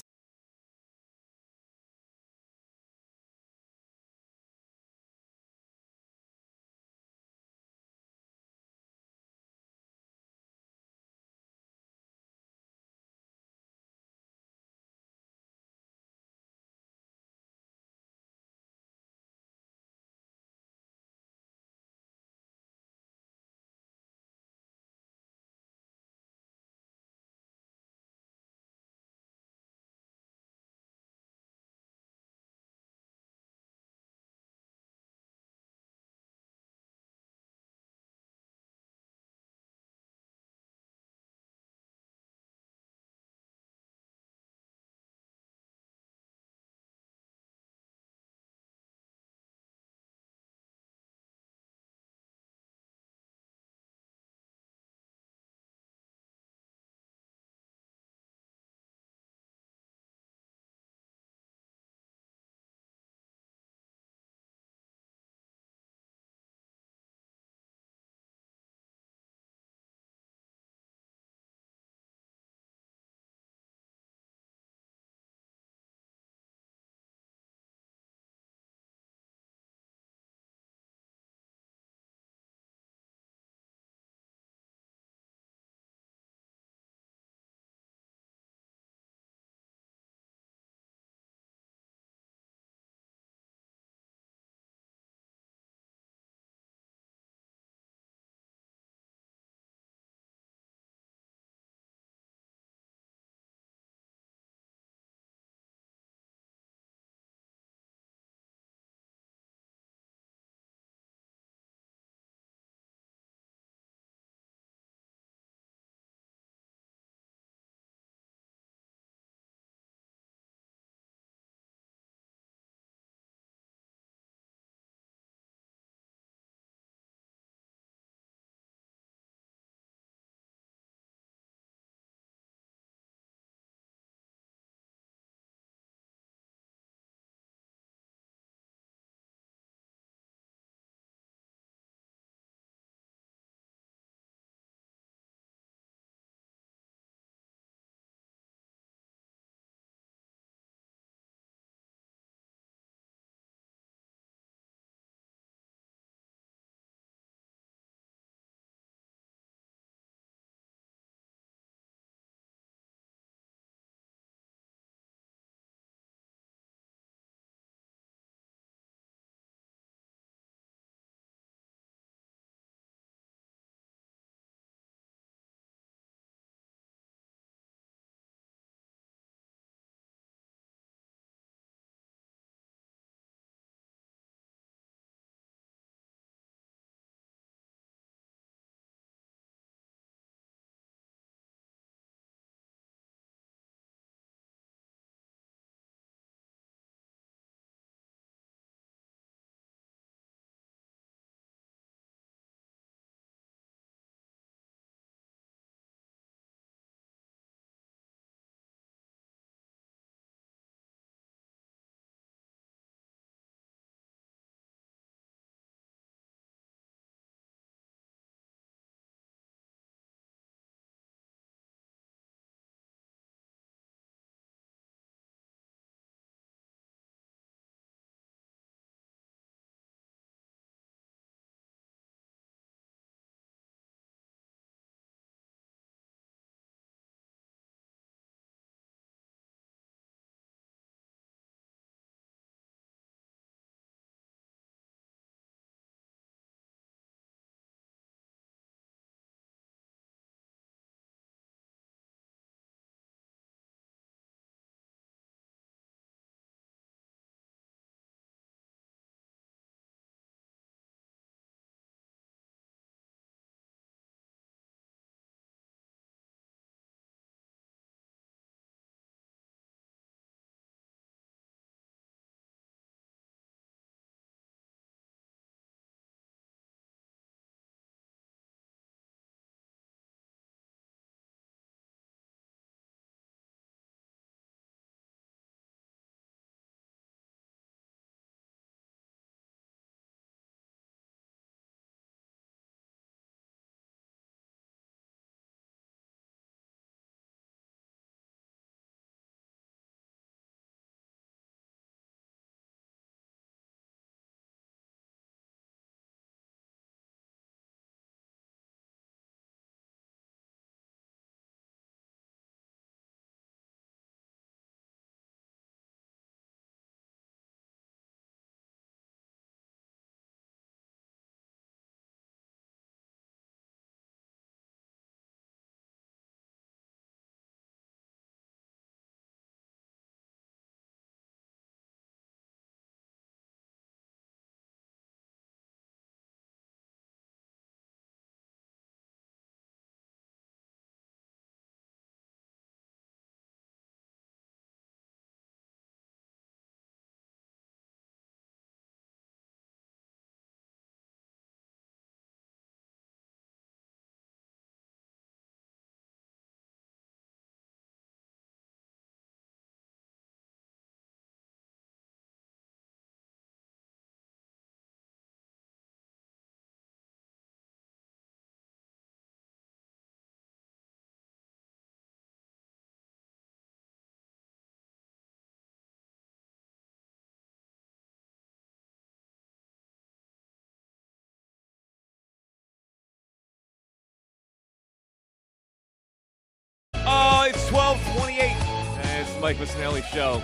Mike Missanelli Show.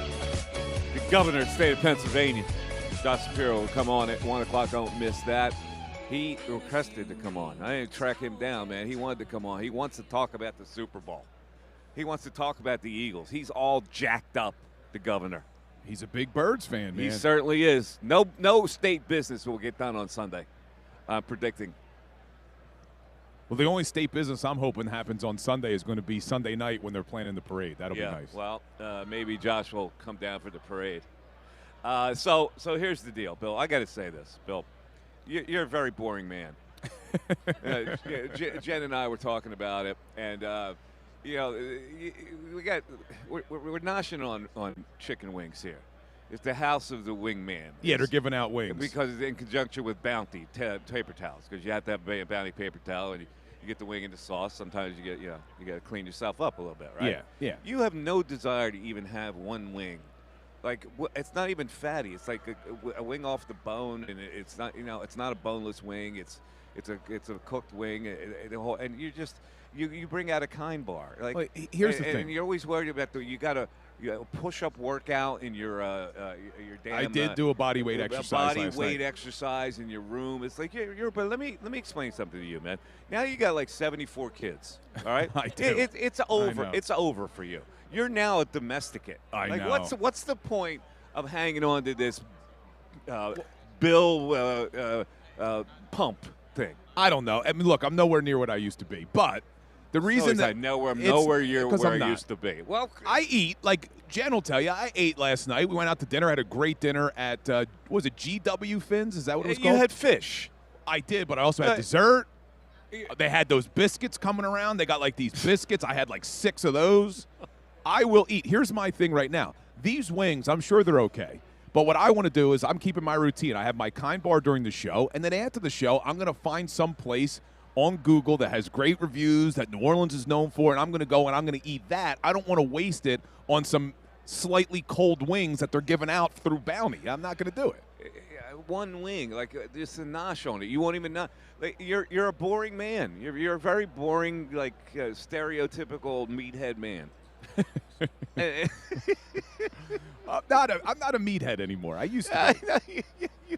The governor of the state of Pennsylvania, Josh Shapiro, will come on at 1 o'clock. Don't miss that. He requested to come on. I didn't track him down, man. He wanted to come on. He wants to talk about the Super Bowl. He wants to talk about the Eagles. He's all jacked up, the governor. He's a big Birds fan, man. He certainly is. No state business will get done on Sunday, I'm predicting. Well, the only state business I'm hoping happens on Sunday is going to be Sunday night when they're planning the parade. That'll be nice. Well, maybe Josh will come down for the parade. So here's the deal, Bill. I got to say this, Bill. You're a very boring man. Jen and I were talking about it, and we're noshing on chicken wings here. It's the house of the wingman. Yeah, they're giving out wings because it's in conjunction with Bounty paper towels, because you have to have a Bounty paper towel, and you get the wing in the sauce. Sometimes you got to clean yourself up a little bit, right? Yeah. You have no desire to even have one wing. Like, it's not even fatty. It's like a wing off the bone, and it's not, it's not a boneless wing. It's a cooked wing, and you bring out a kind bar. Like, here's the thing. And you're always worried about you got to push-up workout in your damn. I did do a body weight exercise last night. Exercise in your room. It's like but let me explain something to you, man. Now you got like 74 kids. All right, I do. It's over. It's over for you. You're now a domesticate. I know. What's the point of hanging on to this Bill pump thing? I don't know. I mean, look, I'm nowhere near what I used to be, but the reason that I'm nowhere near where I used to be. Well, I eat, like Jen will tell you, I ate last night. We went out to dinner, had a great dinner at, what was it, GW Fins? Is that what it was called? You had fish. I did, but I also had dessert. They had those biscuits coming around. They got like these biscuits. I had like 6 of those. I will eat. Here's my thing right now. These wings, I'm sure they're okay. But what I want to do is I'm keeping my routine. I have my kind bar during the show, and then after the show, I'm going to find some place on Google that has great reviews that New Orleans is known for, and I'm going to go and I'm going to eat that. I don't want to waste it on some slightly cold wings that they're giving out through Bounty. I'm not going to do it. One wing, like just a nosh on it. You won't even know. Like, you're a boring man. You're a very boring, like stereotypical meathead man. I'm not a meathead anymore. I used to be.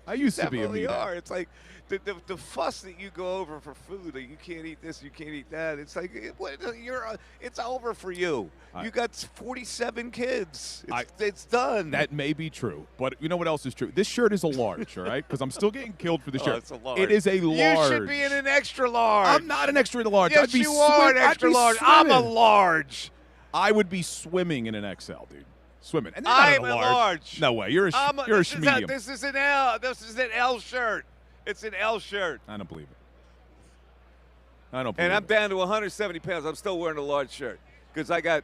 I used to be a meathead. Are. It's like the fuss that you go over for food. Like, you can't eat this, you can't eat that. It's like it's over for you. You got 47 kids. It's done. That may be true, but you know what else is true? This shirt is a large, all right? Because I'm still getting killed for the shirt. It's a large. It is a large. You should be in an extra large. I'm not an extra large. Yes, you are an extra large. I'm a large. I would be swimming in an XL, dude. Swimming. And I'm a large. No way. You're a medium. This is an L. This is an L shirt. It's an L shirt. I don't believe it. I don't believe it. And I'm it. down to 170 pounds. I'm still wearing a large shirt because I got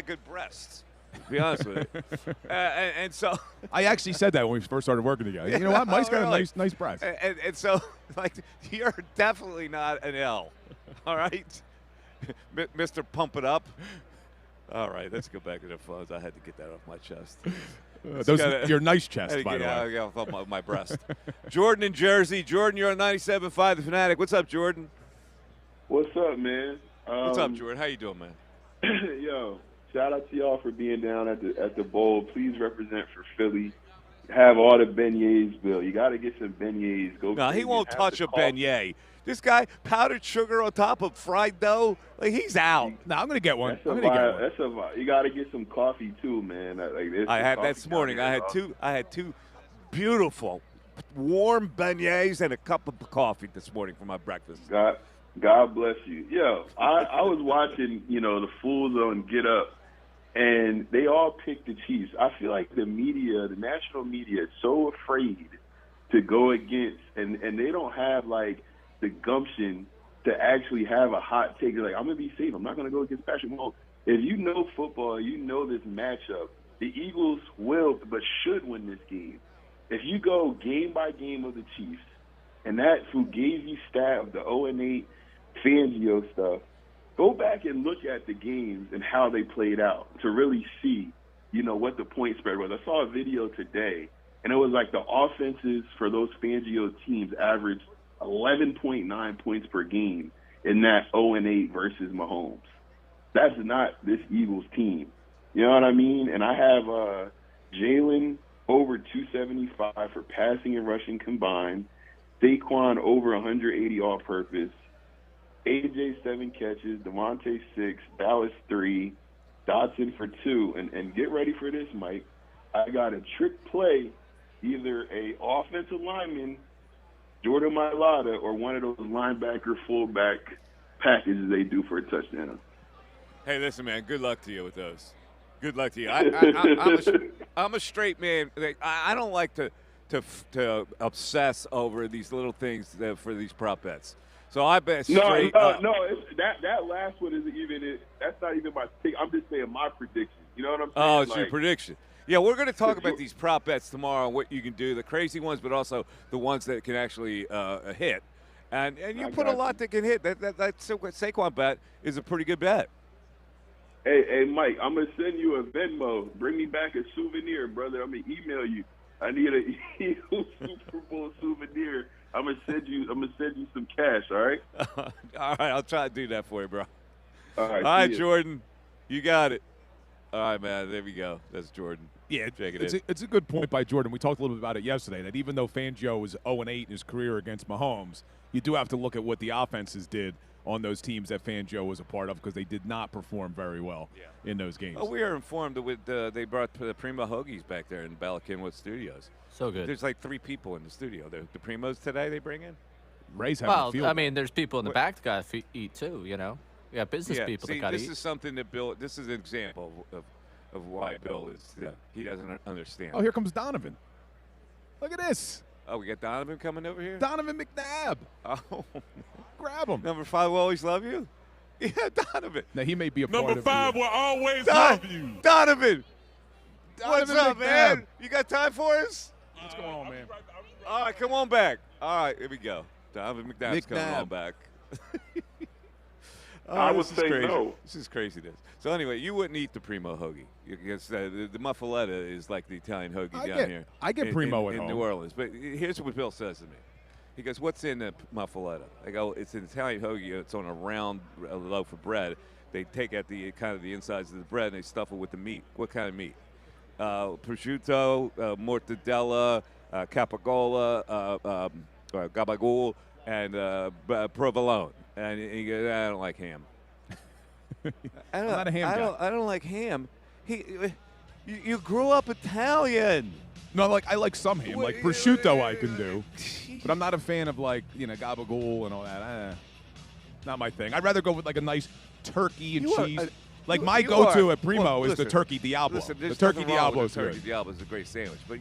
good breasts, to be honest with you. And so I actually said that when we first started working together. You know what? Mike's got a nice breast. And so, like, you're definitely not an L. All right? Mr. Pump It Up. All right, let's go back to the phones. I had to get that off my chest. Your nice chest, by the way. I got off my breast. Jordan in Jersey. Jordan, you're on 97.5 The Fanatic. What's up, Jordan? What's up, man? What's up, Jordan? How you doing, man? Yo, shout out to y'all for being down at the bowl. Please represent for Philly. Have all the beignets, Bill. You got to get some beignets. No, he won't touch a beignet. This guy, powdered sugar on top of fried dough, like, he's out. No, I'm going to get one. You got to get some coffee too, man. I had this morning. I had two beautiful, warm beignets and a cup of coffee this morning for my breakfast. God bless you. Yo, I was watching, the fools on Get Up, and they all picked the Chiefs. I feel like the media, the national media, is so afraid to go against, and they don't have, like, the gumption to actually have a hot take. They're like, I'm going to be safe. I'm not going to go against Patrick Mahomes. If you know football, you know this matchup. The Eagles will, but should win this game. If you go game by game of the Chiefs, and that Fugazi stat of the 0-8 Fangio stuff, go back and look at the games and how they played out to really see, what the point spread was. I saw a video today, and it was like the offenses for those Fangio teams averaged 11.9 points per game in that 0-8 versus Mahomes. That's not this Eagles team. You know what I mean? And I have Jalen over 275 for passing and rushing combined, Saquon over 180 all-purpose, AJ 7 catches, Devontae 6, Dallas 3, Dotson for 2. And get ready for this, Mike. I got a trick play, either a offensive lineman, Jordan Mailata, or one of those linebacker fullback packages they do for a touchdown. Hey, listen, man. Good luck to you with those. Good luck to you. I'm a straight man. I don't like to obsess over these little things for these prop bets. So I bet straight. That last one isn't even. That's not even my pick. I'm just saying my prediction. You know what I'm saying? Oh, it's your prediction. Yeah, we're going to talk about these prop bets tomorrow and what you can do, the crazy ones, but also the ones that can actually hit. And you put a lot that can hit. That Saquon bet is a pretty good bet. Hey, Mike, I'm gonna send you a Venmo. Bring me back a souvenir, brother. I'm gonna email you. I need a Eagles Super Bowl souvenir. I'm gonna send you some cash. All right. All right, I'll try to do that for you, bro. All right, Jordan, you got it. All right, man. There we go. That's Jordan. Yeah, Check it it's a good point by Jordan. We talked a little bit about it yesterday, that even though Fangio was 0-8 in his career against Mahomes, you do have to look at what the offenses did on those teams that Fangio was a part of, because they did not perform very well in those games. Oh, we are informed that they brought the Primo Hoagies back there in Bala Cynwyd Studios. So good. There's like 3 people in the studio. The Primos today they bring in? Ray's having a field. I mean, there's people in the back that got to eat too, you know. We got business people that got to eat. This is something that Bill – this is an example of why Bill is he doesn't understand. Oh, here comes Donovan. Look at this. Oh, we got Donovan coming over here? Donovan McNabb. Oh. Grab him. Number 5 will always love you? Yeah, Donovan. Now, he may be a part Number of 5 will always love you. Donovan. What's up, McNabb. man? You got time for us? What's going on, man? All right, come on back. All right, here we go. Donovan McNabb's coming on back. I would say crazy. no. This is craziness. So anyway, you wouldn't eat the Primo Hoagie. Because the muffaletta is like the Italian hoagie down here. I get Primo at in home. New Orleans. But here's what Bill says to me. He goes, "What's in the muffaletta?" I go, "It's an Italian hoagie. It's on a round loaf of bread. They take out the kind of the insides of the bread and they stuff it with the meat. What kind of meat? Prosciutto, mortadella, capicola, gabagool, and provolone." And he goes, "I don't like ham." I'm not a ham guy. I don't like ham. You grew up Italian. No, I like some ham. Like prosciutto I can do. But I'm not a fan of gabagool and all that. Not my thing. I'd rather go with a nice turkey and cheese. My go-to at Primo is the turkey Diablo. Listen, the turkey Diablo is Turkey good. Diablo is a great sandwich. But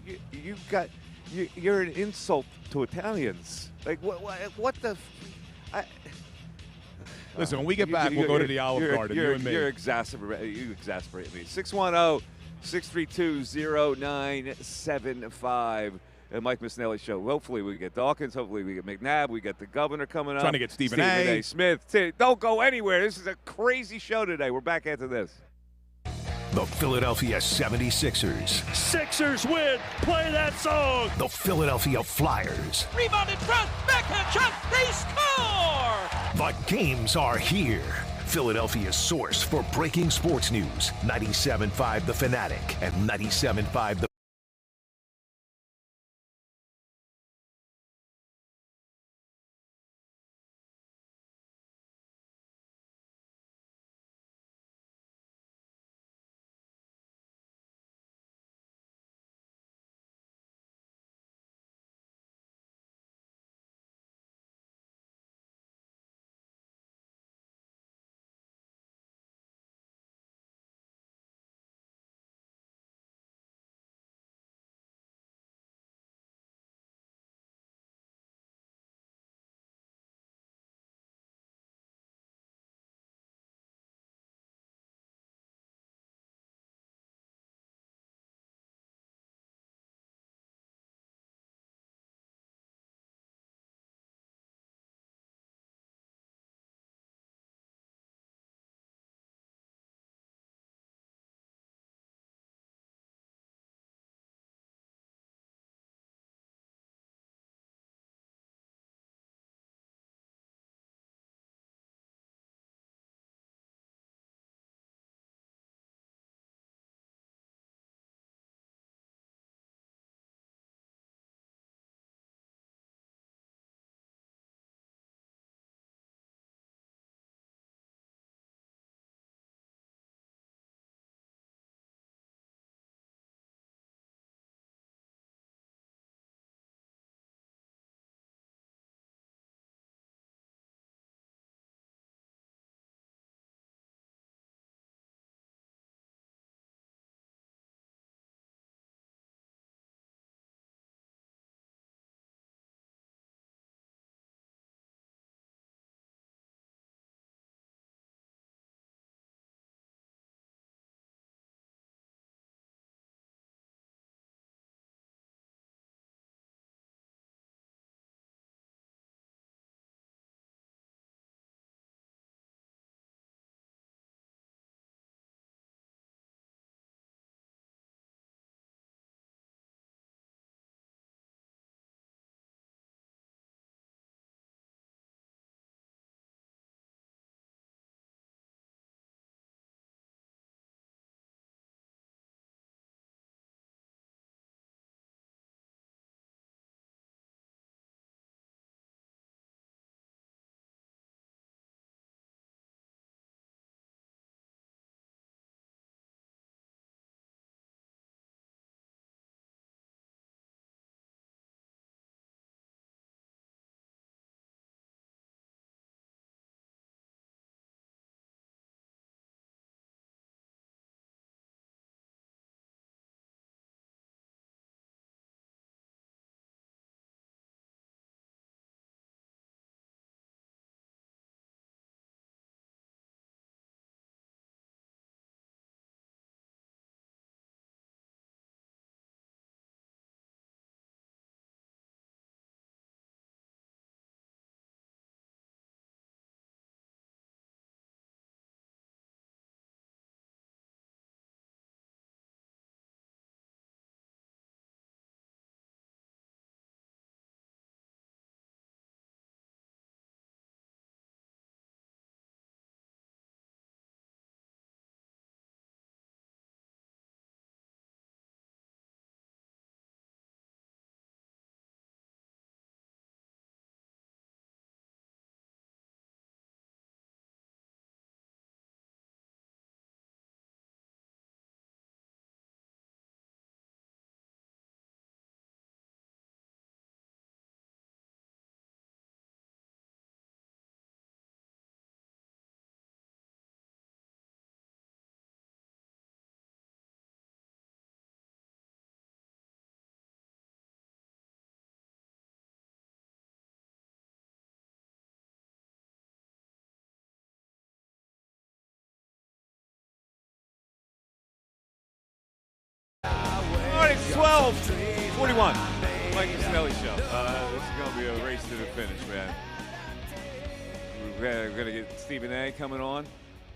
you're an insult to Italians. What the Listen, when we get back, we'll go to the Olive Garden, you and me. You exasperate me. 610-632-0975. Mike Missanelli Show. Hopefully we get Dawkins. Hopefully we get McNabb. We get the governor coming up. Trying to get Stephen A. Smith. Don't go anywhere. This is a crazy show today. We're back after this. The Philadelphia 76ers. Sixers win. Play that song. The Philadelphia Flyers. Rebounded front, backhand shot, they score! The games are here. Philadelphia's source for breaking sports news. 97.5 The Fanatic and 97.5 The 41. Mike Missanelli Show. This is going to be a race to the finish, man. We're going to get Stephen A. coming on.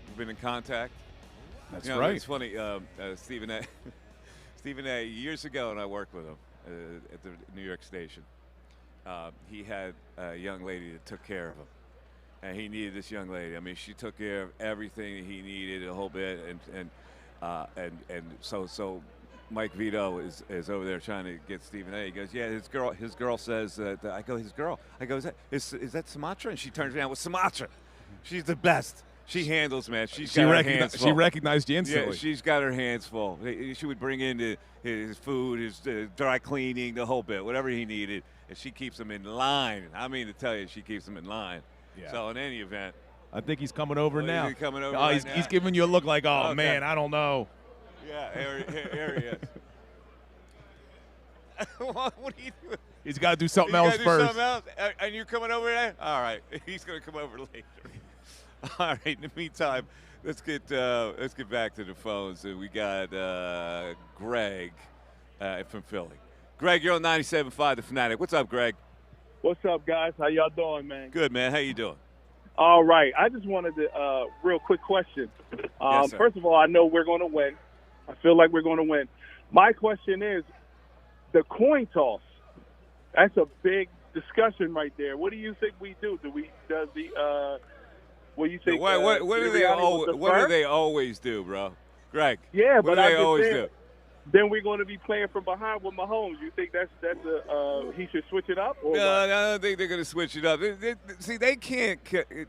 We've been in contact. That's right. It's funny. Stephen A. Stephen A. years ago, and I worked with him at the New York station. He had a young lady that took care of him. And he needed this young lady. I mean, she took care of everything that he needed a whole bit, and so Mike Vito is over there trying to get Stephen A. He goes, yeah, his girl says that. I go, his girl. I go, is that Sumatra? And she turns around with Sumatra. She's the best. She handles, man. She recognized you instantly. Yeah, she's got her hands full. She would bring in his food, his dry cleaning, the whole bit, whatever he needed, and she keeps him in line. I mean to tell you, she keeps him in line. Yeah. So in any event, I think he's coming over now. He's coming over right now. He's giving you a look like, okay. Man, I don't know. Yeah, here he is. What are you doing? He's got to do something else first. Something else? And you coming over there? All right, he's going to come over later. All right. In the meantime, let's get back to the phones. We got Greg from Philly. Greg, you're on 97.5 The Fanatic. What's up, Greg? What's up, guys? How y'all doing, man? Good, man. How you doing? All right. I just wanted to real quick question. Yes, first of all, I know we're going to win. I feel like we're going to win. My question is the coin toss. That's a big discussion right there. What do you think we do? What do you think? What do they always do, bro? Greg. Yeah, what do they always do? Then we're going to be playing from behind with Mahomes. You think that's he should switch it up? Or no, I don't think they're going to switch it up. They can't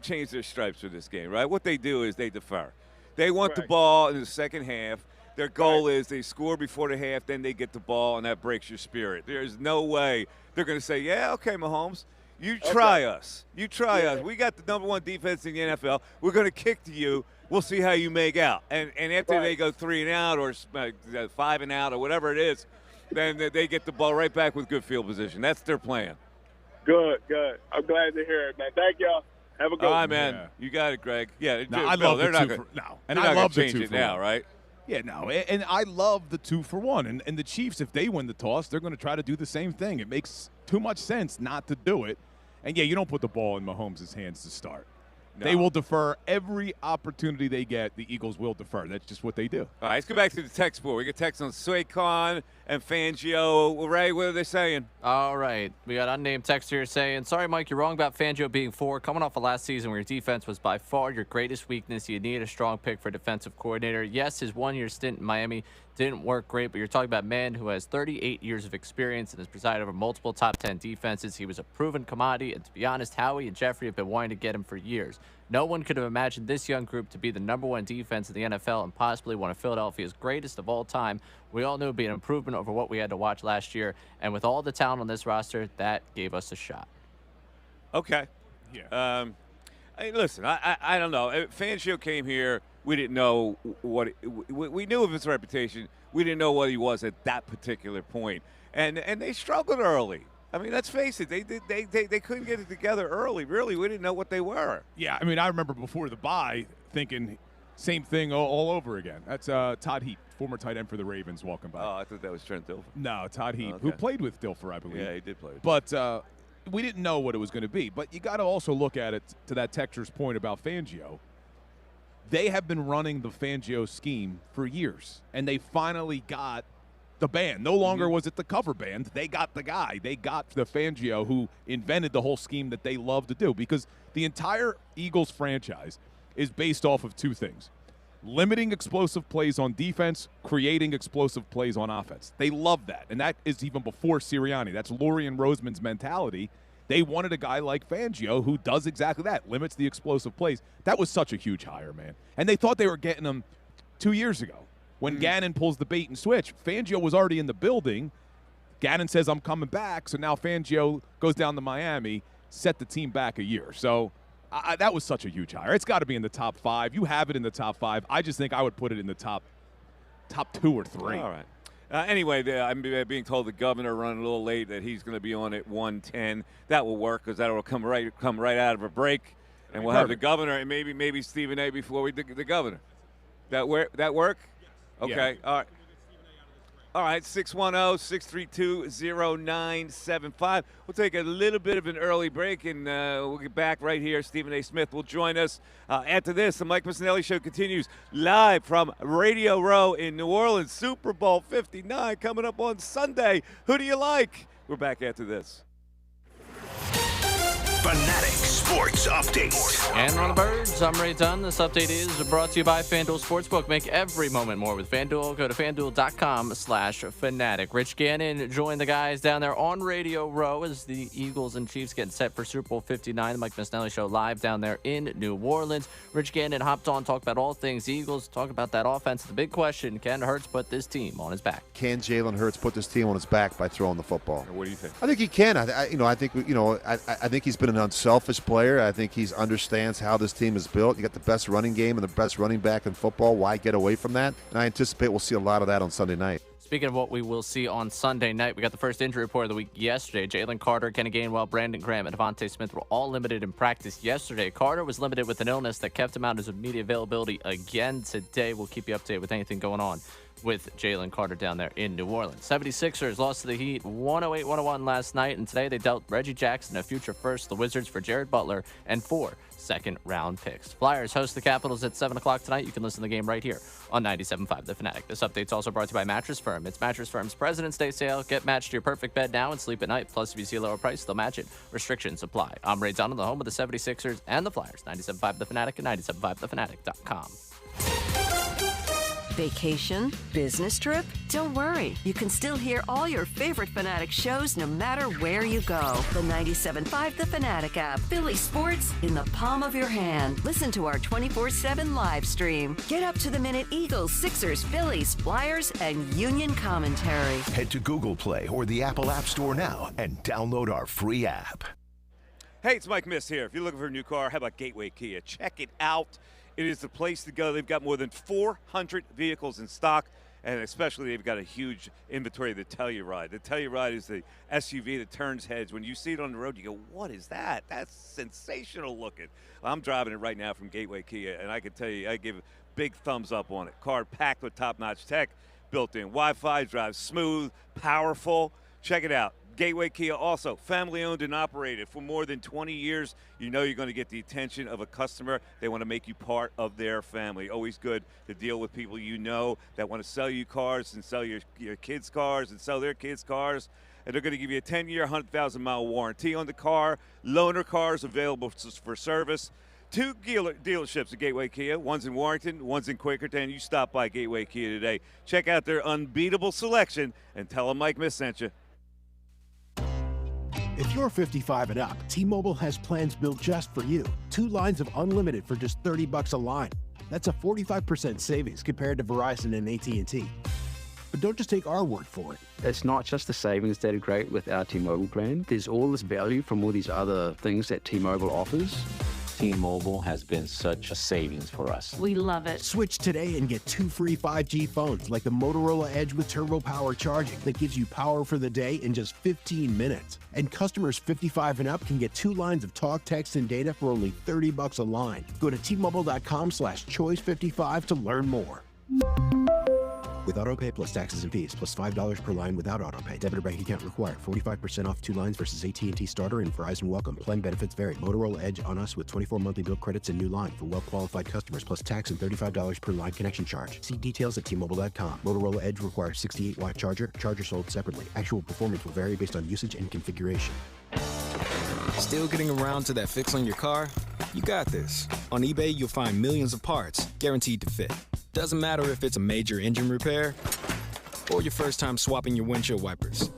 change their stripes for this game, right? What they do is they defer. They want the ball in the second half. Their goal is they score before the half, then they get the ball, and that breaks your spirit. There's no way they're going to say, yeah, okay, Mahomes, you try us. You try us. We got the #1 defense in the NFL. We're going to kick to you. We'll see how you make out. And after they go 3 and out or 5 and out or whatever it is, then they get the ball right back with good field position. That's their plan. Good. I'm glad to hear it, man. Thank y'all. Have a good one. All right, man. Yeah. You got it, Greg. Yeah, I love they're the not 2 gonna, for no. And I love the change 2 it for now, 1. right? Yeah, no, and I love the 2 for 1. And the Chiefs, if they win the toss, they're going to try to do the same thing. It makes too much sense not to do it. And, yeah, you don't put the ball in Mahomes' hands to start. No. They will defer every opportunity they get. The Eagles will defer. That's just what they do. All right, let's go back to the text board. We get texts on Saquon and Fangio. Ray, what are they saying? All right. We got unnamed text here saying, sorry, Mike, you're wrong about Fangio being 4. Coming off of last season where your defense was by far your greatest weakness, you need a strong pick for defensive coordinator. Yes, his 1-year stint in Miami didn't work great, but you're talking about a man who has 38 years of experience and has presided over multiple top 10 defenses. He was a proven commodity, and to be honest, Howie and Jeffrey have been wanting to get him for years. No one could have imagined this young group to be the #1 defense in the NFL and possibly one of Philadelphia's greatest of all time. We all knew it would be an improvement over what we had to watch last year, and with all the talent on this roster, that gave us a shot. Okay. Yeah. Listen, I don't know. Fangio came here. We didn't know what we knew of his reputation. We didn't know what he was at that particular point, and they struggled early. I mean, let's face it. They couldn't get it together early. Really, we didn't know what they were. Yeah, I mean, I remember before the bye thinking same thing all over again. That's Todd Heap, former tight end for the Ravens, walking by. Oh, I thought that was Trent Dilfer. No, Todd Heap, who played with Dilfer, I believe. Yeah, he did play with But we didn't know what it was going to be. But you got to also look at it to that texter's point about Fangio. They have been running the Fangio scheme for years, and they finally got the band. No longer was it the cover band. They got the guy. They got the Fangio who invented the whole scheme that they love to do, because the entire Eagles franchise is based off of 2 things: limiting explosive plays on defense, creating explosive plays on offense. They love that, and that is even before Sirianni. That's Laurie and Roseman's mentality. They wanted a guy like Fangio who does exactly that, limits the explosive plays. That was such a huge hire, man. And they thought they were getting him 2 years ago. When Gannon pulls the bait and switch, Fangio was already in the building. Gannon says, I'm coming back. So now Fangio goes down to Miami, set the team back a year. So that was such a huge hire. It's got to be in the top 5. You have it in the top 5. I just think I would put it in the top 2 or 3. All right. Anyway, I'm being told the governor running a little late that he's going to be on at 1:10. That will work because that will come right out of a break, and we'll have the governor and maybe Stephen A. before we do the governor. That work? Okay. Yeah. All All right, 610-632-0975. We'll take a little bit of an early break, and we'll get back right here. Stephen A. Smith will join us. After this, the Mike Missanelli Show continues live from Radio Row in New Orleans. Super Bowl 59 coming up on Sunday. Who do you like? We're back after this. Fanatic Sports Update. And on the birds, I'm Ray Dunn. This update is brought to you by FanDuel Sportsbook. Make every moment more with FanDuel. Go to FanDuel.com/Fanatic. Rich Gannon joined the guys down there on Radio Row as the Eagles and Chiefs getting set for Super Bowl 59. The Mike Missanelli Show live down there in New Orleans. Rich Gannon hopped on, talked about all things Eagles, talk about that offense. The big question, can Hurts put this team on his back? Can Jalen Hurts put this team on his back by throwing the football? What do you think? I think he can. I think he's been an unselfish player. I think he understands how this team is built. You got the best running game and the best running back in football. Why get away from that? And I anticipate we'll see a lot of that on Sunday night. Speaking of what we will see on Sunday night, we got the first injury report of the week yesterday. Jalen Carter, Kenny Gainwell, Brandon Graham, and Devontae Smith were all limited in practice yesterday. Carter was limited with an illness that kept him out of media availability again today. We'll keep you updated with anything going on with Jalen Carter down there in New Orleans. 76ers lost to the Heat 108-101 last night, and today they dealt Reggie Jackson a future first, the Wizards for Jared Butler, and 4 second-round picks. Flyers host the Capitals at 7 o'clock tonight. You can listen to the game right here on 97.5 The Fanatic. This update's also brought to you by Mattress Firm. It's Mattress Firm's President's Day sale. Get matched to your perfect bed now and sleep at night. Plus, if you see a lower price, they'll match it. Restrictions apply. I'm Ray Donald, the home of the 76ers and the Flyers. 97.5 The Fanatic and 97.5thefanatic.com. Vacation? Business trip? Don't worry. You can still hear all your favorite Fanatic shows no matter where you go. The 97.5 The Fanatic app. Philly sports in the palm of your hand. Listen to our 24/7 live stream. Get up-to-the-minute Eagles, Sixers, Phillies, Flyers, and Union commentary. Head to Google Play or the Apple App Store now and download our free app. Hey, it's Mike Miss here. If you're looking for a new car, how about Gateway Kia? Check it out. It is the place to go. They've got more than 400 vehicles in stock, and especially they've got a huge inventory of the Telluride. The Telluride is the SUV that turns heads. When you see it on the road, you go, what is that? That's sensational looking. I'm driving it right now from Gateway Kia, and I can tell you, I give a big thumbs up on it. Car packed with top-notch tech, built-in Wi-Fi, drives smooth, powerful. Check it out. Gateway Kia also family-owned and operated for more than 20 years. You know you're going to get the attention of a customer. They want to make you part of their family. Always good to deal with people you know that want to sell you cars and sell your kids' cars and sell their kids' cars. And they're going to give you a 10-year, 100,000-mile warranty on the car. Loaner cars available for service. 2 dealerships at Gateway Kia. One's in Warrington, one's in Quakertown. You stop by Gateway Kia today. Check out their unbeatable selection and tell them Mike Miss sent you. If you're 55 and up, T-Mobile has plans built just for you. 2 lines of unlimited for just $30 a line. That's a 45% savings compared to Verizon and AT&T. But don't just take our word for it. It's not just the savings that are great with our T-Mobile plan. There's all this value from all these other things that T-Mobile offers. T-Mobile has been such a savings for us. We love it. Switch today and get 2 free 5G phones like the Motorola Edge with Turbo Power charging that gives you power for the day in just 15 minutes. And customers 55 and up can get 2 lines of talk, text, and data for only $30 a line. Go to T-Mobile.com/choice55 to learn more. With AutoPay plus taxes and fees, plus $5 per line without AutoPay. Debit or bank account required. 45% off 2 lines versus AT&T Starter and Verizon Welcome. Plan benefits vary. Motorola Edge on us with 24 monthly bill credits and new line for well-qualified customers, plus tax and $35 per line connection charge. See details at T-Mobile.com. Motorola Edge requires 68-watt charger. Charger sold separately. Actual performance will vary based on usage and configuration. Still getting around to that fix on your car? You got this. On eBay, you'll find millions of parts guaranteed to fit. Doesn't matter if it's a major engine repair or your first time swapping your windshield wipers.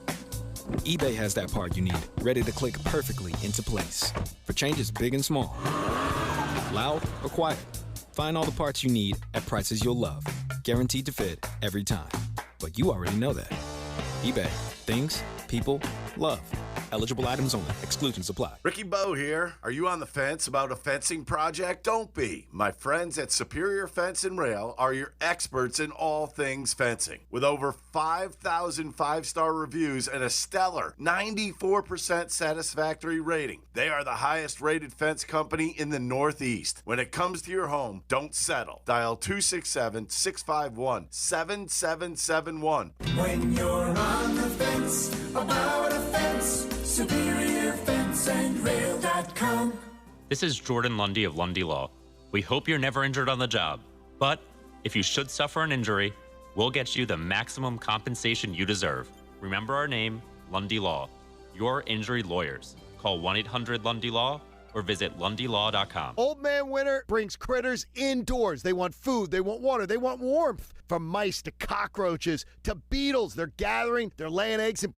eBay has that part you need, ready to click perfectly into place for changes big and small. Loud or quiet, find all the parts you need at prices you'll love. Guaranteed to fit every time. But you already know that. eBay. Things people love. Eligible items only. Exclusions apply. Ricky Bo here. Are you on the fence about a fencing project? Don't be. My friends at Superior Fence and Rail are your experts in all things fencing. With over 5,000 five-star reviews and a stellar 94% satisfactory rating, they are the highest-rated fence company in the Northeast. When it comes to your home, don't settle. Dial 267-651-7771. When you're on the fence about a fence, SuperiorFenceandRail.com. This is Jordan Lundy of Lundy Law. We hope you're never injured on the job, but if you should suffer an injury, we'll get you the maximum compensation you deserve. Remember our name, Lundy Law. Your injury lawyers. Call 1-800-LUNDY-LAW or visit LundyLaw.com. Old Man Winter brings critters indoors. They want food, they want water, they want warmth. From mice to cockroaches to beetles, they're gathering, they're laying eggs and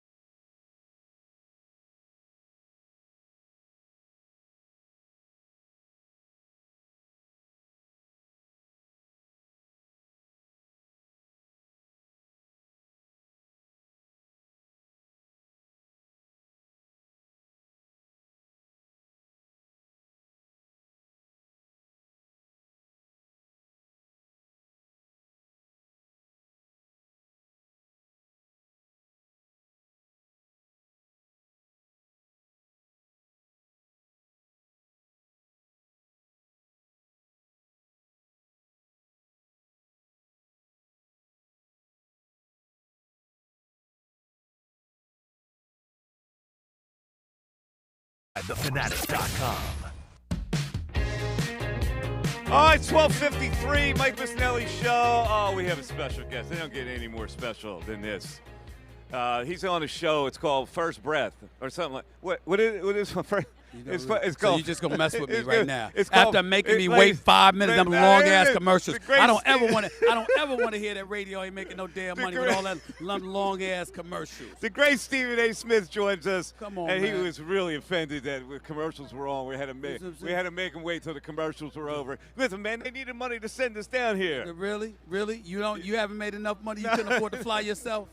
TheFanatic.com. All right, 12:53, Mike Missanelli Show. Oh, we have a special guest. They don't get any more special than this. He's on a show. It's called First Breath or something like. What is first? It's So called. you just gonna mess with me right now? It's called, After making me wait 5 minutes, them long ass commercials. I don't ever want to hear that radio ain't making no damn money with all that long ass commercials. The great Stephen A. Smith joins us. Come on, and man. he was really offended that the commercials were on. We had to make him wait till the commercials were over. Listen, man, they needed money to send us down here. Really? You haven't made enough money. You couldn't afford to fly yourself.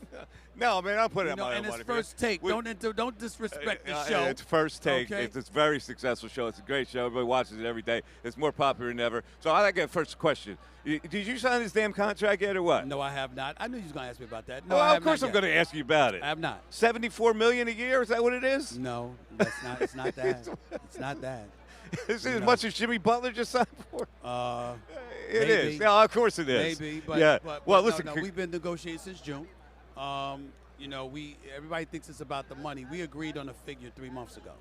No, man, I'll put it on my own and money. it's First Take. Don't disrespect the show. It's First Take. Okay? It's a very successful show. It's a great show. Everybody watches it every day. It's more popular than ever. So I got a first question. Did you sign this damn contract yet or what? No, I have not. I knew you was going to ask me about that. No, Well, of course I'm going to ask you about it. I have not. $74 million a year? Is that what it is? No, that's not. It's not that. It's not that. Is it as much as Jimmy Butler just signed for? It maybe. is. Yeah, of course it is. Maybe, but, yeah. well, listen. no, we've been negotiating since June. Everybody thinks it's about the money. We agreed on a figure 3 months ago.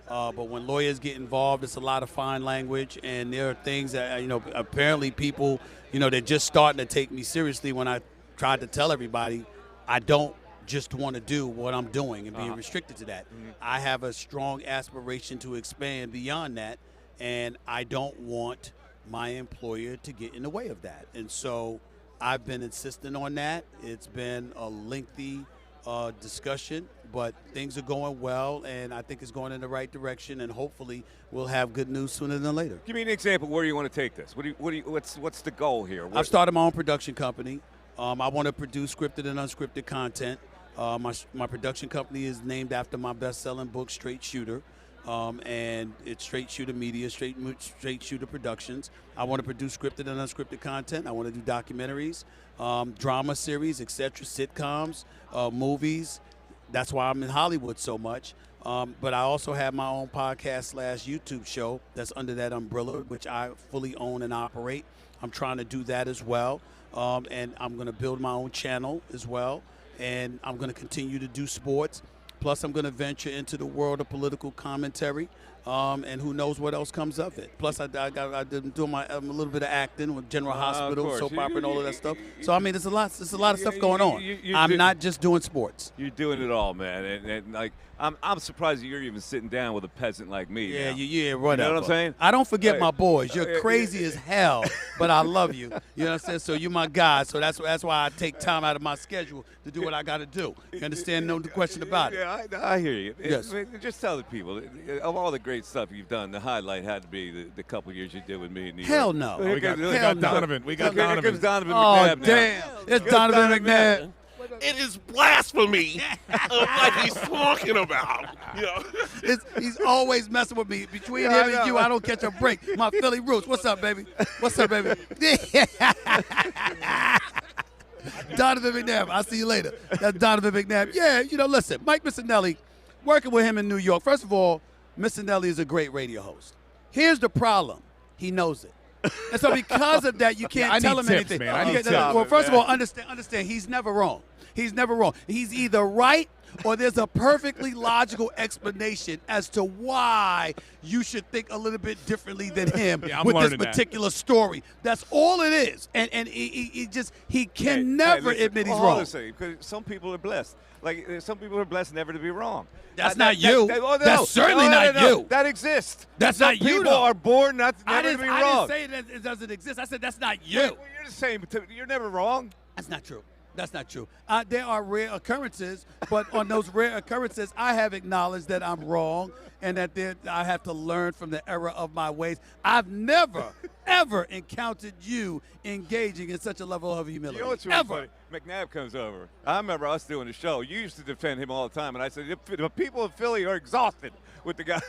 But when lawyers get involved, it's a lot of fine language, and there are things that, apparently people, they're just starting to take me seriously when I tried to tell everybody I don't just want to do what I'm doing and being restricted to that. Mm-hmm. I have a strong aspiration to expand beyond that, and I don't want my employer to get in the way of that. And so I've been insisting on that. It's been a lengthy discussion, but things are going well, and I think it's going in the right direction, and hopefully we'll have good news sooner than later. Give me an example where you want to take this. What's the goal here? I've started my own production company. I want to produce scripted and unscripted content. My production company is named after my best-selling book, Straight Shooter. And it's Straight Shooter Media, Straight Shooter Productions. I want to produce scripted and unscripted content. I want to do documentaries, drama series, etc., sitcoms, movies. That's why I'm in Hollywood so much. But I also have my own podcast / YouTube show that's under that umbrella, which I fully own and operate. I'm trying to do that as well. And I'm going to build my own channel as well. And I'm going to continue to do sports. Plus, I'm going to venture into the world of political commentary, and who knows what else comes of it. Plus, I'm doing a little bit of acting with General Hospital, soap opera, and all of that stuff. So, I mean, there's a lot of stuff going on. I'm not just doing sports. You're doing it all, man. And like, I'm surprised you're even sitting down with a peasant like me. Yeah, now. yeah, whatever. You know what I'm saying? I don't forget my boys. You're crazy as hell, but I love you. You know what I'm saying? So you're my guy. So that's why I take time out of my schedule to do what I got to do. You understand? No question about it. Yeah, I hear you. Yes. Just tell the people, of all the great stuff you've done, the highlight had to be the couple years you did with me in New York. Hell no. We got Donovan. We got Donovan. Here comes Donovan Oh, McNabb now. damn. It's Donovan McNabb. It is blasphemy of what he's talking about. You know? He's always messing with me. Between him and you, I don't catch a break. My Philly roots. What's up, baby? What's up, baby? Donovan McNabb. I'll see you later. That's Donovan McNabb. Yeah, listen, Mike Missanelli, working with him in New York. First of all, Missanelli is a great radio host. Here's the problem. He knows it. And so because of that, you can't tell him anything. Man. I need tips. Well, first of all, understand, he's never wrong. He's never wrong. He's either right or there's a perfectly logical explanation as to why you should think a little bit differently than him with this particular story. That's all it is. And he can never admit he's wrong. Because some people are blessed. Like, some people are blessed never to be wrong. That's not you. That's certainly not you. That exists. That's not you, People are born never to be wrong. I didn't say that it doesn't exist. I said that's not you. Well, you're the same. You're never wrong. That's not true. That's not true. There are rare occurrences, but on those rare occurrences, I have acknowledged that I'm wrong and that I have to learn from the error of my ways. I've never, ever encountered you engaging in such a level of humility. You know what's really funny? McNabb comes over. I remember us doing the show. You used to defend him all the time, and I said, the people of Philly are exhausted with the guy.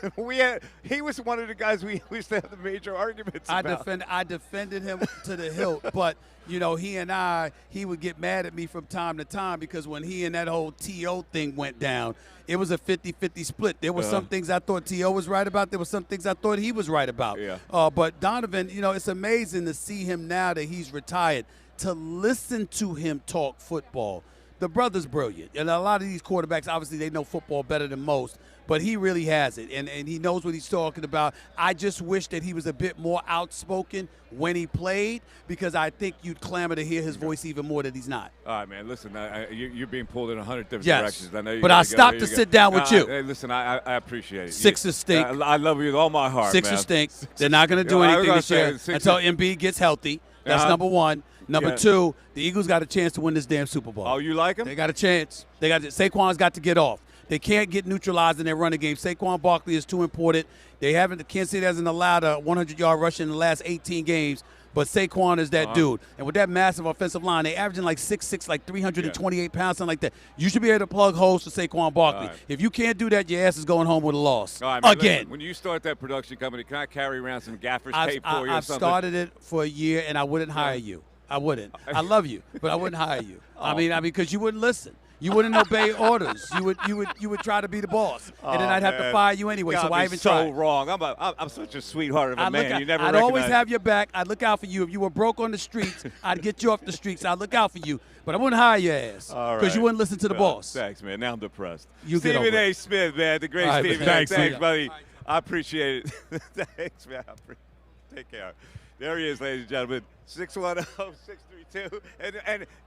He was one of the guys we used to have the major arguments about. I defended him to the hilt, but he would get mad at me from time to time because when he and that whole T.O. thing went down, it was a 50-50 split. There were some things I thought T.O. was right about. There were some things I thought he was right about. Yeah. But Donovan, it's amazing to see him now that he's retired, to listen to him talk football. The brother's brilliant. And a lot of these quarterbacks, obviously, they know football better than most. But he really has it, and he knows what he's talking about. I just wish that he was a bit more outspoken when he played because I think you'd clamor to hear his voice even more that he's not. All right, man, listen, you're being pulled in 100 different directions. I know but I stopped to sit down with you. Hey, listen, I appreciate it. Sixers stink. I love you with all my heart, Sixers stink. They're not going to do anything this year until Embiid gets healthy. That's number one. Number two, the Eagles got a chance to win this damn Super Bowl. Oh, you like them? They got a chance. Saquon's got to get off. They can't get neutralized in their running game. Saquon Barkley is too important. Kansas City hasn't allowed a 100-yard rush in the last 18 games, but Saquon is that dude. And with that massive offensive line, they averaging like 6'6", like 328 pounds, something like that. You should be able to plug holes to Saquon Barkley. Right. If you can't do that, your ass is going home with a loss. All right, man, again. Listen, when you start that production company, can I carry around some gaffer's tape for you or I've something? started it for a year, and I wouldn't hire you. I wouldn't. I love you, but I wouldn't hire you. I mean, because you wouldn't listen. You wouldn't obey orders. You would try to be the boss, and then I'd have to fire you anyway. So why even try? So wrong. I'm such a sweetheart of a man. I'd always have your back. I'd look out for you. If you were broke on the streets, I'd get you off the streets. I'd look out for you, but I wouldn't hire your ass because you wouldn't listen to the boss. Thanks, man. Now I'm depressed. Stephen A. Smith, man, the great Stephen. Thanks, buddy. I appreciate it. Thanks, man. Take care. There he is, ladies and gentlemen. 610-632.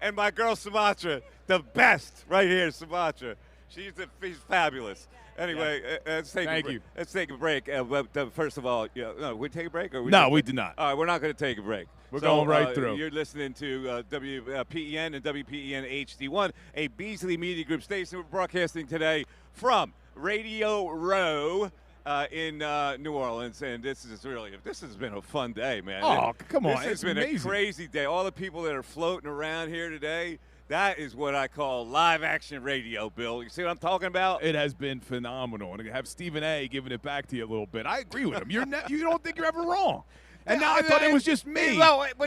And my girl Sumatra, the best right here, Sumatra. She's fabulous. Anyway, let's take a break. First of all, we take a break? No, we did not. All right, we're not going to take a break. We're going right through. You're listening to WPEN and WPEN HD1, a Beasley Media Group station. We're broadcasting today from Radio Row in New Orleans, and this has been a fun day, man. Oh, come on. This has been a crazy day. All the people that are floating around here today, that is what I call live action radio, Bill. You see what I'm talking about? It has been phenomenal. And to have Stephen A. giving it back to you a little bit. I agree with him. You don't think you're ever wrong. And now I thought it was just me.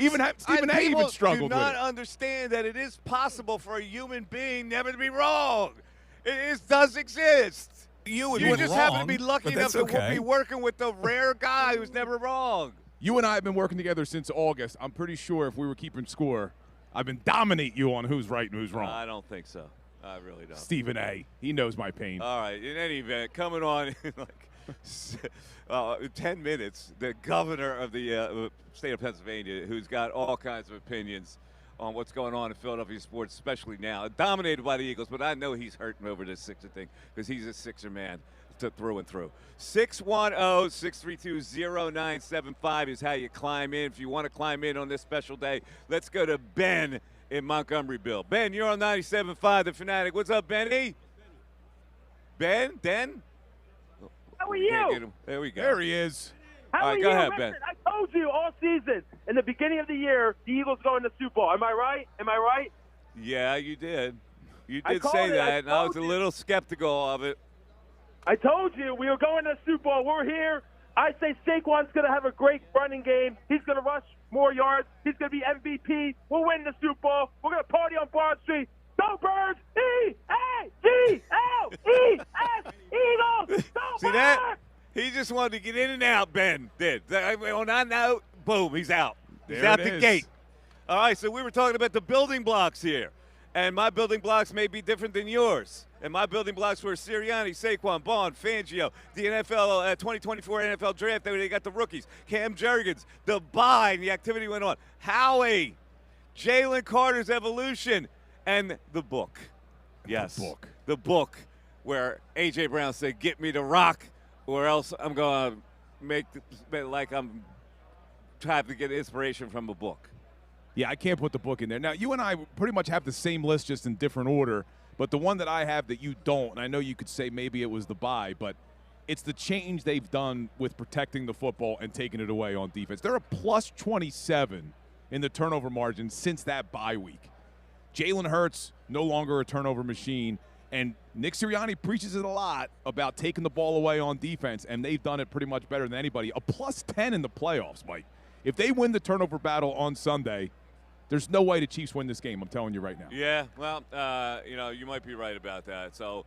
Even Stephen A. even struggled with it. People do not understand that it is possible for a human being never to be wrong. It does exist. You just happen to be lucky enough to be working with the rare guy who's never wrong. You and I have been working together since August. I'm pretty sure if we were keeping score, I've been dominate you on who's right and who's wrong. I don't think so. I really don't. Stephen A. He knows my pain. All right. In any event, coming on in 10 minutes, the governor of the state of Pennsylvania, who's got all kinds of opinions on what's going on in Philadelphia sports, especially now. Dominated by the Eagles, but I know he's hurting over this Sixer thing because he's a Sixer man through and through. 610-632-0975 is how you climb in. If you want to climb in on this special day, let's go to Ben in Montgomeryville. Ben, you're on 97.5, The Fanatic. What's up, Benny? Ben? How are you? There we go. There he is. How are you? Go ahead, Listen, Ben. I told you all season, in the beginning of the year, the Eagles going to the Super Bowl. Am I right? Yeah, you did. You did say that, and I was a little skeptical of it. I told you we were going to the Super Bowl. We're here. I say Saquon's going to have a great running game. He's going to rush more yards. He's going to be MVP. We'll win the Super Bowl. We're going to party on Broad Street. Go Birds! E-A-G-L-E-S! Eagles! Go See that? He just wanted to get in and out, Ben did. On that note, boom, he's out. He's out the gate. All right, so we were talking about the building blocks here. And my building blocks may be different than yours. And my building blocks were Sirianni, Saquon, Bond, Fangio, the NFL 2024 NFL Draft. They got the rookies, Cam Jurgens, the bye, and the activity went on. Howie, Jalen Carter's evolution, and the book. Yes, the book where A.J. Brown said, get me the rock, or else I'm going to make like I'm trying to get inspiration from a book. Yeah, I can't put the book in there. Now, you and I pretty much have the same list, just in different order. But the one that I have that you don't, and I know you could say maybe it was the bye, but it's the change they've done with protecting the football and taking it away on defense. They're a plus 27 in the turnover margin since that bye week. Jalen Hurts, no longer a turnover machine. And Nick Sirianni preaches it a lot about taking the ball away on defense, and they've done it pretty much better than anybody. A plus 10 in the playoffs, Mike. If they win the turnover battle on Sunday, there's no way the Chiefs win this game, I'm telling you right now. Yeah, well, you might be right about that. So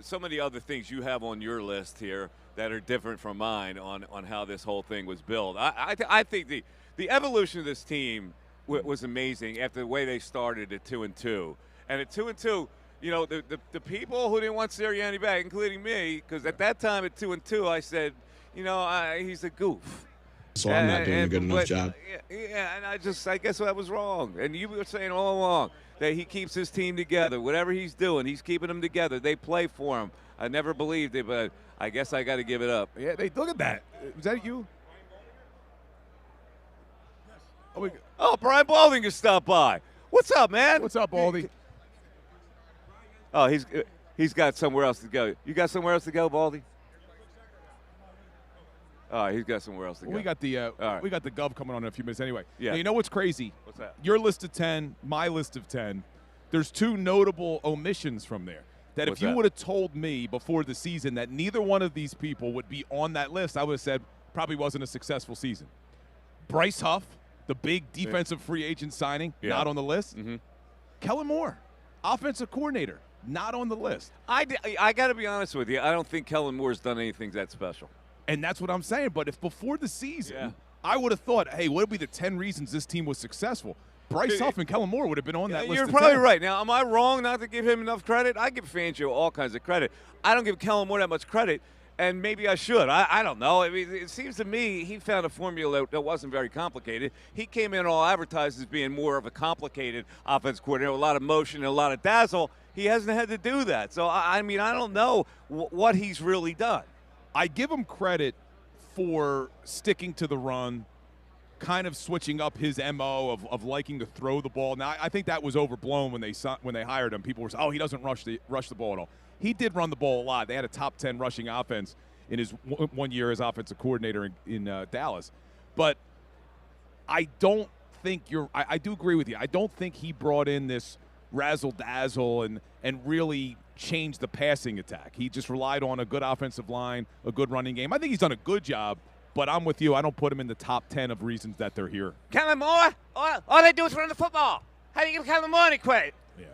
some of the other things you have on your list here that are different from mine on how this whole thing was built. I think the evolution of this team was amazing after the way they started at 2-2. And at 2-2, the people who didn't want Sirianni back, including me, because at that time at 2-2, I said, he's a goof. So I'm not doing a good enough job. Yeah, and I guess I was wrong. And you were saying all along that he keeps his team together. Whatever he's doing, he's keeping them together. They play for him. I never believed it, but I guess I got to give it up. Yeah, look at that. Was that you? Oh, Brian Balding just stopped by. What's up, man? What's up, Baldy? Oh, he's got somewhere else to go. You got somewhere else to go, Baldy? Oh, he's got somewhere else to go. We got the Gov coming on in a few minutes anyway. Yeah. Now, you know what's crazy? What's that? Your list of 10, my list of 10. There's two notable omissions from there. That What's if you that? would have told me before the season that neither one of these people would be on that list, I would have said probably wasn't a successful season. Bryce Huff, the big defensive free agent signing, not on the list. Mm-hmm. Kellen Moore, offensive coordinator, not on the list. I got to be honest with you. I don't think Kellen Moore's done anything that special. And that's what I'm saying. But if before the season, I would have thought, hey, what would be the 10 reasons this team was successful? Bryce Huff and Kellen Moore would have been on that list. You're probably right. Now, am I wrong not to give him enough credit? I give Fangio all kinds of credit. I don't give Kellen Moore that much credit, and maybe I should. I don't know. I mean, it seems to me he found a formula that wasn't very complicated. He came in all advertised as being more of a complicated offense coordinator, a lot of motion and a lot of dazzle. He hasn't had to do that. So, I mean, I don't know what he's really done. I give him credit for sticking to the run, kind of switching up his MO of liking to throw the ball. Now, I think that was overblown when they hired him. People were saying, he doesn't rush the ball at all. He did run the ball a lot. They had a top 10 rushing offense in his 1 year as offensive coordinator in Dallas. But I don't think I do agree with you. I don't think he brought in this razzle-dazzle and really changed the passing attack. He just relied on a good offensive line, a good running game. I think he's done a good job, but I'm with you. I don't put him in the top 10 of reasons that they're here. Kellen Moore, all they do is run the football. How do you give Kellen Moore any credit? Yeah.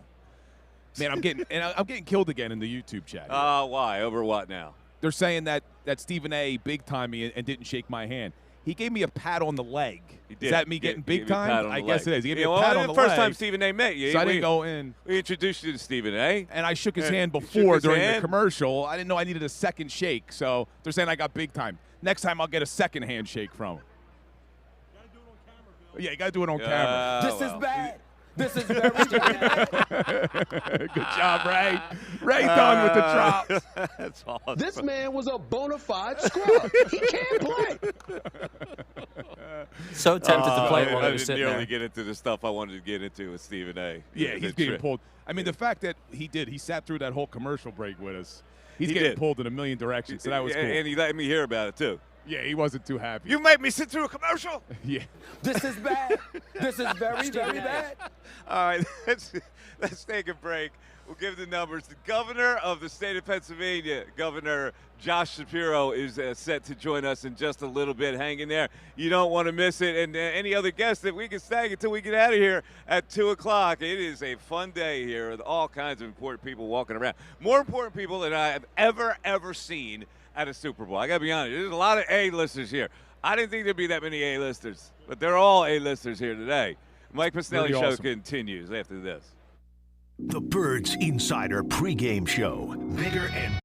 Man, I'm getting killed again in the YouTube chat. Why? Over what now? They're saying that Stephen A. big-timed me and didn't shake my hand. He gave me a pat on the leg. Is that me getting big-timed? I guess it is. He gave me a pat on the leg. First time Stephen A. met you. So I didn't go in. We introduced you to Stephen A. And I shook his hand before during the commercial. I didn't know I needed a second shake. So they're saying I got big-timed. Next time I'll get a second handshake from him. Yeah, you got to do it on camera. This is bad. This is very bad. Good job, Ray. Ray done with the drops. That's awesome. This man was a bona fide scrub. He can't play. So tempted to play while I he was didn't sitting there. nearly get into the stuff I wanted to get into with Stephen A. Yeah, he's getting pulled. I mean, the fact that he sat through that whole commercial break with us. He's getting pulled in a million directions, so that was cool. And he let me hear about it, too. Yeah, he wasn't too happy. You made me sit through a commercial? Yeah. This is bad. This is very, very bad. All right, let's take a break. We'll give the numbers. The governor of the state of Pennsylvania, Governor Josh Shapiro, is set to join us in just a little bit. Hang in there. You don't want to miss it. And any other guests that we can snag until we get out of here at 2 o'clock. It is a fun day here with all kinds of important people walking around. More important people than I have ever seen at a Super Bowl. I got to be honest. There's a lot of A-listers here. I didn't think there'd be that many A-listers, but they're all A-listers here today. Mike Missanelli Really show awesome. continues after this. The Birds Insider pregame show. Bigger and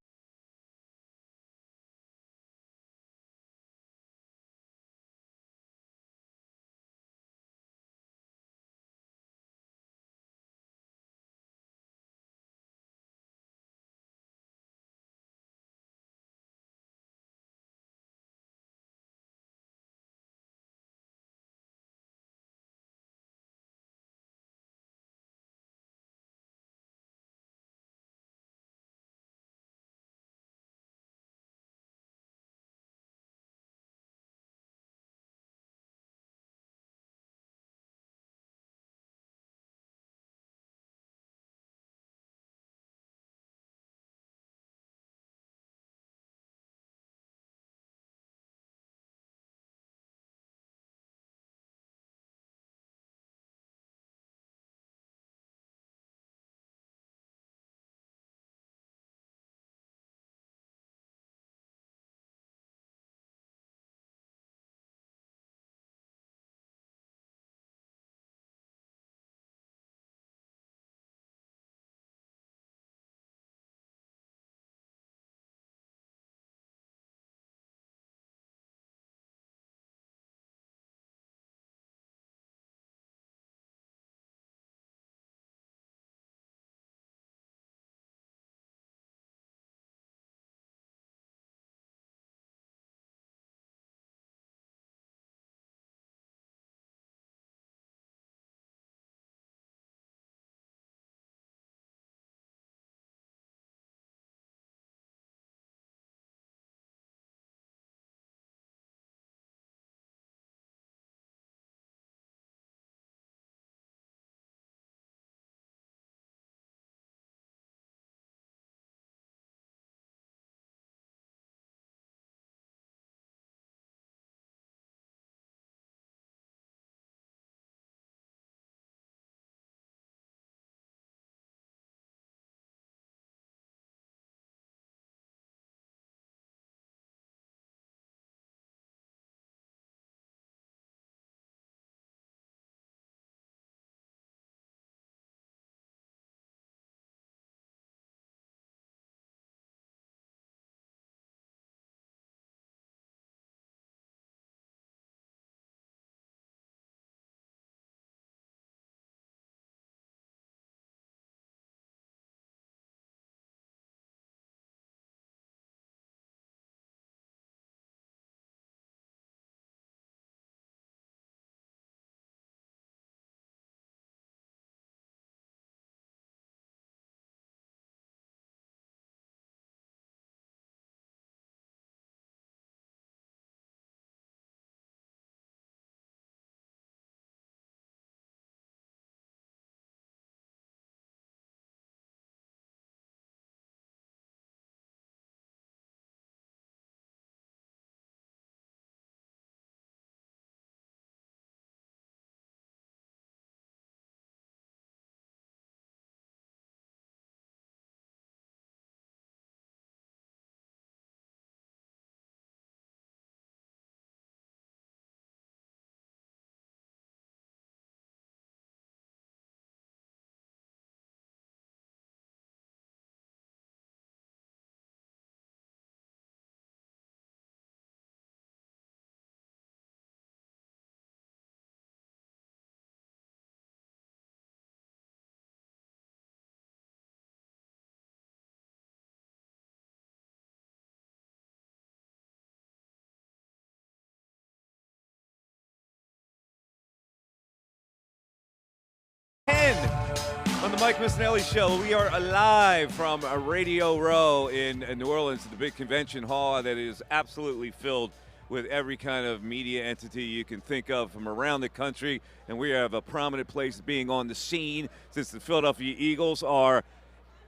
On the Mike Missanelli Show, we are live from Radio Row in New Orleans, the big convention hall that is absolutely filled with every kind of media entity you can think of from around the country. And we have a prominent place being on the scene since the Philadelphia Eagles are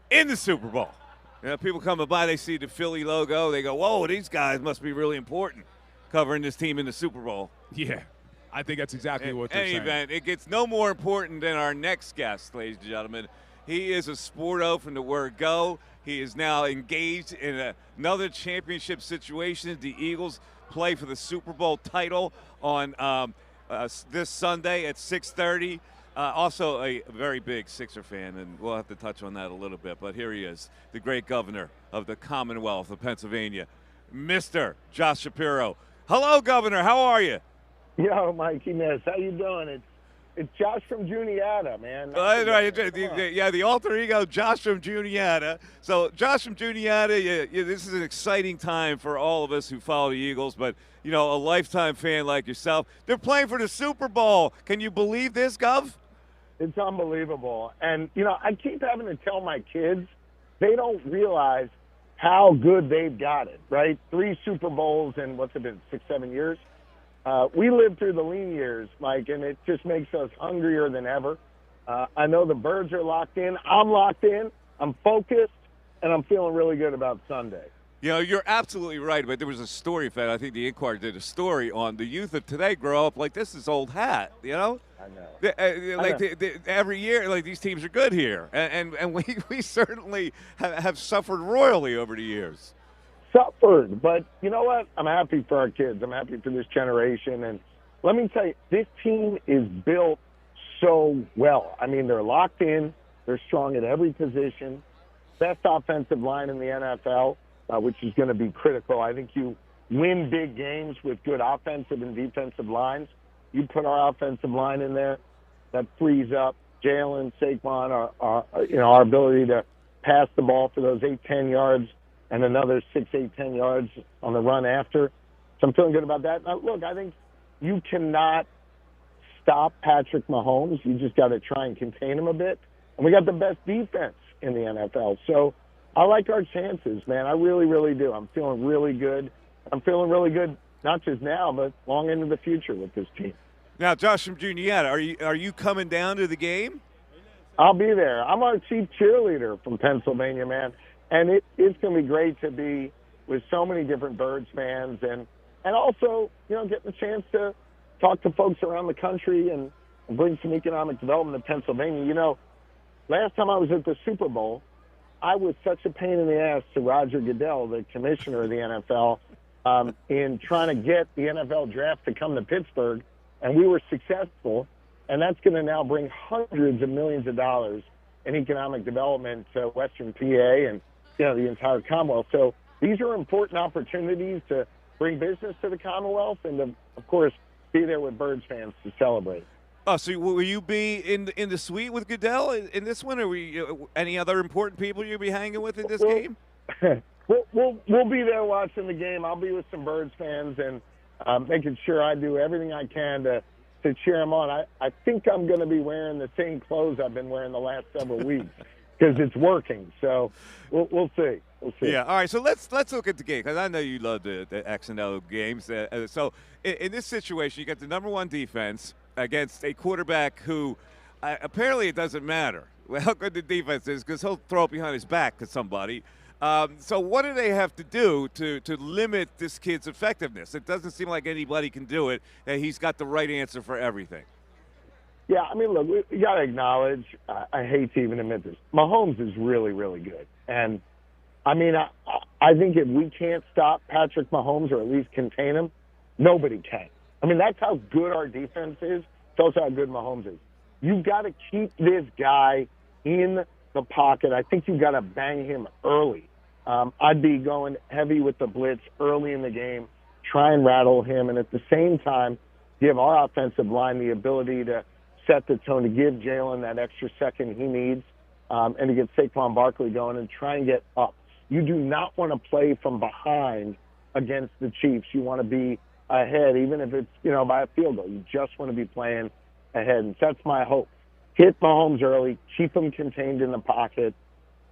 in the Super Bowl. You know, people coming by, they see the Philly logo, they go, whoa, these guys must be really important covering this team in the Super Bowl. Yeah, I think that's exactly what they're saying. In any event, it gets no more important than our next guest, ladies and gentlemen. He is a sporto from the word go. He is now engaged in another championship situation. The Eagles play for the Super Bowl title on this Sunday at 6:30. Also a very big Sixer fan, and we'll have to touch on that a little bit. But here he is, the great governor of the Commonwealth of Pennsylvania, Mr. Josh Shapiro. Hello, Governor. How are you? Yo, Mikey Miss. How you doing? It's Josh from Juniata, man. The alter ego, Josh from Juniata. So, Josh from Juniata, this is an exciting time for all of us who follow the Eagles, but, you know, a lifetime fan like yourself. They're playing for the Super Bowl. Can you believe this, Gov? It's unbelievable. And, you know, I keep having to tell my kids, they don't realize how good they've got it, right? 3 Super Bowls in, what's it been, 6, 7 years? We lived through the lean years, Mike, and it just makes us hungrier than ever. I know the birds are locked in. I'm locked in. I'm focused, and I'm feeling really good about Sunday. You know, you're absolutely right, but there was a story, Fed. I think the Inquirer did a story on the youth of today grow up like this is old hat, you know? I know. Every year, like, these teams are good here. And we certainly have suffered royally over the years. Suffered, but you know what? I'm happy for our kids. I'm happy for this generation. And let me tell you, this team is built so well. I mean, they're locked in. They're strong at every position. Best offensive line in the NFL, which is going to be critical. I think you win big games with good offensive and defensive lines. You put our offensive line in there, that frees up Jalen, Saquon, our ability to pass the ball for those 8-10 yards and another 6, 8, 10 yards on the run after. So I'm feeling good about that. Now, look, I think you cannot stop Patrick Mahomes. You just got to try and contain him a bit. And we got the best defense in the NFL. So I like our chances, man. I really, really do. I'm feeling really good. I'm feeling really good, not just now, but long into the future with this team. Now, Josh from Juniata, are you coming down to the game? I'll be there. I'm our chief cheerleader from Pennsylvania, man. And it's going to be great to be with so many different Birds fans and also, you know, getting the chance to talk to folks around the country and bring some economic development to Pennsylvania. You know, last time I was at the Super Bowl, I was such a pain in the ass to Roger Goodell, the commissioner of the NFL, in trying to get the NFL draft to come to Pittsburgh, and we were successful. And that's going to now bring hundreds of millions of dollars in economic development to Western PA and, you know, the entire Commonwealth. So these are important opportunities to bring business to the Commonwealth and to, of course, be there with Birds fans to celebrate. Oh, so will you be in the suite with Goodell in this one, or any other important people you'll be hanging with in this game? We'll be there watching the game. I'll be with some Birds fans and making sure I do everything I can to cheer them on. I think I'm going to be wearing the same clothes I've been wearing the last several weeks because it's working. So we'll see. We'll see. Yeah. All right. So let's look at the game, because I know you love the X and O games. So in this situation, you got the number 1 defense against a quarterback who apparently it doesn't matter how good the defense is, because he'll throw it behind his back to somebody. So what do they have to do to limit this kid's effectiveness? It doesn't seem like anybody can do it, and he's got the right answer for everything. Yeah, I mean, look, you got to acknowledge, I hate to even admit this, Mahomes is really, really good. And, I mean, I think if we can't stop Patrick Mahomes or at least contain him, nobody can. I mean, that's how good our defense is. It's also how good Mahomes is. You've got to keep this guy in the pocket. I think you've got to bang him early. I'd be going heavy with the blitz early in the game, try and rattle him, and at the same time give our offensive line the ability to set the tone, to give Jalen that extra second he needs, and to get Saquon Barkley going and try and get up. You do not want to play from behind against the Chiefs. You want to be ahead, even if it's, you know, by a field goal. You just want to be playing ahead, and that's my hope. Hit Mahomes early, keep him contained in the pocket,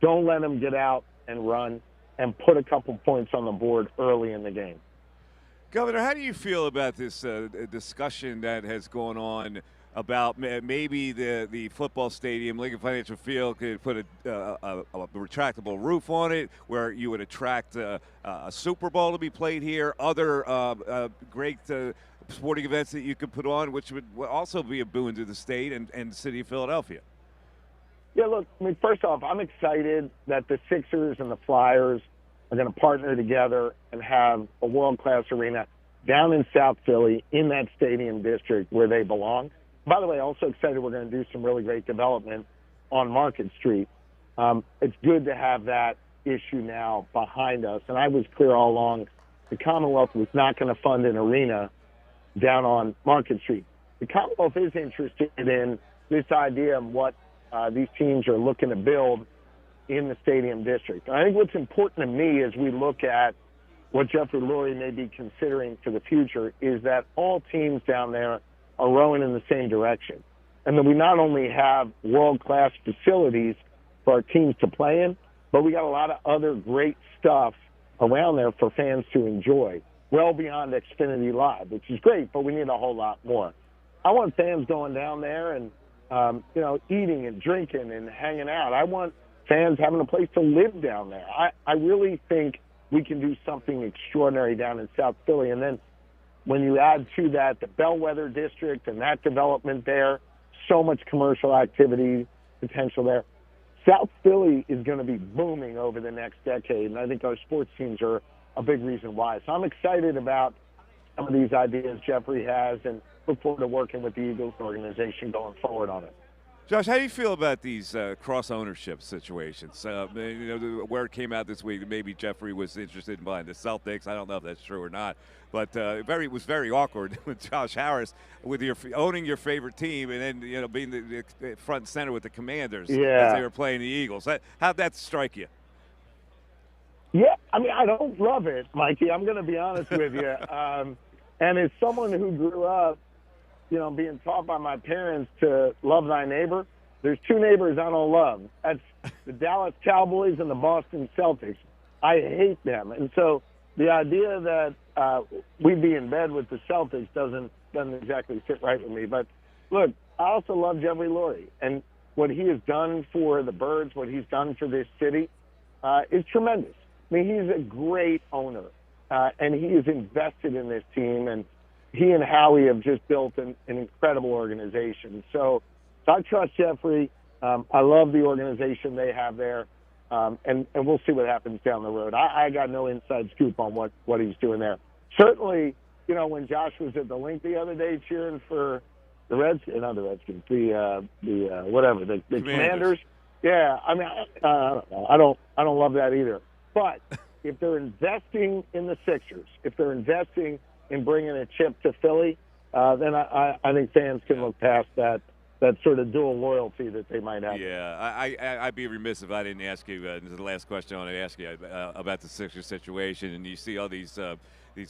don't let him get out and run, and put a couple points on the board early in the game. Governor, how do you feel about this discussion that has gone on about maybe the football stadium, Lincoln Financial Field, could put a retractable roof on it where you would attract a Super Bowl to be played here, other great sporting events that you could put on, which would also be a boon to the state and the city of Philadelphia. Yeah, look, I mean, first off, I'm excited that the Sixers and the Flyers are going to partner together and have a world-class arena down in South Philly in that stadium district where they belong. By the way, also excited we're going to do some really great development on Market Street. It's good to have that issue now behind us. And I was clear all along, the Commonwealth was not going to fund an arena down on Market Street. The Commonwealth is interested in this idea of what these teams are looking to build in the stadium district. And I think what's important to me as we look at what Jeffrey Lurie may be considering for the future is that all teams down there are rowing in the same direction. And that we not only have world-class facilities for our teams to play in, but we got a lot of other great stuff around there for fans to enjoy, well beyond Xfinity Live, which is great, but we need a whole lot more. I want fans going down there and, eating and drinking and hanging out. I want fans having a place to live down there. I really think we can do something extraordinary down in South Philly. And then when you add to that the Bellwether District and that development there, so much commercial activity potential there. South Philly is going to be booming over the next decade, and I think our sports teams are a big reason why. So I'm excited about some of these ideas Jeffrey has and look forward to working with the Eagles organization going forward on it. Josh, how do you feel about these cross-ownership situations? Where it came out this week that maybe Jeffrey was interested in buying the Celtics. I don't know if that's true or not. But it was very awkward with Josh Harris with owning your favorite team and then being the front and center with the Commanders as they were playing the Eagles. How'd that strike you? Yeah, I mean, I don't love it, Mikey. I'm going to be honest with you. And as someone who grew up, being taught by my parents to love thy neighbor, there's two neighbors I don't love. That's the Dallas Cowboys and the Boston Celtics. I hate them. And so the idea that we'd be in bed with the Celtics doesn't exactly sit right with me. But, look, I also love Jeffrey Lurie. And what he has done for the Birds, what he's done for this city is tremendous. I mean, he's a great owner, and he is invested in this team. And he and Howie have just built an incredible organization. So I trust Jeffrey. I love the organization they have there, and we'll see what happens down the road. I got no inside scoop on what he's doing there. Certainly, when Josh was at the link the other day cheering for the Redskins, not the Redskins, the Commanders. Yeah, I mean, I don't love that either. But if they're investing in the Sixers, if they're investing in bringing a chip to Philly, then I think fans can look past that sort of dual loyalty that they might have. Yeah, I'd be remiss if I didn't ask you, this is the last question I want to ask you, about the Sixers situation. And you see all these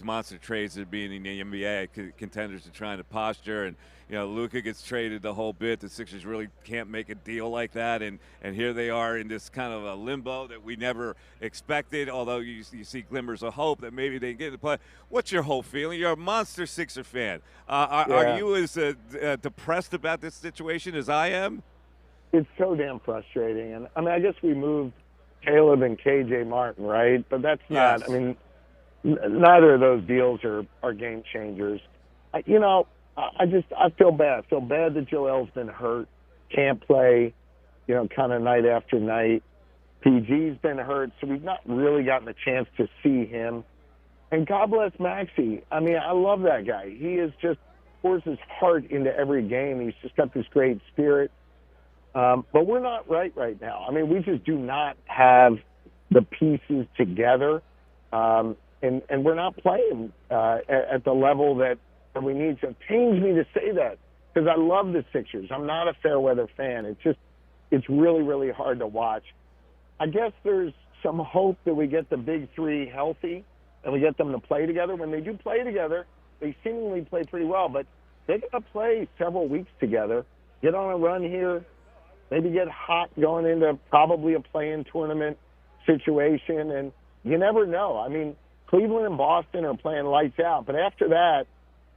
monster trades that are being in the NBA, contenders are trying to posture, and Luka gets traded the whole bit. The Sixers really can't make a deal like that, and here they are in this kind of a limbo that we never expected, although you see glimmers of hope that maybe they can get to play. What's your whole feeling? You're a monster Sixer fan. Are you as depressed about this situation as I am? It's so damn frustrating. And, I mean, I guess we moved Caleb and K.J. Martin, right? But that's not, I mean, neither of those deals are game changers. I feel bad. I feel bad that Joel's been hurt, can't play, kind of night after night. PG's been hurt, so we've not really gotten a chance to see him. And God bless Maxey. I mean, I love that guy. He is just pours his heart into every game. He's just got this great spirit. But we're not right now. I mean, we just do not have the pieces together. And we're not playing at the level that we need to. It pains me to say that because I love the Sixers. I'm not a fair weather fan. It's really, really hard to watch. I guess there's some hope that we get the big three healthy and we get them to play together. When they do play together, they seemingly play pretty well, but they're going to play several weeks together, get on a run here, maybe get hot going into probably a play-in tournament situation, and you never know. I mean, Cleveland and Boston are playing lights out, but after that,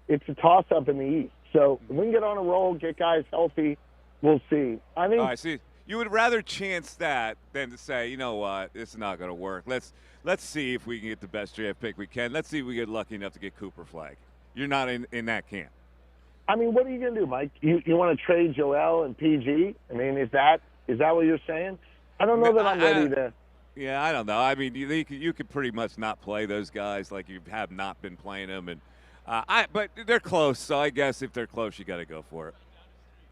it's a toss-up in the East. So if we can get on a roll, get guys healthy, we'll see. I think. All right, see, you would rather chance that than to say, you know what, it's not going to work. Let's see if we can get the best draft pick we can. Let's see if we get lucky enough to get Cooper Flag. You're not in that camp. I mean, what are you going to do, Mike? You want to trade Joel and PG? I mean, is that what you're saying? I don't know that I'm ready to. Yeah, I don't know. I mean, you could pretty much not play those guys like you have not been playing them, and but they're close. So I guess if they're close, you got to go for it.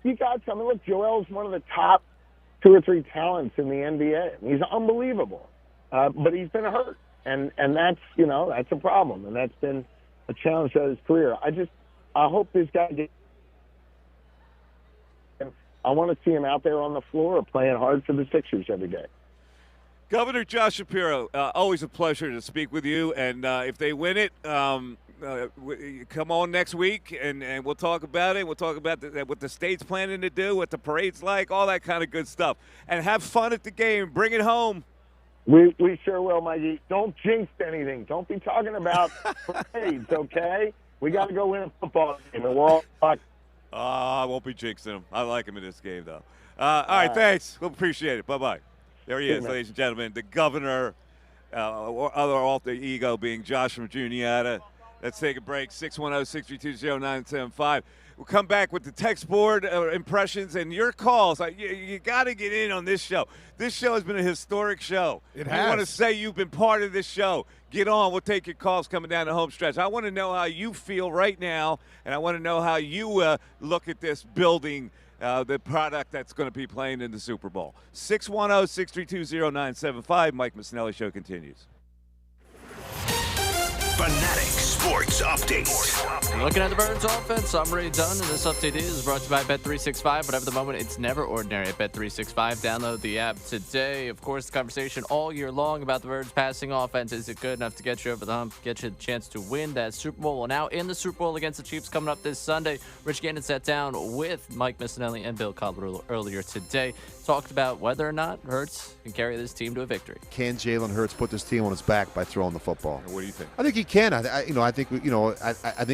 You got to. I mean, look, Joel's one of the top 2 or 3 talents in the NBA. He's unbelievable, but he's been hurt, and that's that's a problem, and that's been a challenge to his career. I hope this guy gets. I want to see him out there on the floor playing hard for the Sixers every day. Governor Josh Shapiro, always a pleasure to speak with you. And if they win it, come on next week, and we'll talk about it. We'll talk about what the state's planning to do, what the parade's like, all that kind of good stuff. And have fun at the game. Bring it home. We sure will, Mikey. Don't jinx anything. Don't be talking about parades, okay? We got to go win a football game, and we're all fucked. I won't be jinxing him. I like him in this game, though. All right, thanks. We'll appreciate it. Bye-bye. There he is, ladies and gentlemen, the governor, other alter ego being Josh from Juniata. Let's take a break. 610-632-0975. We'll come back with the text board impressions and your calls. You got to get in on this show. This show has been a historic show. It has. has. You want to say you've been part of this show, get on. We'll take your calls coming down the home stretch. I want to know how you feel right now, and I want to know how you look at this building the product that's going to be playing in the Super Bowl. 610-632-0975. Mike Missanelli Show continues. Fanatic Sports Update. Looking at the Birds offense, I'm Ray Dunn, and this update is brought to you by Bet365. But at the moment, it's never ordinary at Bet365. Download the app today. Of course, the conversation all year long about the Birds passing offense. Is it good enough to get you over the hump, get you the chance to win that Super Bowl? Well, now in the Super Bowl against the Chiefs coming up this Sunday, Rich Gannon sat down with Mike Missanelli and Bill Cobbler earlier today. Talked about whether or not Hurts can carry this team to a victory. Can Jalen Hurts put this team on his back by throwing the football? What do you think? I think he can. I think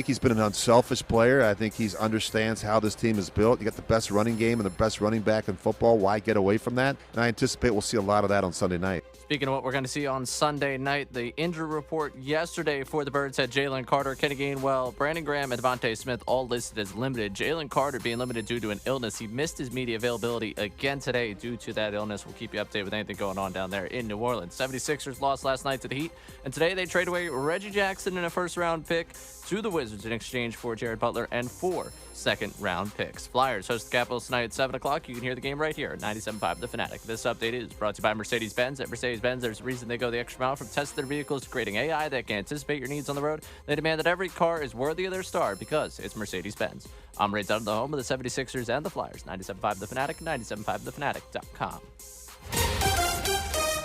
he's been an unselfish player. I think he understands how this team is built. You got the best running game and the best running back in football. Why get away from that? And I anticipate we'll see a lot of that on Sunday night. Speaking of what we're going to see on Sunday night, the injury report yesterday for the Birds had Jalen Carter, Kenny Gainwell, Brandon Graham, and Devontae Smith all listed as limited. Jalen Carter being limited due to an illness. He missed his media availability again today due to that illness. We'll keep you updated with anything going on down there in New Orleans. 76ers lost last night to the Heat, and today they trade away Reggie Jackson in a first-round pick to the Wizards in exchange for Jared Butler and 4 second-round picks. Flyers host the Capitals tonight at 7 o'clock. You can hear the game right here at 97.5 The Fanatic. This update is brought to you by Mercedes-Benz. At Mercedes-Benz, there's a reason they go the extra mile, from testing their vehicles to creating AI that can anticipate your needs on the road. They demand that every car is worthy of their star because it's Mercedes-Benz. I'm Ray Dunn, the home of the 76ers and the Flyers. 97.5 The Fanatic, 97.5thefanatic.com.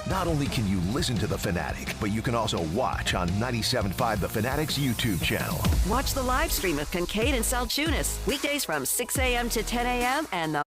Not only can you listen to The Fanatic, but you can also watch on 97.5 The Fanatic's YouTube channel. Watch the live stream of Kincade and Salciunas, weekdays from 6 a.m. to 10 a.m. and the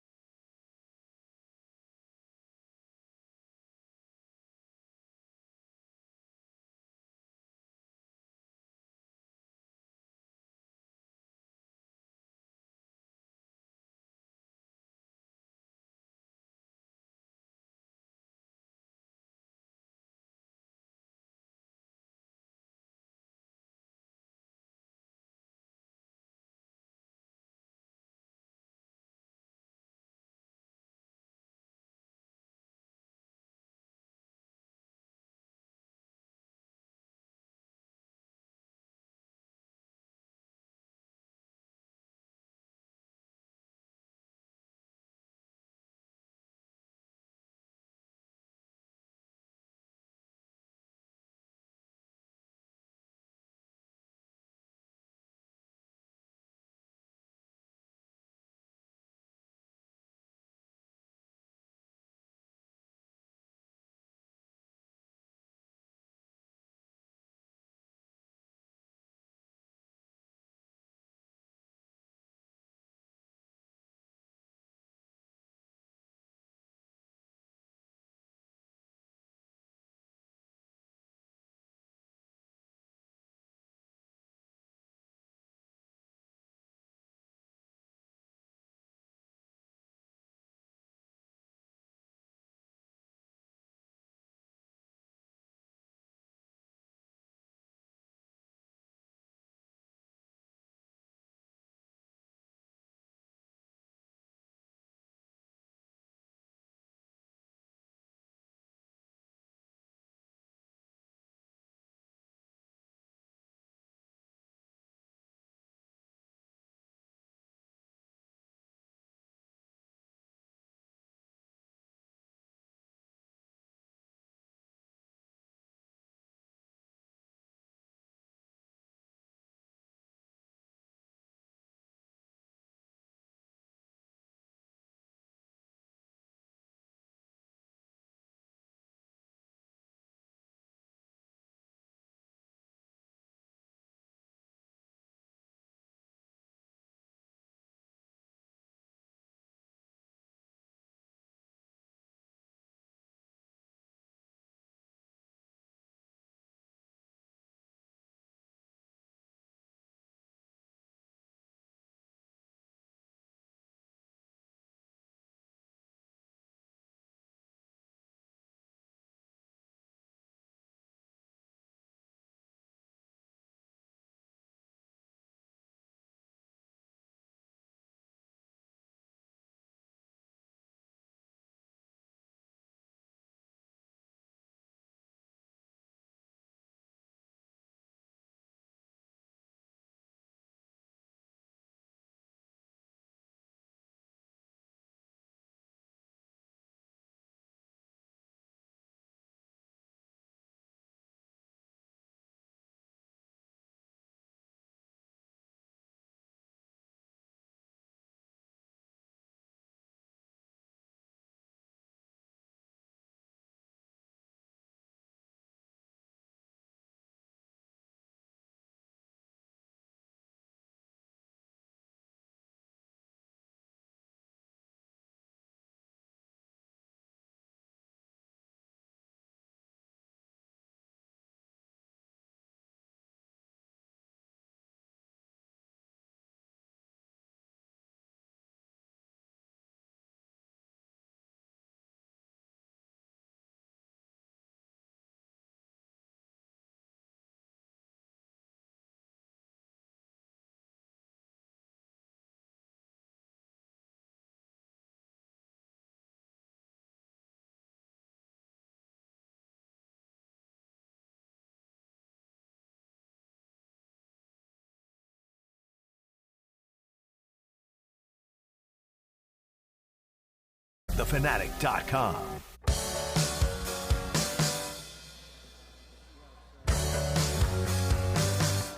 thefanatic.com.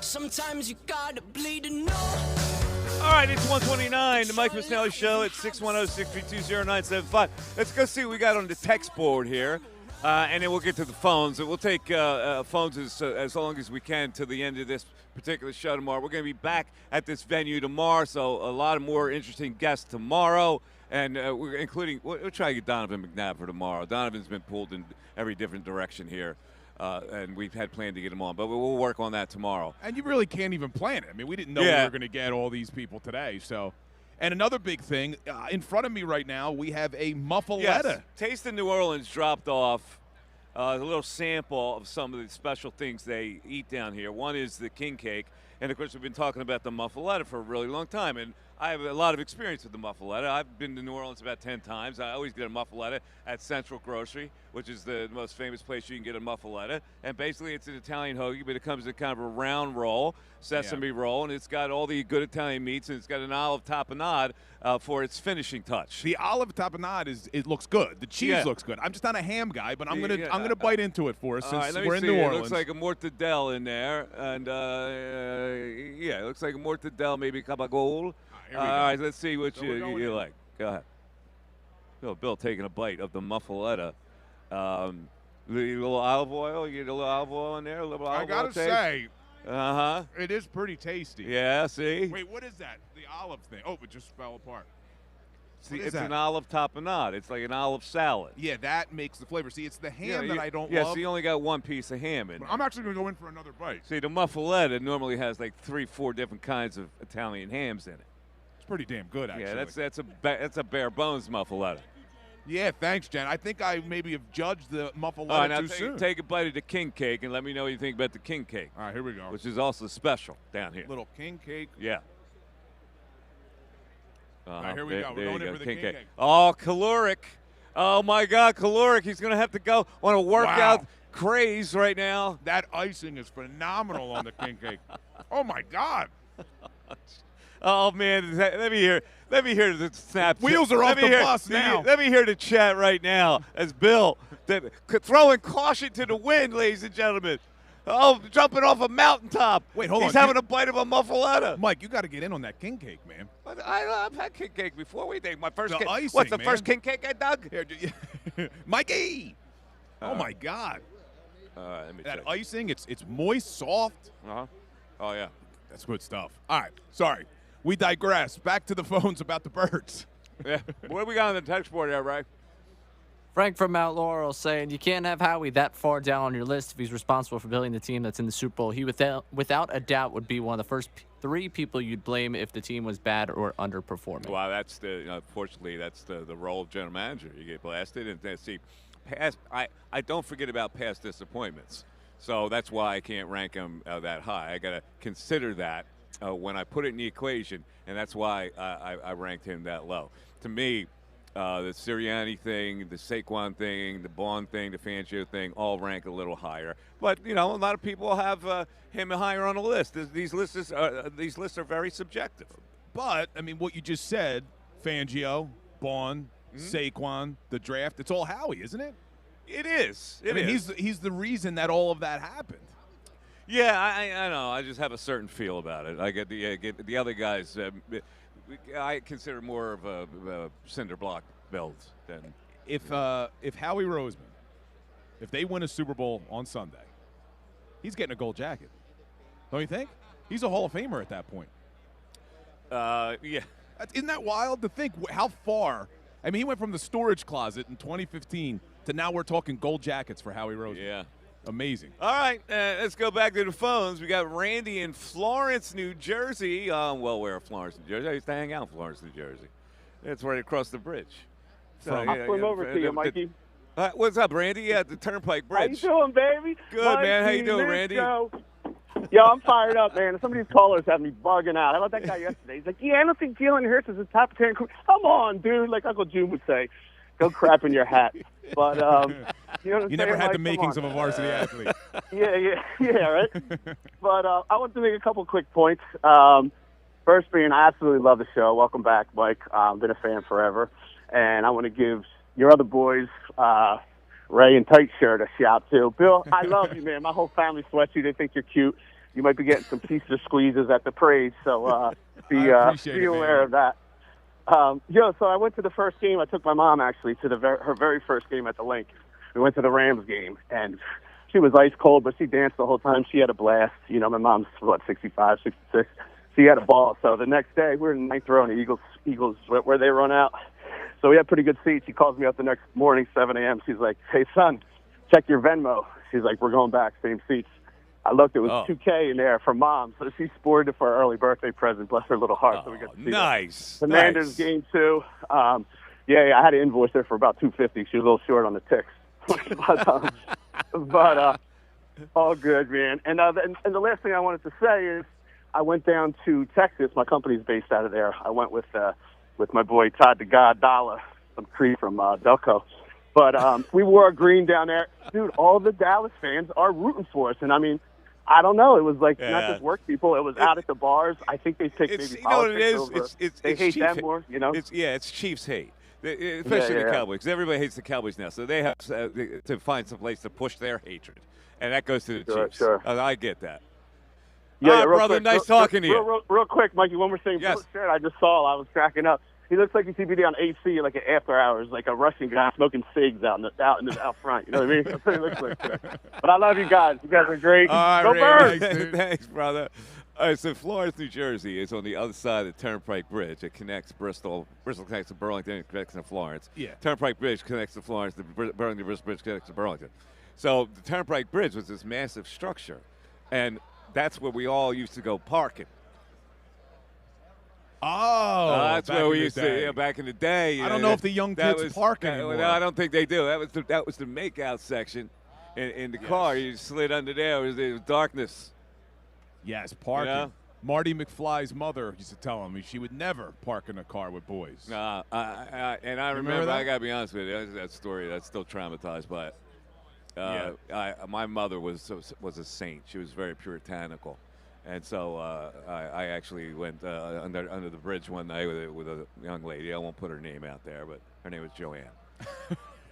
Sometimes you gotta bleed to know. All right, it's 129, the Mike Missanelli Show at 610-632-0975. Let's go see what we got on the text board here, and then we'll get to the phones. And we'll take phones as long as we can to the end of this particular show tomorrow. We're going to be back at this venue tomorrow, so a lot of more interesting guests tomorrow, and we're including – we'll try to get Donovan McNabb for tomorrow. Donovan's been pulled in every different direction here. And we've had planned to get him on, but we'll work on that tomorrow. And you really can't even plan it. I mean, we didn't know we were going to get all these people today. So, and another big thing, in front of me right now, we have a muffaletta. Yes. Taste of New Orleans dropped off a little sample of some of the special things they eat down here. One is the king cake, and of course we've been talking about the muffaletta for a really long time, and I have a lot of experience with the muffaletta. I've been to New Orleans about 10 times. I always get a muffaletta at Central Grocery, which is the most famous place you can get a muffaletta. And basically it's an Italian hoagie, but it comes in kind of a round roll, sesame roll, and it's got all the good Italian meats, and it's got an olive tapenade for its finishing touch. The olive tapenade it looks good. The cheese looks good. I'm just not a ham guy, but I'm gonna bite into it for us since we're in New Orleans. It looks like a mortadella in there, and it looks like a mortadella, maybe cabagol. All right, let's see what you like. Go ahead. Bill taking a bite of the muffaletta. A little olive oil. You get a little olive oil in there. A little olive oil. I gotta say, Uh-huh. It is pretty tasty. Yeah, see? Wait, what is that? The olive thing. Oh, it just fell apart. See, it's an olive tapenade. It's like an olive salad. Yeah, that makes the flavor. See, it's the ham that I don't love. Yeah, so you only got one piece of ham in there. I'm actually going to go in for another bite. See, the muffaletta normally has like 3-4 different kinds of Italian hams in it. It's pretty damn good, actually. Yeah, that's a bare bones muffaletta. Yeah, thanks, Jen. I think I maybe have judged the muffaletta All right, now too soon. Take a bite of the king cake and let me know what you think about the king cake. All right, here we go. Which is also special down here. Little king cake. Yeah. All right, here we go. We're going in for the king cake. Oh, caloric. Oh, my God, caloric. He's going to have to go on a workout craze right now. That icing is phenomenal on the king cake. Oh, my God. Oh, man, let me hear the snap. Wheels are off the bus now. Let me hear the chat right now as Bill throwing caution to the wind, ladies and gentlemen. Oh, jumping off a mountaintop. Wait, hold on. He's having a bite of a muffaletta. Mike, you got to get in on that king cake, man. I've had king cake before. What do you think? My first king. Icing, What's the man. first king cake I dug? Here, Mikey. Oh, my God. Let me that check. icing, it's moist, soft. Uh-huh. Oh, yeah. That's good stuff. All right. Sorry. We digress. Back to the phones about the birds. Yeah. What do we got on the text board there, right? Frank from Mount Laurel saying you can't have Howie that far down on your list if he's responsible for building the team that's in the Super Bowl. He, without a doubt, would be one of the first 3 people you'd blame if the team was bad or underperforming. Well, that's unfortunately, that's the role of general manager. You get blasted. And see, I don't forget about past disappointments. So that's why I can't rank him that high. I got to consider that when I put it in the equation, and that's why I ranked him that low. To me, the Sirianni thing, the Saquon thing, the Bond thing, the Fangio thing, all rank a little higher. But a lot of people have him higher on the list. These lists are very subjective. But I mean, what you just said, Fangio, Bond, Saquon, the draft, it's all Howie, isn't it? It is. I mean, he's the reason that all of that happened. Yeah, I know. I just have a certain feel about it. I get the other guys. I consider more of a cinder block builds than if Howie Roseman, if they win a Super Bowl on Sunday, he's getting a gold jacket. Don't you think? He's a Hall of Famer at that point. Yeah. Isn't that wild to think how far? I mean, he went from the storage closet in 2015 to now we're talking gold jackets for Howie Roseman. Yeah. Amazing. All right, let's go back to the phones. We got Randy in Florence, New Jersey. Well, where Florence, New Jersey? I used to hang out in Florence, New Jersey. It's right across the bridge. I'll swim over to you, Mikey. What's up, Randy? Yeah, the Turnpike Bridge. How you doing, baby? Good, Mikey, man. How you doing, Randy? Yo, I'm fired up, man. Some of these callers have me bugging out. How about that guy yesterday? He's like, yeah, I don't think Jalen Hurts is a top 10. Come on, dude. Like Uncle June would say. Go crap in your hat. But, you know what I'm You never saying? had Like, the makings of come a varsity athlete. Yeah, right? But I want to make a couple quick points. First being, I absolutely love the show. Welcome back, Mike. Been a fan forever. and I want to give your other boys, Ray and Tight Shirt, a shout too. Bill, I love you, man. My whole family sweats you. They think you're cute. You might be getting some pieces of squeezes at the parade, so be aware of that. So I went to the first game. I took my mom, actually, to her very first game at the link. We went to the Rams game, and she was ice cold, but she danced the whole time. She had a blast. You know, my mom's, 65, 66. She had a ball. So the next day, we were in the ninth row in the Eagles where they run out. So we had pretty good seats. She calls me up the next morning, 7 a.m. She's like, hey, son, check your Venmo. She's like, we're going back, same seats. I looked, it was $2K in there for Mom. So she spoiled it for her early birthday present. Bless her little heart. So we got to see nice. the Commanders game, too. I had to invoice her for about $250. She was a little short on the ticks. but all good, man. And the last thing I wanted to say is I went down to Texas. My company's based out of there. I went with my boy Todd the God Dollar, some Cree from Delco. But we wore green down there. Dude, all the Dallas fans are rooting for us. And, I mean, I don't know. It was like not just work people. It was out at the bars. I think they picked maybe you know what it is? over. They hate them more, you know? It's Chiefs hate. Especially the Cowboys, because everybody hates the Cowboys now. So they have to find some place to push their hatred, and that goes to the Chiefs. Sure. I get that. Yeah, brother, quick, nice talking to you. Real quick, Mikey, one more thing. Yes. Shirt I just saw, I was cracking up. He looks like a CBD on AC, like an after hours, like a Russian guy smoking cigs out front. You know what I mean? That's what he looks like today. But I love you guys. You guys are great. All Go right, Birds! Thanks, brother. All right, so Florence, New Jersey is on the other side of the Turnpike Bridge. It connects Bristol. Bristol connects to Burlington. It connects to Florence. Yeah. Turnpike Bridge connects to Florence. The Burlington Bridge connects to Burlington. So the Turnpike Bridge was this massive structure, and that's where we all used to go parking. Oh, that's where we used to. Back in the day. I don't know if the young kids park anymore. No, I don't think they do. That was the makeout section in the car. You slid under there. It was darkness. Yes, parking. You know? Marty McFly's mother used to tell him she would never park in a car with boys. And I remember I got to be honest with you, that story, that's still traumatized by it. My mother was a saint. She was very puritanical. And so I actually went under the bridge one night with a young lady. I won't put her name out there, but her name was Joanne.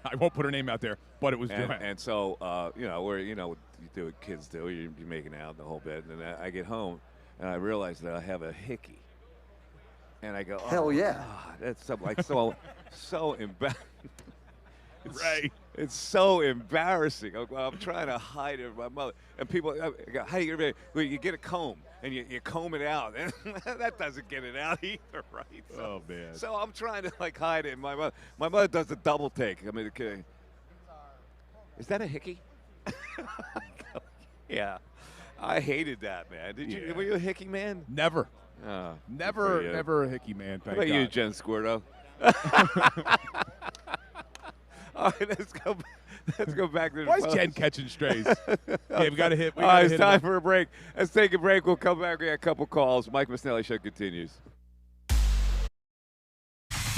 I won't put her name out there, but it was Joanne. And so, what you do what kids do. You're making out the whole bit. And then I get home, and I realize that I have a hickey. And I go, hell yeah. God, that's so embarrassing. Right. It's so embarrassing. I'm trying to hide it from my mother. And people, how do you get a comb, and you comb it out. And that doesn't get it out either, right? So, oh, man. So I'm trying to, hide it. My mother does the double take. I mean, is that a hickey? Yeah. I hated that, man. Were you a hickey man? Never. Never a hickey man. How about you, Jen Squirto? All right, let's go back to the Why is phones. Jen catching strays? Yeah, we got to hit. It's time for a break. Let's take a break. We'll come back. We got a couple calls. Mike Missanelli Show continues.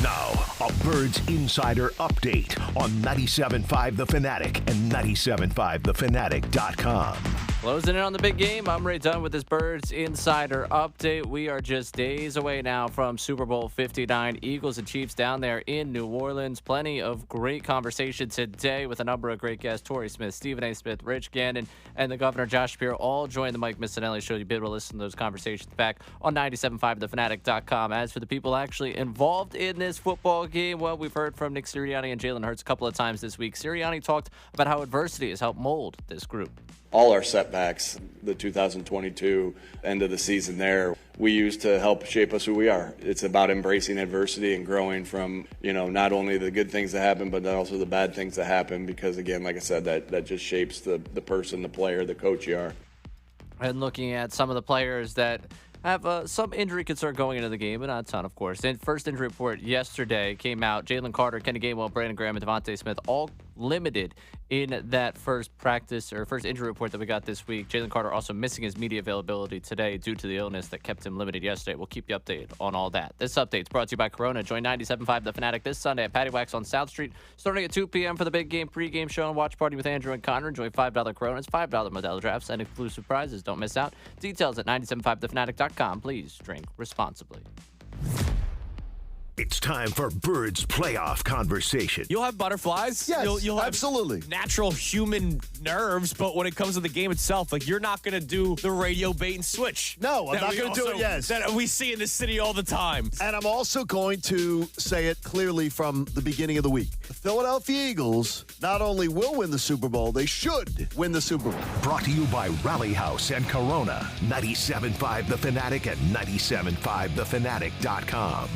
Now, a Birds Insider update on 97.5 The Fanatic and 97.5thefanatic.com. Closing in on the big game. I'm Ray Dunn with this Birds Insider update. We are just days away now from Super Bowl 59. Eagles and Chiefs down there in New Orleans. Plenty of great conversation today with a number of great guests. Torrey Smith, Stephen A. Smith, Rich Gannon, and the Governor Josh Shapiro all join the Mike Missanelli Show. You'll be able to listen to those conversations back on 97.5thefanatic.com. As for the people actually involved in this football game, well, we've heard from Nick Sirianni and Jalen Hurts a couple of times this week. Sirianni talked about how adversity has helped mold this group. All our setbacks, the 2022 end of the season there, we use to help shape us who we are. It's about embracing adversity and growing from, not only the good things that happen, but also the bad things that happen. Because, again, like I said, that just shapes the person, the player, the coach you are. And looking at some of the players that have some injury concern going into the game, but not a ton, of course. And first injury report yesterday came out. Jalen Carter, Kenny Gainwell, Brandon Graham, and Devontae Smith all limited in that first injury report that we got this week. Jalen Carter also missing his media availability today due to the illness that kept him limited yesterday. We'll keep you updated on all that. This update is brought to you by Corona. Join 97.5 The Fanatic this Sunday at Patty Wax on South Street, starting at 2 p.m. for the big game pregame show and watch party with Andrew and Connor. Enjoy $5 Coronas, $5 Modelo drafts, and exclusive prizes. Don't miss out. Details at 97.5thefanatic.com. Please drink responsibly. It's time for Birds Playoff Conversation. You'll have butterflies. Yes, you'll have absolutely. natural human nerves, but when it comes to the game itself, like you're not going to do the radio bait and switch. No, I'm not going to do it, yes. That we see in the city all the time. And I'm also going to say it clearly from the beginning of the week. The Philadelphia Eagles not only will win the Super Bowl, they should win the Super Bowl. Brought to you by Rally House and Corona. 97.5 The Fanatic and 97.5thefanatic.com.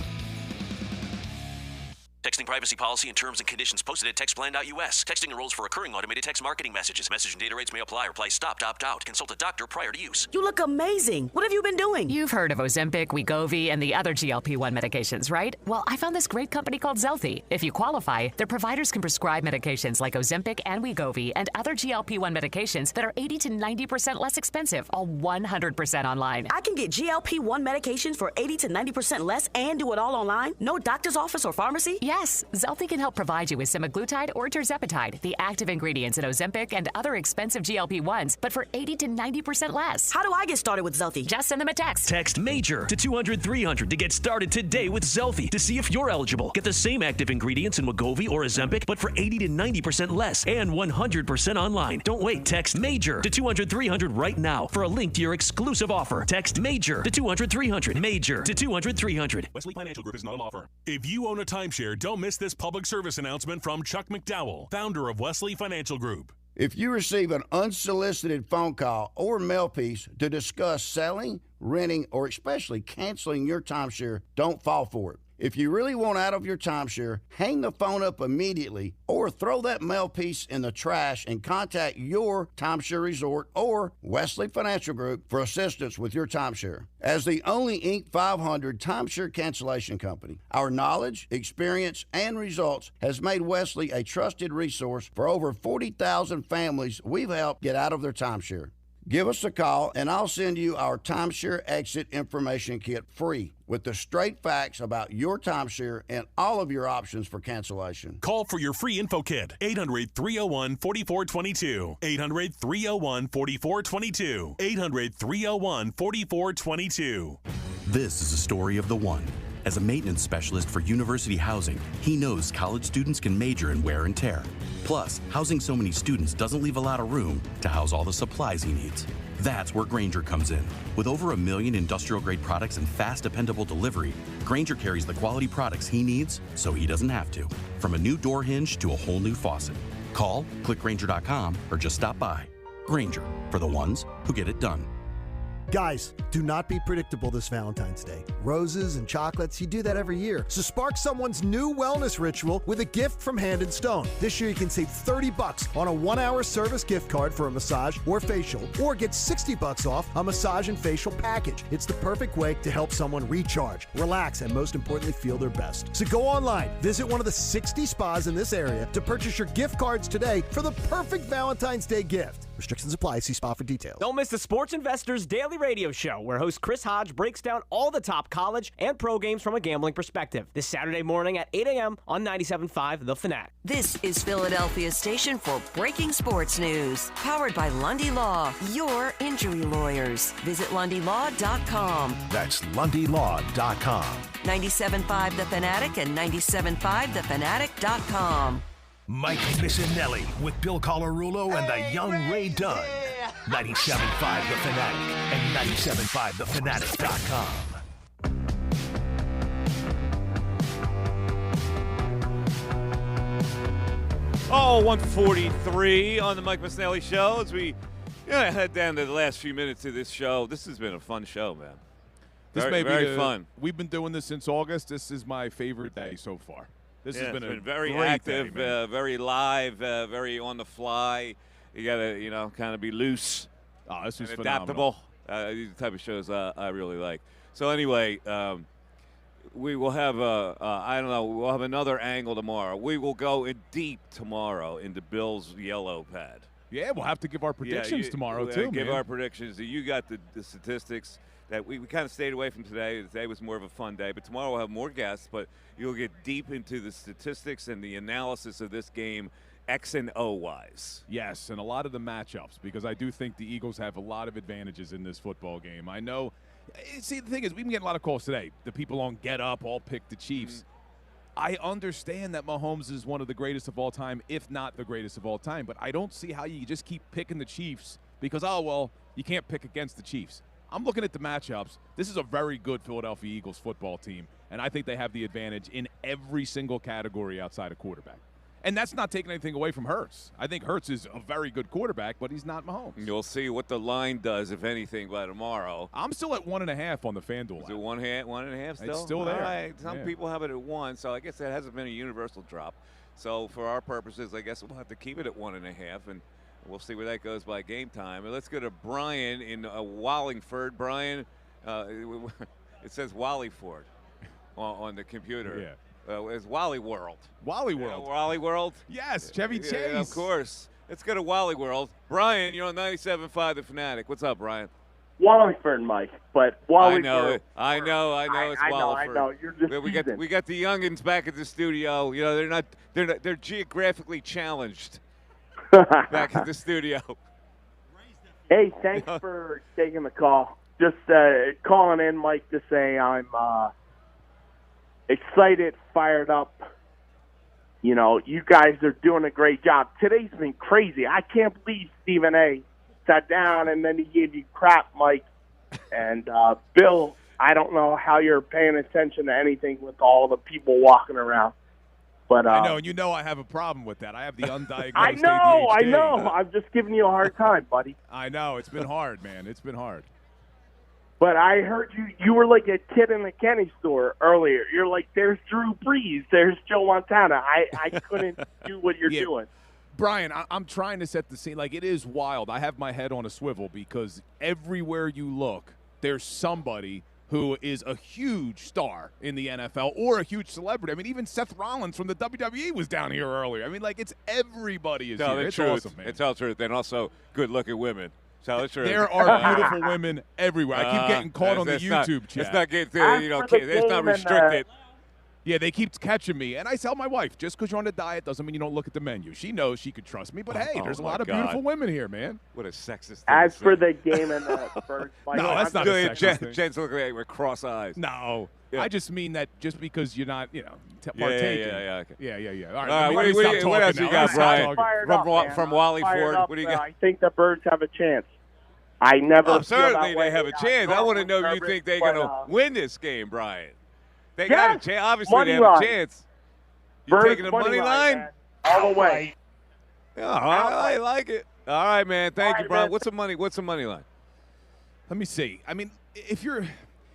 Texting privacy policy and terms and conditions posted at textplan.us. Texting enrolls for recurring automated text marketing messages. Message and data rates may apply. Reply stop to opt out. Consult a doctor prior to use. You look amazing. What have you been doing? You've heard of Ozempic, Wegovy, and the other GLP-1 medications, right? Well, I found this great company called Zelfie. If you qualify, their providers can prescribe medications like Ozempic and Wegovy and other GLP-1 medications that are 80 to 90% less expensive, all 100% online. I can get GLP-1 medications for 80 to 90% less and do it all online? No doctor's office or pharmacy? Yes, Zelfie can help provide you with semaglutide or tirzepatide, the active ingredients in Ozempic and other expensive GLP-1s, but for 80 to 90% less. How do I get started with Zelfie? Just send them a text. Text MAJOR to 200-300 to get started today with Zelfie to see if you're eligible. Get the same active ingredients in Wegovy or Ozempic, but for 80 to 90% less and 100% online. Don't wait. Text MAJOR to 200-300 right now for a link to your exclusive offer. Text MAJOR to 200-300. MAJOR to 200-300. Wesley Financial Group is not a law firm. If you own a timeshare, don't miss this public service announcement from Chuck McDowell, founder of Wesley Financial Group. If you receive an unsolicited phone call or mail piece to discuss selling, renting, or especially canceling your timeshare, don't fall for it. If you really want out of your timeshare, hang the phone up immediately or throw that mail piece in the trash and contact your timeshare resort or Wesley Financial Group for assistance with your timeshare. As the only Inc. 500 timeshare cancellation company, our knowledge, experience, and results has made Wesley a trusted resource for over 40,000 families we've helped get out of their timeshare. Give us a call, and I'll send you our timeshare exit information kit free with the straight facts about your timeshare and all of your options for cancellation. Call for your free info kit. 800-301-4422. 800-301-4422. 800-301-4422. This is a story of the one. As a maintenance specialist for university housing, he knows college students can major in wear and tear. Plus, housing so many students doesn't leave a lot of room to house all the supplies he needs. That's where Grainger comes in. With over 1 million industrial-grade products and fast, dependable delivery, Grainger carries the quality products he needs so he doesn't have to. From a new door hinge to a whole new faucet. Call, click Grainger.com, or just stop by. Grainger, for the ones who get it done. Guys, do not be predictable this Valentine's Day. Roses and chocolates, you do that every year. So spark someone's new wellness ritual with a gift from Hand & Stone. This year you can save $30 on a 1-hour service gift card for a massage or facial, or get $60 off a massage and facial package. It's the perfect way to help someone recharge, relax, and most importantly, feel their best. So go online, visit one of the 60 spas in this area to purchase your gift cards today for the perfect Valentine's Day gift. Restrictions apply. See spa for details. Don't miss the Sports Investors Daily Radio Show, where host Chris Hodge breaks down all the top college and pro games from a gambling perspective. This Saturday morning at 8 a.m. on 97.5 The Fanatic. This is Philadelphia's station for breaking sports news. Powered by Lundy Law, your injury lawyers. Visit LundyLaw.com. That's LundyLaw.com. 97.5 The Fanatic and 97.5thefanatic.com. Mike Missanelli with Bill Colarulo and the young Ray Dunn. 97.5 The Fanatic and 97.5thefanatic.com. Oh, 143 on the Mike Missanelli Show as we head down to the last few minutes of this show. This has been a fun show, man. Very fun. We've been doing this since August. This is my favorite day so far. This has been very active, very live, very on the fly. You got to, kind of be loose. Oh, this was adaptable. These are the type of shows I really like. So anyway, we will have we'll have another angle tomorrow. We will go in deep tomorrow into Bill's yellow pad. Yeah, we'll have to give our predictions tomorrow too. Give our predictions. You got the statistics that we kind of stayed away from today. Today was more of a fun day, but tomorrow we'll have more guests, but you'll get deep into the statistics and the analysis of this game X and O wise. Yes, and a lot of the matchups, because I do think the Eagles have a lot of advantages in this football game. I know. See, the thing is, we've been getting a lot of calls today. The people on Get Up all pick the Chiefs. I understand that Mahomes is one of the greatest of all time, if not the greatest of all time, but I don't see how you just keep picking the Chiefs because, oh, well, you can't pick against the Chiefs. I'm looking at the matchups. This is a very good Philadelphia Eagles football team, and I think they have the advantage in every single category outside of quarterback. And that's not taking anything away from Hurts. I think Hurts is a very good quarterback, but he's not Mahomes. You'll see what the line does, if anything, by tomorrow. I'm still at 1.5 on the FanDuel line. Is it 1.5 still? It's still there. All right. Some people have it at 1, so I guess that hasn't been a universal drop. So for our purposes, I guess we'll have to keep it at 1.5, and we'll see where that goes by game time. And let's go to Brian in Wallingford. Brian, it says Wallyford on the computer. Yeah. It's Wally World. Wally World. Yeah, Wally World? Yes, Chevy Chase. Yeah, of course. Let's go to Wally World. Brian, you're on 97.5 The Fanatic. What's up, Brian? Wallingford, Mike, but Wallingford. I know. It's Wallingford. I know. You're just we got the youngins back at the studio. You know, they're geographically challenged back at the studio. Hey, thanks for taking the call. Just calling in, Mike, to say I'm excited, fired up. You know, you guys are doing a great job. Today's been crazy. I can't believe Stephen A. sat down and then he gave you crap, Mike. And Bill, I don't know how you're paying attention to anything with all the people walking around. But I know, and you know I have a problem with that. I have the undiagnosed I know. ADHD. I'm just giving you a hard time, buddy. I know. It's been hard, man. It's been hard. But I heard you were like a kid in the candy store earlier. You're like, there's Drew Brees, there's Joe Montana. I couldn't do what you're doing. Brian, I'm trying to set the scene. Like, it is wild. I have my head on a swivel because everywhere you look, there's somebody who is a huge star in the NFL or a huge celebrity. I mean, even Seth Rollins from the WWE was down here earlier. I mean, like, it's everybody is here. It's awesome, man. It's all truth. And also good-looking women. There are beautiful women everywhere. I keep getting caught on the YouTube chat. It's not getting, it's not restricted. Yeah, they keep catching me. And I tell my wife, just because you're on a diet doesn't mean you don't look at the menu. She knows she could trust me. But, hey, there's a lot of beautiful women here, man. What a sexist thing. As for the game and the first fight. No, that's not a sexist thing. Jen's looking at you with cross eyes. No. Yeah. I just mean that just because you're not, partaking. Yeah. All right, what else you got, Brian? From Wally Ford, what do you got? I think the Birds have a chance. I never. Certainly they have a chance. I want to know if you think they're going to win this game, Brian. They got a chance. Obviously, they have a chance. You taking the money line? All the way. Yeah, I like it. All right, man. Thank you, Brian. What's the money line? Let me see. I mean, if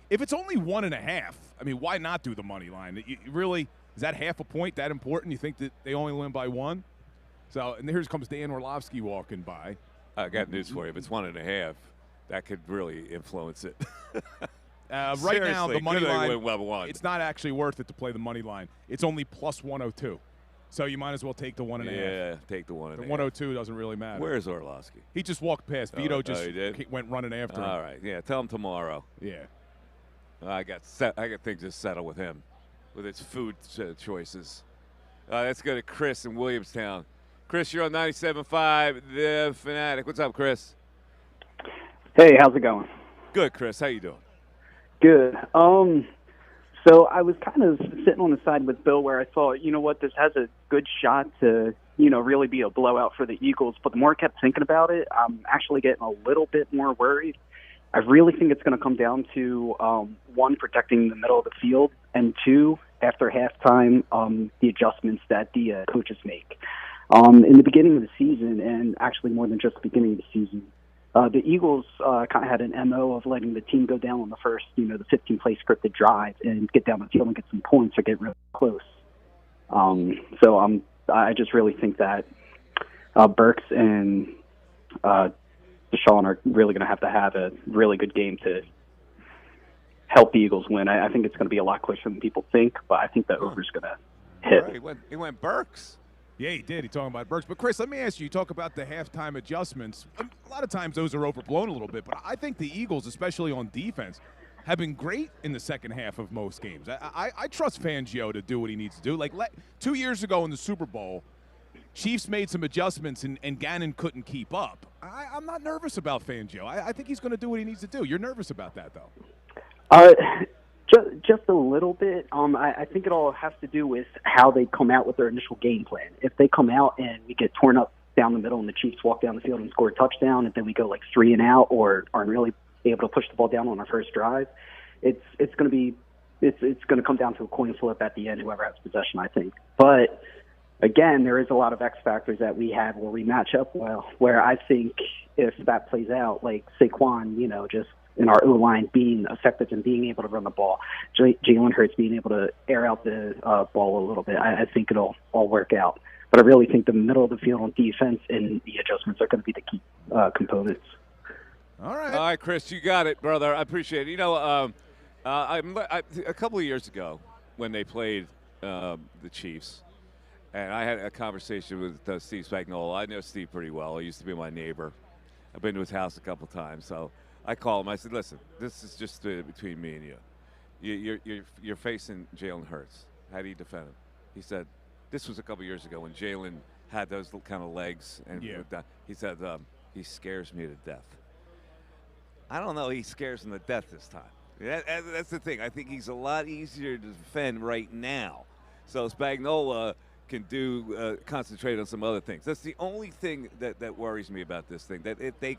it's only 1.5, I mean, why not do the money line? Really, is that half a point that important? You think that they only win by 1? So, and here comes Dan Orlovsky walking by. I got news for you. If it's 1.5, that could really influence it. Right now, the money line, it's not actually worth it to play the money line. It's only plus 102. So you might as well take the 1.5. Yeah, take the 1.5. The 102 doesn't really matter. Where's Orlovsky? He just walked past. Vito just he went running after him. All right, yeah. Tell him tomorrow. Yeah. I got things to settle with him, with his food choices. Let's go to Chris in Williamstown. Chris, you're on 97.5 The Fanatic. What's up, Chris? Hey, how's it going? Good, Chris. How you doing? Good. So I was kind of sitting on the side with Bill where I thought, you know what, this has a good shot to, really be a blowout for the Eagles. But the more I kept thinking about it, I'm actually getting a little bit more worried. I really think it's going to come down to, 1, protecting the middle of the field, and 2, after halftime, the adjustments that the coaches make. In the beginning of the season, and actually more than just the beginning of the season, the Eagles kind of had an MO of letting the team go down on the first, the 15-play scripted drive and get down the field and get some points or get really close. I just really think that Burks and Deshaun are really going to have a really good game to help the Eagles win. I think it's going to be a lot closer than people think, but I think the over's going to hit. Right, he went Burks. Yeah, he did. He's talking about Burks. But, Chris, let me ask you, talk about the halftime adjustments. A lot of times those are overblown a little bit, but I think the Eagles, especially on defense, have been great in the second half of most games. I trust Fangio to do what he needs to do. Like 2 years ago in the Super Bowl, Chiefs made some adjustments and Gannon couldn't keep up. I'm not nervous about Fangio. I think he's going to do what he needs to do. You're nervous about that, though? Just a little bit. I think it all has to do with how they come out with their initial game plan. If they come out and we get torn up down the middle and the Chiefs walk down the field and score a touchdown, and then we go like 3 and out or aren't really able to push the ball down on our first drive, it's going to come down to a coin flip at the end, whoever has possession, I think. But again, there is a lot of X factors that we have where we match up well, where I think if that plays out, like Saquon, just in our O-line being effective and being able to run the ball, Jalen Hurts being able to air out the ball a little bit, I think it'll all work out. But I really think the middle of the field on defense and the adjustments are going to be the key components. All right, Chris, you got it, brother. I appreciate it. A couple of years ago when they played the Chiefs, and I had a conversation with Steve Spagnuolo. I know Steve pretty well. He used to be my neighbor. I've been to his house a couple times. So I called him. I said, listen, this is just between me and you. You're facing Jalen Hurts. How do you defend him? He said, this was a couple years ago when Jalen had those kind of legs. And he said, he scares me to death. I don't know. He scares him to death this time. That's the thing. I think he's a lot easier to defend right now. So Spagnuolo can concentrate on some other things. That's the only thing that worries me about this thing. That if they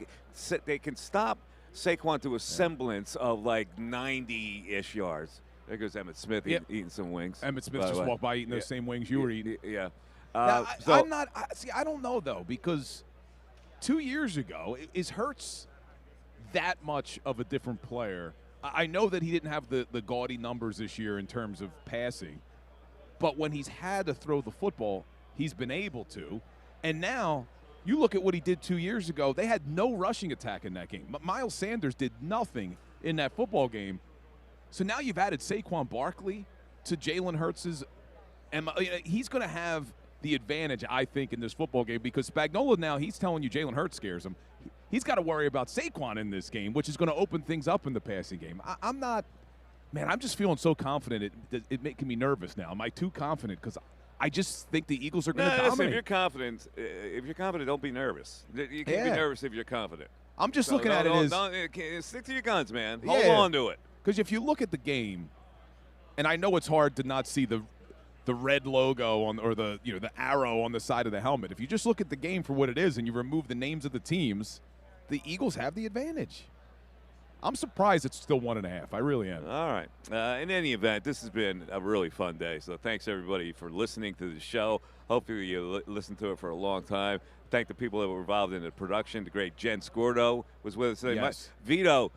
can stop Saquon to a semblance of like 90-ish yards. There goes Emmitt Smith eating some wings. Emmitt Smith just walked by eating those same wings you were eating. Yeah. I'm not. I don't know though, because 2 years ago, is Hurts that much of a different player? I know that he didn't have the gaudy numbers this year in terms of passing, but when he's had to throw the football, he's been able to. And now you look at what he did 2 years ago. They had no rushing attack in that game. Miles Sanders did nothing in that football game. So now you've added Saquon Barkley to Jalen Hurts's. And he's going to have the advantage, I think, in this football game because Spagnuolo now, he's telling you Jalen Hurts scares him. He's got to worry about Saquon in this game, which is going to open things up in the passing game. I'm not – man, I'm just feeling so confident. It's making me nervous now. Am I too confident? Because I just think the Eagles are going to dominate. Listen, if you're confident, don't be nervous. You can't be nervous if you're confident. I'm just looking at it as – stick to your guns, man. Hold on to it. Because if you look at the game, and I know it's hard to not see the red logo or the arrow on the side of the helmet. If you just look at the game for what it is and you remove the names of the teams, the Eagles have the advantage. I'm surprised it's still 1.5. I really am. All right. In any event, this has been a really fun day. So thanks, everybody, for listening to the show. Hopefully you listened to it for a long time. Thank the people that were involved in the production. The great Jen Scordo was with us today. Yes. Vito,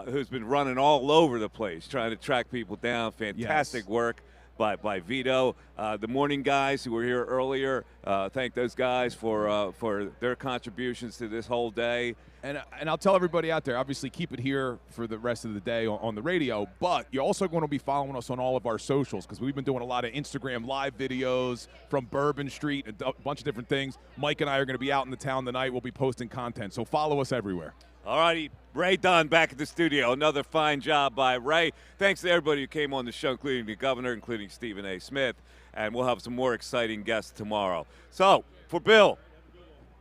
who's been running all over the place, trying to track people down. Fantastic work by Vito. The morning guys who were here earlier, thank those guys for their contributions to this whole day. And I'll tell everybody out there, obviously keep it here for the rest of the day on the radio, but you're also going to be following us on all of our socials because we've been doing a lot of Instagram live videos from Bourbon Street, a bunch of different things. Mike and I are going to be out in the town tonight. We'll be posting content, so follow us everywhere. All righty, Ray Dunn back at the studio. Another fine job by Ray. Thanks to everybody who came on the show, including the governor, including Stephen A. Smith. And we'll have some more exciting guests tomorrow. So, for Bill,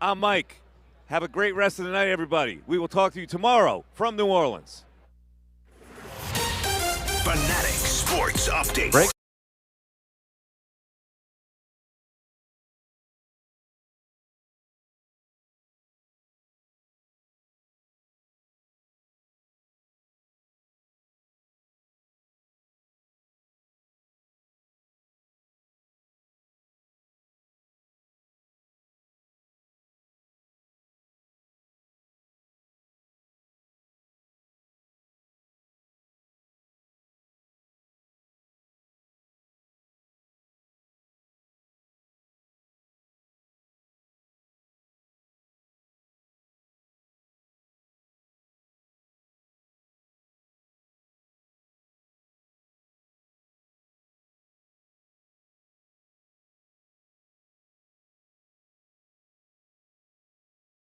I'm Mike. Have a great rest of the night, everybody. We will talk to you tomorrow from New Orleans. Fanatic Sports Update.